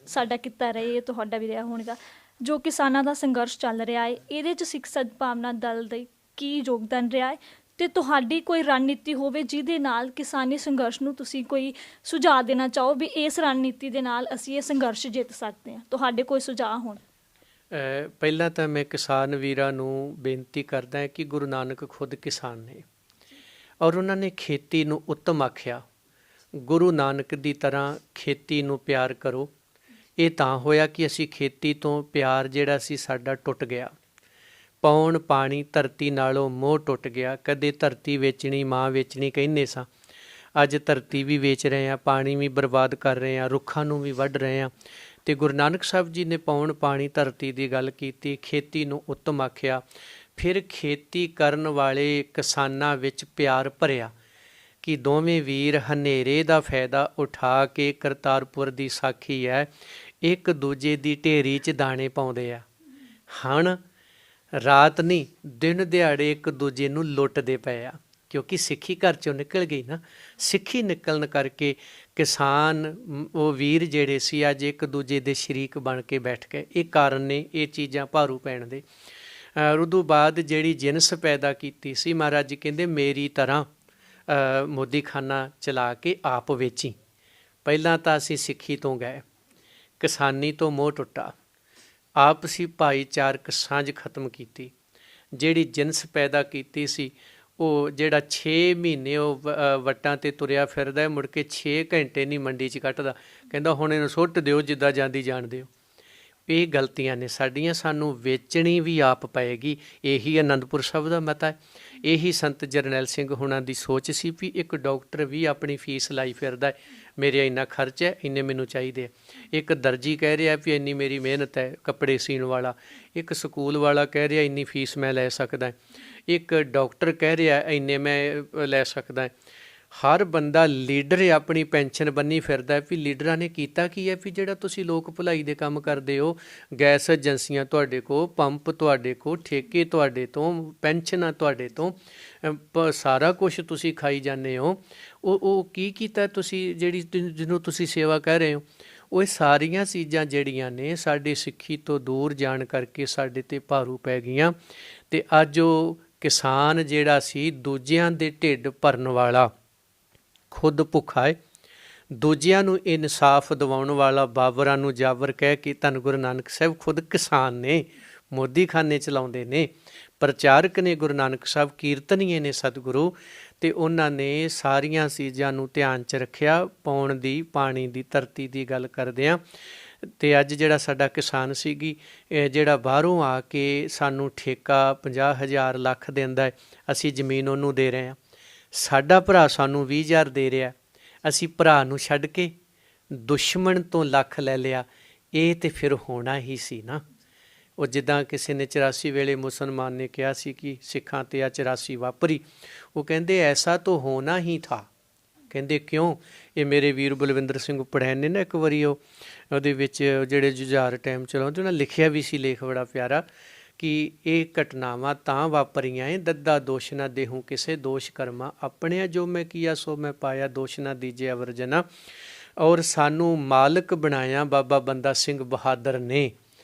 ਸਾਡਾ ਕਿੱਤਾ ਰਹੇ, ਇਹ ਤੁਹਾਡਾ ਵੀ ਰਿਹਾ ਹੋਣਗਾ। ਜੋ ਕਿਸਾਨਾਂ ਦਾ ਸੰਘਰਸ਼ ਚੱਲ ਰਿਹਾ ਹੈ, ਇਹਦੇ 'ਚ ਸਿੱਖ ਸਦਭਾਵਨਾ ਦਲ ਦਾ ਕੀ ਯੋਗਦਾਨ ਰਿਹਾ ਹੈ, ਤੇ ਤੁਹਾਡੀ ਕੋਈ ਰਣਨੀਤੀ ਹੋਵੇ ਜਿਹਦੇ ਨਾਲ ਕਿਸਾਨੀ ਸੰਘਰਸ਼ ਨੂੰ ਤੁਸੀਂ ਕੋਈ ਸੁਝਾਅ ਦੇਣਾ ਚਾਹੋ ਵੀ ਇਸ ਰਣਨੀਤੀ ਦੇ ਨਾਲ ਅਸੀਂ ਇਹ ਸੰਘਰਸ਼ ਜਿੱਤ ਸਕਦੇ ਹਾਂ, ਤੁਹਾਡੇ ਕੋਈ ਸੁਝਾਅ ਹੋਣ। ਪਹਿਲਾਂ ਤਾਂ ਮੈਂ ਕਿਸਾਨ ਵੀਰਾਂ ਨੂੰ ਬੇਨਤੀ ਕਰਦਾ ਕਿ ਗੁਰੂ ਨਾਨਕ ਖੁਦ ਕਿਸਾਨ ਨੇ ਔਰ ਉਹਨਾਂ ਨੇ ਖੇਤੀ ਨੂੰ ਉੱਤਮ ਆਖਿਆ। ਗੁਰੂ ਨਾਨਕ ਦੀ ਤਰ੍ਹਾਂ ਖੇਤੀ ਨੂੰ ਪਿਆਰ ਕਰੋ। ਇਹ ਤਾਂ ਹੋਇਆ ਕਿ ਅਸੀਂ ਖੇਤੀ ਤੋਂ ਪਿਆਰ ਜਿਹੜਾ ਸੀ ਸਾਡਾ ਟੁੱਟ ਗਿਆ। ਪੌਣ ਪਾਣੀ ਧਰਤੀ ਨਾਲੋਂ ਮੋਹ ਟੁੱਟ ਗਿਆ। ਕਦੇ ਧਰਤੀ ਵੇਚਣੀ ਮਾਂ ਵੇਚਣੀ ਕਹਿੰਦੇ ਸਾਂ, ਅੱਜ ਧਰਤੀ ਵੀ ਵੇਚ ਰਹੇ ਹਾਂ, ਪਾਣੀ ਵੀ ਬਰਬਾਦ ਕਰ ਰਹੇ ਹਾਂ, ਰੁੱਖਾਂ ਨੂੰ ਵੀ ਵੱਢ ਰਹੇ ਹਾਂ। ਅਤੇ ਗੁਰੂ ਨਾਨਕ ਸਾਹਿਬ ਜੀ ਨੇ ਪੌਣ ਪਾਣੀ ਧਰਤੀ ਦੀ ਗੱਲ ਕੀਤੀ, ਖੇਤੀ ਨੂੰ ਉੱਤਮ ਆਖਿਆ। ਫਿਰ ਖੇਤੀ ਕਰਨ ਵਾਲੇ ਕਿਸਾਨਾਂ ਵਿੱਚ ਪਿਆਰ ਭਰਿਆ ਕਿ ਦੋਵੇਂ ਵੀਰ ਹਨੇਰੇ ਦਾ ਫਾਇਦਾ ਉਠਾ ਕੇ ਕਰਤਾਰਪੁਰ ਦੀ ਸਾਖੀ ਹੈ, ਇੱਕ ਦੂਜੇ ਦੀ ਢੇਰੀ 'ਚ ਦਾਣੇ ਪਾਉਂਦੇ ਆ। ਹੁਣ ਰਾਤ ਨਹੀਂ ਦਿਨ ਦਿਹਾੜੇ ਇੱਕ ਦੂਜੇ ਨੂੰ ਲੁੱਟਦੇ ਪਏ ਆ, ਕਿਉਂਕਿ ਸਿੱਖੀ ਘਰ 'ਚੋਂ ਨਿਕਲ ਗਈ ਨਾ। ਸਿੱਖੀ ਨਿਕਲਣ ਕਰਕੇ ਕਿਸਾਨ ਉਹ ਵੀਰ ਜਿਹੜੇ ਸੀ ਅੱਜ ਇੱਕ ਦੂਜੇ ਦੇ ਸ਼ਰੀਕ ਬਣ ਕੇ ਬੈਠ ਗਏ। ਇਹ ਕਾਰਨ ਨੇ ਇਹ ਚੀਜ਼ਾਂ ਭਾਰੂ ਪੈਣ ਦੇ। ਉਦੋਂ ਬਾਅਦ ਜਿਹੜੀ ਜਿਨਸ ਪੈਦਾ ਕੀਤੀ ਸੀ, ਮਹਾਰਾਜ ਜੀ ਕਹਿੰਦੇ ਮੇਰੀ ਤਰ੍ਹਾਂ ਮੋਦੀਖਾਨਾ ਚਲਾ ਕੇ ਆਪ ਵੇਚੀ। ਪਹਿਲਾਂ ਤਾਂ ਅਸੀਂ ਸਿੱਖੀ ਤੋਂ ਗਏ, ਕਿਸਾਨੀ ਤੋਂ ਮੋਹ ਟੁੱਟਾ, ਆਪਸੀ ਭਾਈਚਾਰਕ ਸਾਂਝ ਖਤਮ ਕੀਤੀ। ਜਿਹੜੀ ਜਿਨਸ ਪੈਦਾ ਕੀਤੀ ਸੀ, ਉਹ ਜਿਹੜਾ 6 ਮਹੀਨੇ ਉਹ ਵੱਟਾਂ 'ਤੇ ਤੁਰਿਆ ਫਿਰਦਾ, ਮੁੜ ਕੇ 6 ਘੰਟੇ ਨਹੀਂ ਮੰਡੀ 'ਚ ਕੱਟਦਾ, ਕਹਿੰਦਾ ਹੁਣ ਇਹਨੂੰ ਸੁੱਟ ਦਿਓ ਜਿੱਦਾਂ ਜਾਂਦੀ ਜਾਣ ਦਿਓ। ਇਹ ਗਲਤੀਆਂ ਨੇ ਸਾਡੀਆਂ, ਸਾਨੂੰ ਵੇਚਣੀ ਵੀ ਆਪ ਪਏਗੀ। ਇਹੀ ਆਨੰਦਪੁਰ ਸਾਹਿਬ ਦਾ ਮਤਾ ਹੈ, ਇਹੀ ਸੰਤ ਜਰਨੈਲ ਸਿੰਘ ਹੁਣਾਂ ਦੀ ਸੋਚ ਸੀ ਵੀ ਇੱਕ ਡਾਕਟਰ ਵੀ ਆਪਣੀ ਫੀਸ ਲਾਈ ਫਿਰਦਾ, ਮੇਰੇ ਇੰਨਾ ਖਰਚ ਹੈ, ਇੰਨੇ ਮੈਨੂੰ ਚਾਹੀਦੇ ਆ। ਇੱਕ ਦਰਜੀ ਕਹਿ ਰਿਹਾ ਵੀ ਇੰਨੀ ਮੇਰੀ ਮਿਹਨਤ ਹੈ ਕੱਪੜੇ ਸੀਣ ਵਾਲਾ, ਇੱਕ ਸਕੂਲ ਵਾਲਾ ਕਹਿ ਰਿਹਾ ਇੰਨੀ ਫੀਸ ਮੈਂ ਲੈ ਸਕਦਾ, ਇੱਕ ਡਾਕਟਰ ਕਹਿ ਰਿਹਾ ਇੰਨੇ ਮੈਂ ਲੈ ਸਕਦਾ। ਹਰ ਬੰਦਾ ਲੀਡਰ ਆਪਣੀ ਪੈਨਸ਼ਨ ਬੰਨੀ ਫਿਰਦਾ ਵੀ ਲੀਡਰਾਂ ਨੇ ਕੀਤਾ ਕੀ ਹੈ ਵੀ ਜਿਹੜਾ ਤੁਸੀਂ ਲੋਕ ਭਲਾਈ ਦੇ ਕੰਮ ਕਰਦੇ ਹੋ। ਗੈਸ ਏਜੰਸੀਆਂ ਤੁਹਾਡੇ ਕੋਲ, ਪੰਪ ਤੁਹਾਡੇ ਕੋਲ, ਠੇਕੇ ਤੁਹਾਡੇ ਤੋਂ, ਪੈਨਸ਼ਨਾਂ ਤੁਹਾਡੇ ਤੋਂ, ਸਾਰਾ ਕੁਛ ਤੁਸੀਂ ਖਾਈ ਜਾਂਦੇ ਹੋ। ਉਹ ਕੀ ਕੀਤਾ ਤੁਸੀਂ ਜਿਹੜੀ ਜਿਹਨੂੰ ਤੁਸੀਂ ਸੇਵਾ ਕਹਿ ਰਹੇ ਹੋ? ਉਹ ਸਾਰੀਆਂ ਚੀਜ਼ਾਂ ਜਿਹੜੀਆਂ ਨੇ ਸਾਡੇ ਸਿੱਖੀ ਤੋਂ ਦੂਰ ਜਾਣ ਕਰਕੇ ਸਾਡੇ 'ਤੇ ਭਾਰੂ ਪੈ ਗਈਆਂ। ਅਤੇ ਅੱਜ ਉਹ ਕਿਸਾਨ ਜਿਹੜਾ ਸੀ ਦੂਜਿਆਂ ਦੇ ਢਿੱਡ ਭਰਨ ਵਾਲਾ ਖੁਦ ਭੁੱਖਾ ਹੈ, ਦੂਜਿਆਂ ਨੂੰ ਇਨਸਾਫ ਦਿਵਾਉਣ ਵਾਲਾ ਬਾਬਰਾਂ ਨੂੰ ਜਾਬਰ ਕਹਿ ਕੇ ਧੰਨ ਗੁਰੂ ਨਾਨਕ ਸਾਹਿਬ ਖੁਦ ਕਿਸਾਨ ਨੇ, ਮੋਦੀਖਾਨੇ ਚਲਾਉਂਦੇ ਨੇ, ਪ੍ਰਚਾਰਕ ਨੇ ਗੁਰੂ ਨਾਨਕ ਸਾਹਿਬ, ਕੀਰਤਨੀਏ ਨੇ ਸਤਿਗੁਰੂ। ਅਤੇ ਉਹਨਾਂ ਨੇ ਸਾਰੀਆਂ ਚੀਜ਼ਾਂ ਨੂੰ ਧਿਆਨ 'ਚ ਰੱਖਿਆ। ਪਾਉਣ ਦੀ ਪਾਣੀ ਦੀ ਧਰਤੀ ਦੀ ਗੱਲ ਕਰਦੇ ਹਾਂ। ਅਤੇ ਅੱਜ ਜਿਹੜਾ ਸਾਡਾ ਕਿਸਾਨ ਸੀਗੀ ਜਿਹੜਾ ਬਾਹਰੋਂ ਆ ਕੇ ਸਾਨੂੰ ਠੇਕਾ 50,000 ਲੱਖ ਦਿੰਦਾ ਹੈ, ਅਸੀਂ ਜ਼ਮੀਨ ਉਹਨੂੰ ਦੇ ਰਹੇ ਹਾਂ। ਸਾਡਾ ਭਰਾ ਸਾਨੂੰ 20,000 ਦੇ ਰਿਹਾ, ਅਸੀਂ ਭਰਾ ਨੂੰ ਛੱਡ ਕੇ ਦੁਸ਼ਮਣ ਤੋਂ ਲੱਖ ਲੈ ਲਿਆ। ਇਹ ਤਾਂ ਫਿਰ ਹੋਣਾ ਹੀ ਸੀ ਨਾ। ਉਹ ਜਿੱਦਾਂ ਕਿਸੇ ਨੇ 84 ਵੇਲੇ ਮੁਸਲਮਾਨ ਨੇ ਕਿਹਾ ਸੀ ਕਿ ਸਿੱਖਾਂ 'ਤੇ ਆ 84 ਵਾਪਰੀ, ਉਹ ਕਹਿੰਦੇ ਐਸਾ ਤਾਂ ਹੋਣਾ ਹੀ ਥਾ। ਕਹਿੰਦੇ ਕਿਉਂ? ਇਹ ਮੇਰੇ ਵੀਰ ਬਲਵਿੰਦਰ ਸਿੰਘ ਪੜੈਨ ਨੇ ਨਾ ਇੱਕ ਵਾਰੀ ਉਹਦੇ ਵਿੱਚ ਜਿਹੜੇ ਜੁਝਾਰ ਟਾਈਮ ਚਲਾਉਂਦੇ ਉਹਨਾਂ ਲਿਖਿਆ ਵੀ ਸੀ ਲੇਖ ਬੜਾ ਪਿਆਰਾ ਕਿ ਇਹ ਘਟਨਾਵਾਂ ਤਾਂ ਵਾਪਰੀਆਂ ਏ ਦੱਦਾ ਦੋਸ਼ ਨਾ ਦੇਹੂੰ ਕਿਸੇ, ਦੋਸ਼ ਕਰਮਾ ਆਪਣੇ, ਜੋ ਮੈਂ ਕੀਆ ਸੋ ਮੈਂ ਪਾਇਆ, ਦੋਸ਼ ਨਾ ਦੀਜੇ ਅਵਰ ਜਨਾ। ਔਰ ਸਾਨੂੰ ਮਾਲਕ ਬਣਾਇਆ ਬਾਬਾ ਬੰਦਾ ਸਿੰਘ ਬਹਾਦਰ ਨੇ।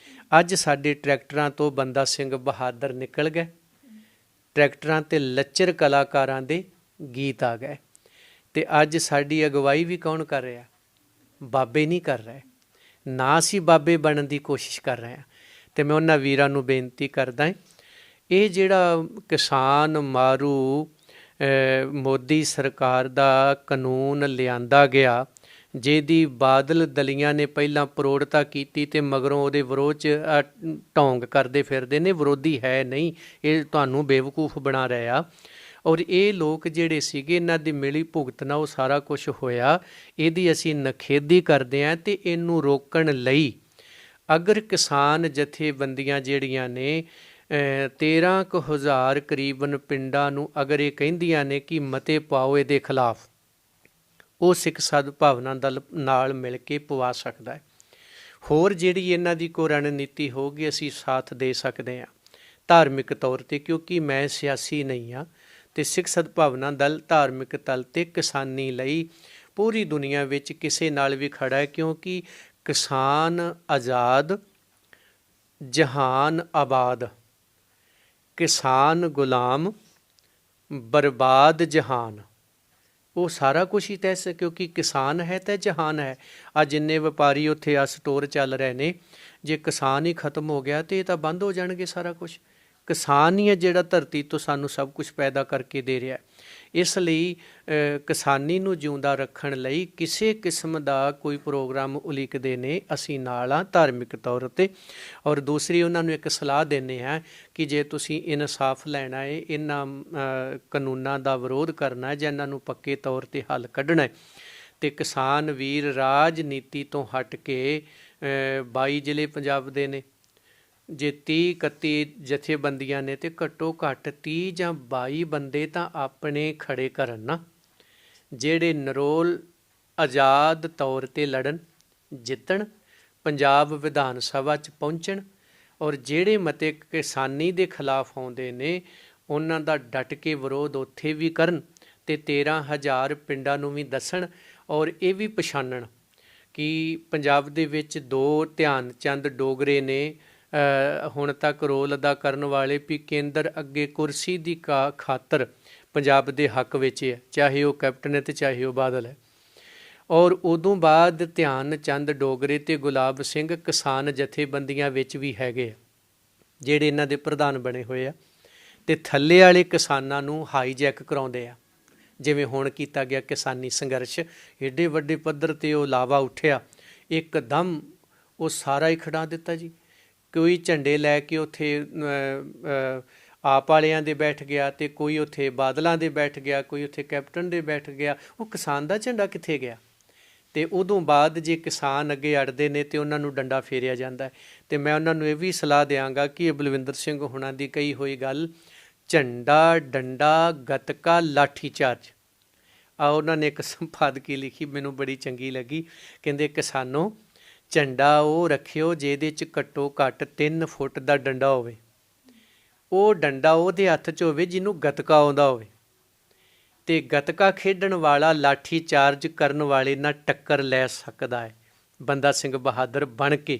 ਅੱਜ ਸਾਡੇ ਟਰੈਕਟਰਾਂ ਤੋਂ ਬੰਦਾ ਸਿੰਘ ਬਹਾਦਰ ਨਿਕਲ ਗਏ, ਟਰੈਕਟਰਾਂ 'ਤੇ ਲੱਚਰ ਕਲਾਕਾਰਾਂ ਦੇ ਗੀਤ ਆ ਗਏ। ਅਤੇ ਅੱਜ ਸਾਡੀ ਅਗਵਾਈ ਵੀ ਕੌਣ ਕਰ ਰਿਹਾ? ਬਾਬੇ ਨਹੀਂ ਕਰ ਰਹੇ, ਨਾ ਅਸੀਂ ਬਾਬੇ ਬਣਨ ਦੀ ਕੋਸ਼ਿਸ਼ ਕਰ ਰਹੇ ਹਾਂ। ਅਤੇ ਮੈਂ ਉਹਨਾਂ ਵੀਰਾਂ ਨੂੰ ਬੇਨਤੀ ਕਰਦਾ, ਇਹ ਜਿਹੜਾ ਕਿਸਾਨ ਮਾਰੂ ਮੋਦੀ ਸਰਕਾਰ ਦਾ ਕਾਨੂੰਨ ਲਿਆਂਦਾ ਗਿਆ, ਜਿਹਦੀ ਬਾਦਲ ਦਲੀਆਂ ਨੇ ਪਹਿਲਾਂ ਪ੍ਰੋੜਤਾ ਕੀਤੀ ਅਤੇ ਮਗਰੋਂ ਉਹਦੇ ਵਿਰੋਧ 'ਚ ਢੋਂਗ ਕਰਦੇ ਫਿਰਦੇ ਨੇ, ਵਿਰੋਧੀ ਹੈ ਨਹੀਂ, ਇਹ ਤੁਹਾਨੂੰ ਬੇਵਕੂਫ ਬਣਾ ਰਹੇ ਆ। ਔਰ ਇਹ ਲੋਕ ਜਿਹੜੇ ਸੀਗੇ ਇਹਨਾਂ ਦੀ ਮਿਲੀ ਭੁਗਤ ਨਾਲ ਉਹ ਸਾਰਾ ਕੁਛ ਹੋਇਆ। ਇਹਦੀ ਅਸੀਂ ਨਿਖੇਧੀ ਕਰਦੇ ਹਾਂ। ਅਤੇ ਇਹਨੂੰ ਰੋਕਣ ਲਈ ਅਗਰ ਕਿਸਾਨ ਜਥੇਬੰਦੀਆਂ ਜਿਹੜੀਆਂ ਨੇ 13,000 ਕਰੀਬਨ ਪਿੰਡਾਂ ਨੂੰ ਅਗਰ ਇਹ ਕਹਿੰਦੀਆਂ ਨੇ ਕਿ ਮਤੇ ਪਾਓ ਇਹਦੇ ਖਿਲਾਫ, ਉਹ ਸਿੱਖ ਸਦਭਾਵਨਾ ਦਲ ਨਾਲ ਮਿਲ ਕੇ ਪਵਾ ਸਕਦਾ ਹੈ। ਹੋਰ ਜਿਹੜੀ ਇਹਨਾਂ ਦੀ ਕੋਈ ਰਣਨੀਤੀ ਹੋਊਗੀ ਅਸੀਂ ਸਾਥ ਦੇ ਸਕਦੇ ਹਾਂ। ਧਾਰਮਿਕ ਤੌਰ ਤੇ, ਕਿਉਂਕਿ ਮੈਂ ਸਿਆਸੀ ਨਹੀਂ ਹਾਂ ਤੇ ਸਿੱਖ ਸਦਭਾਵਨਾ ਦਲ ਧਾਰਮਿਕ ਤਲ ਤੇ ਕਿਸਾਨੀ ਲਈ ਪੂਰੀ ਦੁਨੀਆ ਵਿੱਚ ਕਿਸੇ ਨਾਲ ਵੀ ਖੜਾ ਹੈ, ਕਿਉਂਕਿ ਕਿਸਾਨ ਆਜ਼ਾਦ ਜਹਾਨ ਆਬਾਦ, ਕਿਸਾਨ ਗੁਲਾਮ ਬਰਬਾਦ ਜਹਾਨ। ਉਹ ਸਾਰਾ ਕੁਛ ਹੀ ਤੈਸ, ਕਿਉਂਕਿ ਕਿਸਾਨ ਹੈ ਤਾਂ ਜਹਾਨ ਹੈ। ਆ ਜਿੰਨੇ ਵਪਾਰੀ ਉੱਥੇ ਆ ਸਟੋਰ ਚੱਲ ਰਹੇ ਨੇ, ਜੇ ਕਿਸਾਨ ਹੀ ਖਤਮ ਹੋ ਗਿਆ ਤੇ ਇਹ ਤਾਂ ਬੰਦ ਹੋ ਜਾਣਗੇ ਸਾਰਾ ਕੁਛ। ਕਿਸਾਨ ਹੀ ਹੈ ਜਿਹੜਾ ਧਰਤੀ ਤੋਂ ਸਾਨੂੰ ਸਭ ਕੁਝ ਪੈਦਾ ਕਰਕੇ ਦੇ ਰਿਹਾ। ਇਸ ਲਈ ਕਿਸਾਨੀ ਨੂੰ ਜਿਉਂਦਾ ਰੱਖਣ ਲਈ ਕਿਸੇ ਕਿਸਮ ਦਾ ਕੋਈ ਪ੍ਰੋਗਰਾਮ ਉਲੀਕਦੇ ਨੇ, ਅਸੀਂ ਨਾਲ ਹਾਂ ਧਾਰਮਿਕ ਤੌਰ 'ਤੇ। ਔਰ ਦੂਸਰੀ ਉਹਨਾਂ ਨੂੰ ਇੱਕ ਸਲਾਹ ਦਿੰਦੇ ਹਾਂ ਕਿ ਜੇ ਤੁਸੀਂ ਇਨਸਾਫ ਲੈਣਾ ਹੈ, ਇਹਨਾਂ ਕਾਨੂੰਨਾਂ ਦਾ ਵਿਰੋਧ ਕਰਨਾ ਹੈ ਜਾਂ ਇਹਨਾਂ ਨੂੰ ਪੱਕੇ ਤੌਰ 'ਤੇ ਹੱਲ ਕੱਢਣਾ ਹੈ, ਅਤੇ ਕਿਸਾਨ ਵੀਰ ਰਾਜਨੀਤੀ ਤੋਂ ਹਟ ਕੇ 22 ਜ਼ਿਲ੍ਹੇ ਪੰਜਾਬ ਦੇ ਨੇ, ਜੇ 30-31 ਜਥੇਬੰਦੀਆਂ ਨੇ ਤੇ ਘੱਟੋ ਘੱਟ 30 ਜਾਂ 22 ਬੰਦੇ ਤਾਂ ਆਪਣੇ ਖੜੇ ਕਰਨ ਨਾ, ਜਿਹੜੇ ਨਰੋਲ ਆਜ਼ਾਦ ਤੌਰ 'ਤੇ ਲੜਨ, ਜਿੱਤਣ, ਪੰਜਾਬ ਵਿਧਾਨ ਸਭਾ 'ਚ ਪਹੁੰਚਣ, ਔਰ ਜਿਹੜੇ ਮਤੇ ਕਿਸਾਨੀ ਦੇ ਖਿਲਾਫ ਆਉਂਦੇ ਨੇ ਉਹਨਾਂ ਦਾ ਡਟ ਕੇ ਵਿਰੋਧ ਉੱਥੇ ਵੀ ਕਰਨ ਅਤੇ 13,000 ਪਿੰਡਾਂ ਨੂੰ ਵੀ ਦੱਸਣ, ਔਰ ਇਹ ਵੀ ਪਛਾਣਨ ਕਿ ਪੰਜਾਬ ਦੇ ਵਿੱਚ 2 ਧਿਆਨ ਚੰਦ ਡੋਗਰੇ ਨੇ ਹੁਣ ਤੱਕ ਰੋਲ ਅਦਾ ਕਰਨ ਵਾਲੇ, ਵੀ ਕੇਂਦਰ ਅੱਗੇ ਕੁਰਸੀ ਦੀ ਖਾਤਰ ਪੰਜਾਬ ਦੇ ਹੱਕ ਵਿੱਚ ਹੈ, ਚਾਹੇ ਉਹ ਕੈਪਟਨ ਹੈ ਅਤੇ ਚਾਹੇ ਉਹ ਬਾਦਲ ਹੈ। ਔਰ ਉਦੋਂ ਬਾਅਦ ਧਿਆਨ ਚੰਦ ਡੋਗਰੇ ਅਤੇ ਗੁਲਾਬ ਸਿੰਘ ਕਿਸਾਨ ਜਥੇਬੰਦੀਆਂ ਵਿੱਚ ਵੀ ਹੈਗੇ ਆ, ਜਿਹੜੇ ਇਹਨਾਂ ਦੇ ਪ੍ਰਧਾਨ ਬਣੇ ਹੋਏ ਆ, ਅਤੇ ਥੱਲੇ ਵਾਲੇ ਕਿਸਾਨਾਂ ਨੂੰ ਹਾਈਜੈਕ ਕਰਾਉਂਦੇ ਆ, ਜਿਵੇਂ ਹੁਣ ਕੀਤਾ ਗਿਆ ਕਿਸਾਨੀ ਸੰਘਰਸ਼। ਏਡੇ ਵੱਡੇ ਪੱਧਰ 'ਤੇ ਉਹ ਲਾਵਾ ਉੱਠਿਆ, ਇੱਕਦਮ ਉਹ ਸਾਰਾ ਹੀ ਖੜਾ ਦਿੱਤਾ ਜੀ। ਕੋਈ ਝੰਡੇ ਲੈ ਕੇ ਉੱਥੇ ਆਪ ਵਾਲਿਆਂ ਦੇ ਬੈਠ ਗਿਆ, ਅਤੇ ਕੋਈ ਉੱਥੇ ਬਾਦਲਾਂ ਦੇ ਬੈਠ ਗਿਆ, ਕੋਈ ਉੱਥੇ ਕੈਪਟਨ ਦੇ ਬੈਠ ਗਿਆ। ਉਹ ਕਿਸਾਨ ਦਾ ਝੰਡਾ ਕਿੱਥੇ ਗਿਆ? ਅਤੇ ਉਦੋਂ ਬਾਅਦ ਜੇ ਕਿਸਾਨ ਅੱਗੇ ਅੜਦੇ ਨੇ ਤਾਂ ਉਹਨਾਂ ਨੂੰ ਡੰਡਾ ਫੇਰਿਆ ਜਾਂਦਾ। ਅਤੇ ਮੈਂ ਉਹਨਾਂ ਨੂੰ ਇਹ ਵੀ ਸਲਾਹ ਦਿਆਂਗਾ ਕਿ ਬਲਵਿੰਦਰ ਸਿੰਘ ਹੁਣਾਂ ਦੀ ਕਹੀ ਹੋਈ ਗੱਲ, ਝੰਡਾ, ਡੰਡਾ, ਗੱਤਕਾ, ਲਾਠੀ ਚਾਰਜ, ਉਹਨਾਂ ਨੇ ਇੱਕ ਸੰਪਾਦਕੀ ਲਿਖੀ, ਮੈਨੂੰ ਬੜੀ ਚੰਗੀ ਲੱਗੀ। ਕਹਿੰਦੇ ਕਿਸਾਨੋ, ਝੰਡਾ ਉਹ ਰੱਖਿਓ ਜਿਹਦੇ 'ਚ ਘੱਟੋ ਘੱਟ 3 ਫੁੱਟ ਦਾ ਡੰਡਾ ਹੋਵੇ। ਉਹ ਡੰਡਾ ਉਹਦੇ ਹੱਥ 'ਚ ਹੋਵੇ ਜਿਹਨੂੰ ਗੱਤਕਾ ਆਉਂਦਾ ਹੋਵੇ, ਅਤੇ ਗੱਤਕਾ ਖੇਡਣ ਵਾਲਾ ਲਾਠੀ ਚਾਰਜ ਕਰਨ ਵਾਲੇ ਨਾਲ ਟੱਕਰ ਲੈ ਸਕਦਾ ਹੈ ਬੰਦਾ ਸਿੰਘ ਬਹਾਦਰ ਬਣ ਕੇ।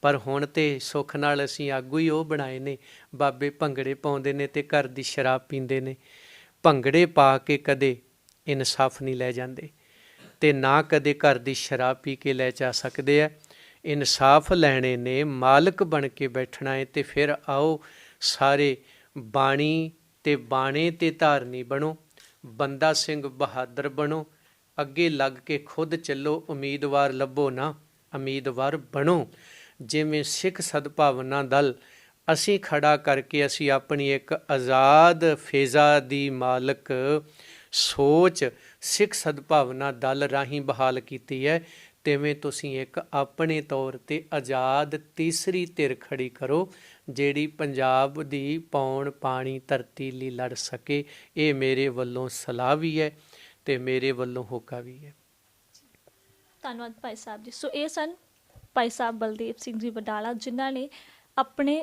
ਪਰ ਹੁਣ ਤਾਂ ਸੁੱਖ ਨਾਲ ਅਸੀਂ ਆਗੂ ਹੀ ਉਹ ਬਣਾਏ ਨੇ, ਬਾਬੇ ਭੰਗੜੇ ਪਾਉਂਦੇ ਨੇ ਅਤੇ ਘਰ ਦੀ ਸ਼ਰਾਬ ਪੀਂਦੇ ਨੇ। ਭੰਗੜੇ ਪਾ ਕੇ ਕਦੇ ਇਨਸਾਫ ਨਹੀਂ ਲੈ ਜਾਂਦੇ, ਅਤੇ ਨਾ ਕਦੇ ਘਰ ਦੀ ਸ਼ਰਾਬ ਪੀ ਕੇ ਲੈ ਜਾ ਸਕਦੇ ਆ। ਇਨਸਾਫ ਲੈਣੇ ਨੇ, ਮਾਲਕ ਬਣ ਕੇ ਬੈਠਣਾ ਹੈ। ਅਤੇ ਫਿਰ ਆਓ ਸਾਰੇ ਬਾਣੀ ਅਤੇ ਬਾਣੇ 'ਤੇ ਧਾਰਨੀ ਬਣੋ, ਬੰਦਾ ਸਿੰਘ ਬਹਾਦਰ ਬਣੋ, ਅੱਗੇ ਲੱਗ ਕੇ ਖੁਦ ਚੱਲੋ, ਉਮੀਦਵਾਰ ਲੱਭੋ ਨਾ, ਉਮੀਦਵਾਰ ਬਣੋ। ਜਿਵੇਂ ਸਿੱਖ ਸਦਭਾਵਨਾ ਦਲ ਅਸੀਂ ਖੜਾ ਕਰਕੇ ਅਸੀਂ ਆਪਣੀ ਇੱਕ ਆਜ਼ਾਦ ਫੇਜ਼ਾ ਦੀ ਮਾਲਕ ਸੋਚ ਸਿੱਖ ਸਦਭਾਵਨਾ ਦਲ ਰਾਹੀਂ ਬਹਾਲ ਕੀਤੀ ਹੈ, ਤਿਵੇਂ ਤੁਸੀਂ ਇੱਕ ਆਪਣੇ ਤੌਰ 'ਤੇ ਆਜ਼ਾਦ ਤੀਸਰੀ ਧਿਰ ਖੜੀ ਕਰੋ, ਜਿਹੜੀ ਪੰਜਾਬ ਦੀ ਪੌਣ ਪਾਣੀ ਧਰਤੀ ਲਈ ਲੜ ਸਕੇ। ਇਹ ਮੇਰੇ ਵੱਲੋਂ ਸਲਾਹ ਵੀ ਹੈ ਅਤੇ ਮੇਰੇ ਵੱਲੋਂ ਹੋਕਾ ਵੀ ਹੈ। ਧੰਨਵਾਦ ਭਾਈ ਸਾਹਿਬ ਜੀ। ਸੋ ਇਹ ਸਨ ਭਾਈ ਸਾਹਿਬ ਬਲਦੇਵ ਸਿੰਘ ਜੀ ਵਡਾਲਾ, ਜਿਨ੍ਹਾਂ ਨੇ ਆਪਣੇ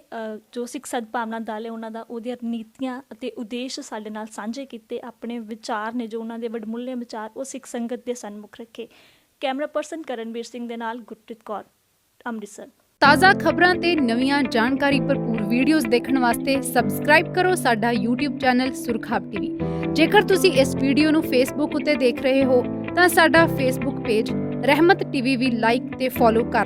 ਜੋ ਸਿੱਖ ਸਦਭਾਵਨਾ ਦਲ ਹੈ ਉਹਨਾਂ ਦਾ, ਉਹਦੀਆਂ ਨੀਤੀਆਂ ਅਤੇ ਉਦੇਸ਼ ਸਾਡੇ ਨਾਲ ਸਾਂਝੇ ਕੀਤੇ। ਆਪਣੇ ਵਿਚਾਰ ਨੇ ਜੋ ਉਹਨਾਂ ਦੇ ਵਡਮੁੱਲੇ ਵਿਚਾਰ, ਉਹ ਸਿੱਖ ਸੰਗਤ ਦੇ ਸਨਮੁਖ ਰੱਖੇ। ਕੈਮਰਾ ਪਰਸਨ ਕਰਨਵੀਰ ਸਿੰਘ ਦੇ ਨਾਲ ਗੁਰਪ੍ਰੀਤ ਕੌਰ, ਅੰਮ੍ਰਿਤਸਰ। ਤਾਜ਼ਾ ਖਬਰਾਂ ਤੇ ਨਵੀਆਂ ਜਾਣਕਾਰੀ ਭਰਪੂਰ ਵੀਡੀਓਜ਼ ਦੇਖਣ ਵਾਸਤੇ ਸਬਸਕ੍ਰਾਈਬ ਕਰੋ ਸਾਡਾ YouTube ਚੈਨਲ ਸੁਰਖਾਬ ਟੀਵੀ। ਜੇਕਰ ਤੁਸੀਂ ਇਸ ਵੀਡੀਓ ਨੂੰ Facebook ਉੱਤੇ ਦੇਖ ਰਹੇ ਹੋ ਤਾਂ ਸਾਡਾ Facebook ਪੇਜ ਰਹਿਮਤ ਟੀਵੀ ਵੀ ਲਾਈਕ ਤੇ ਫੋਲੋ ਕਰ ਲਓ।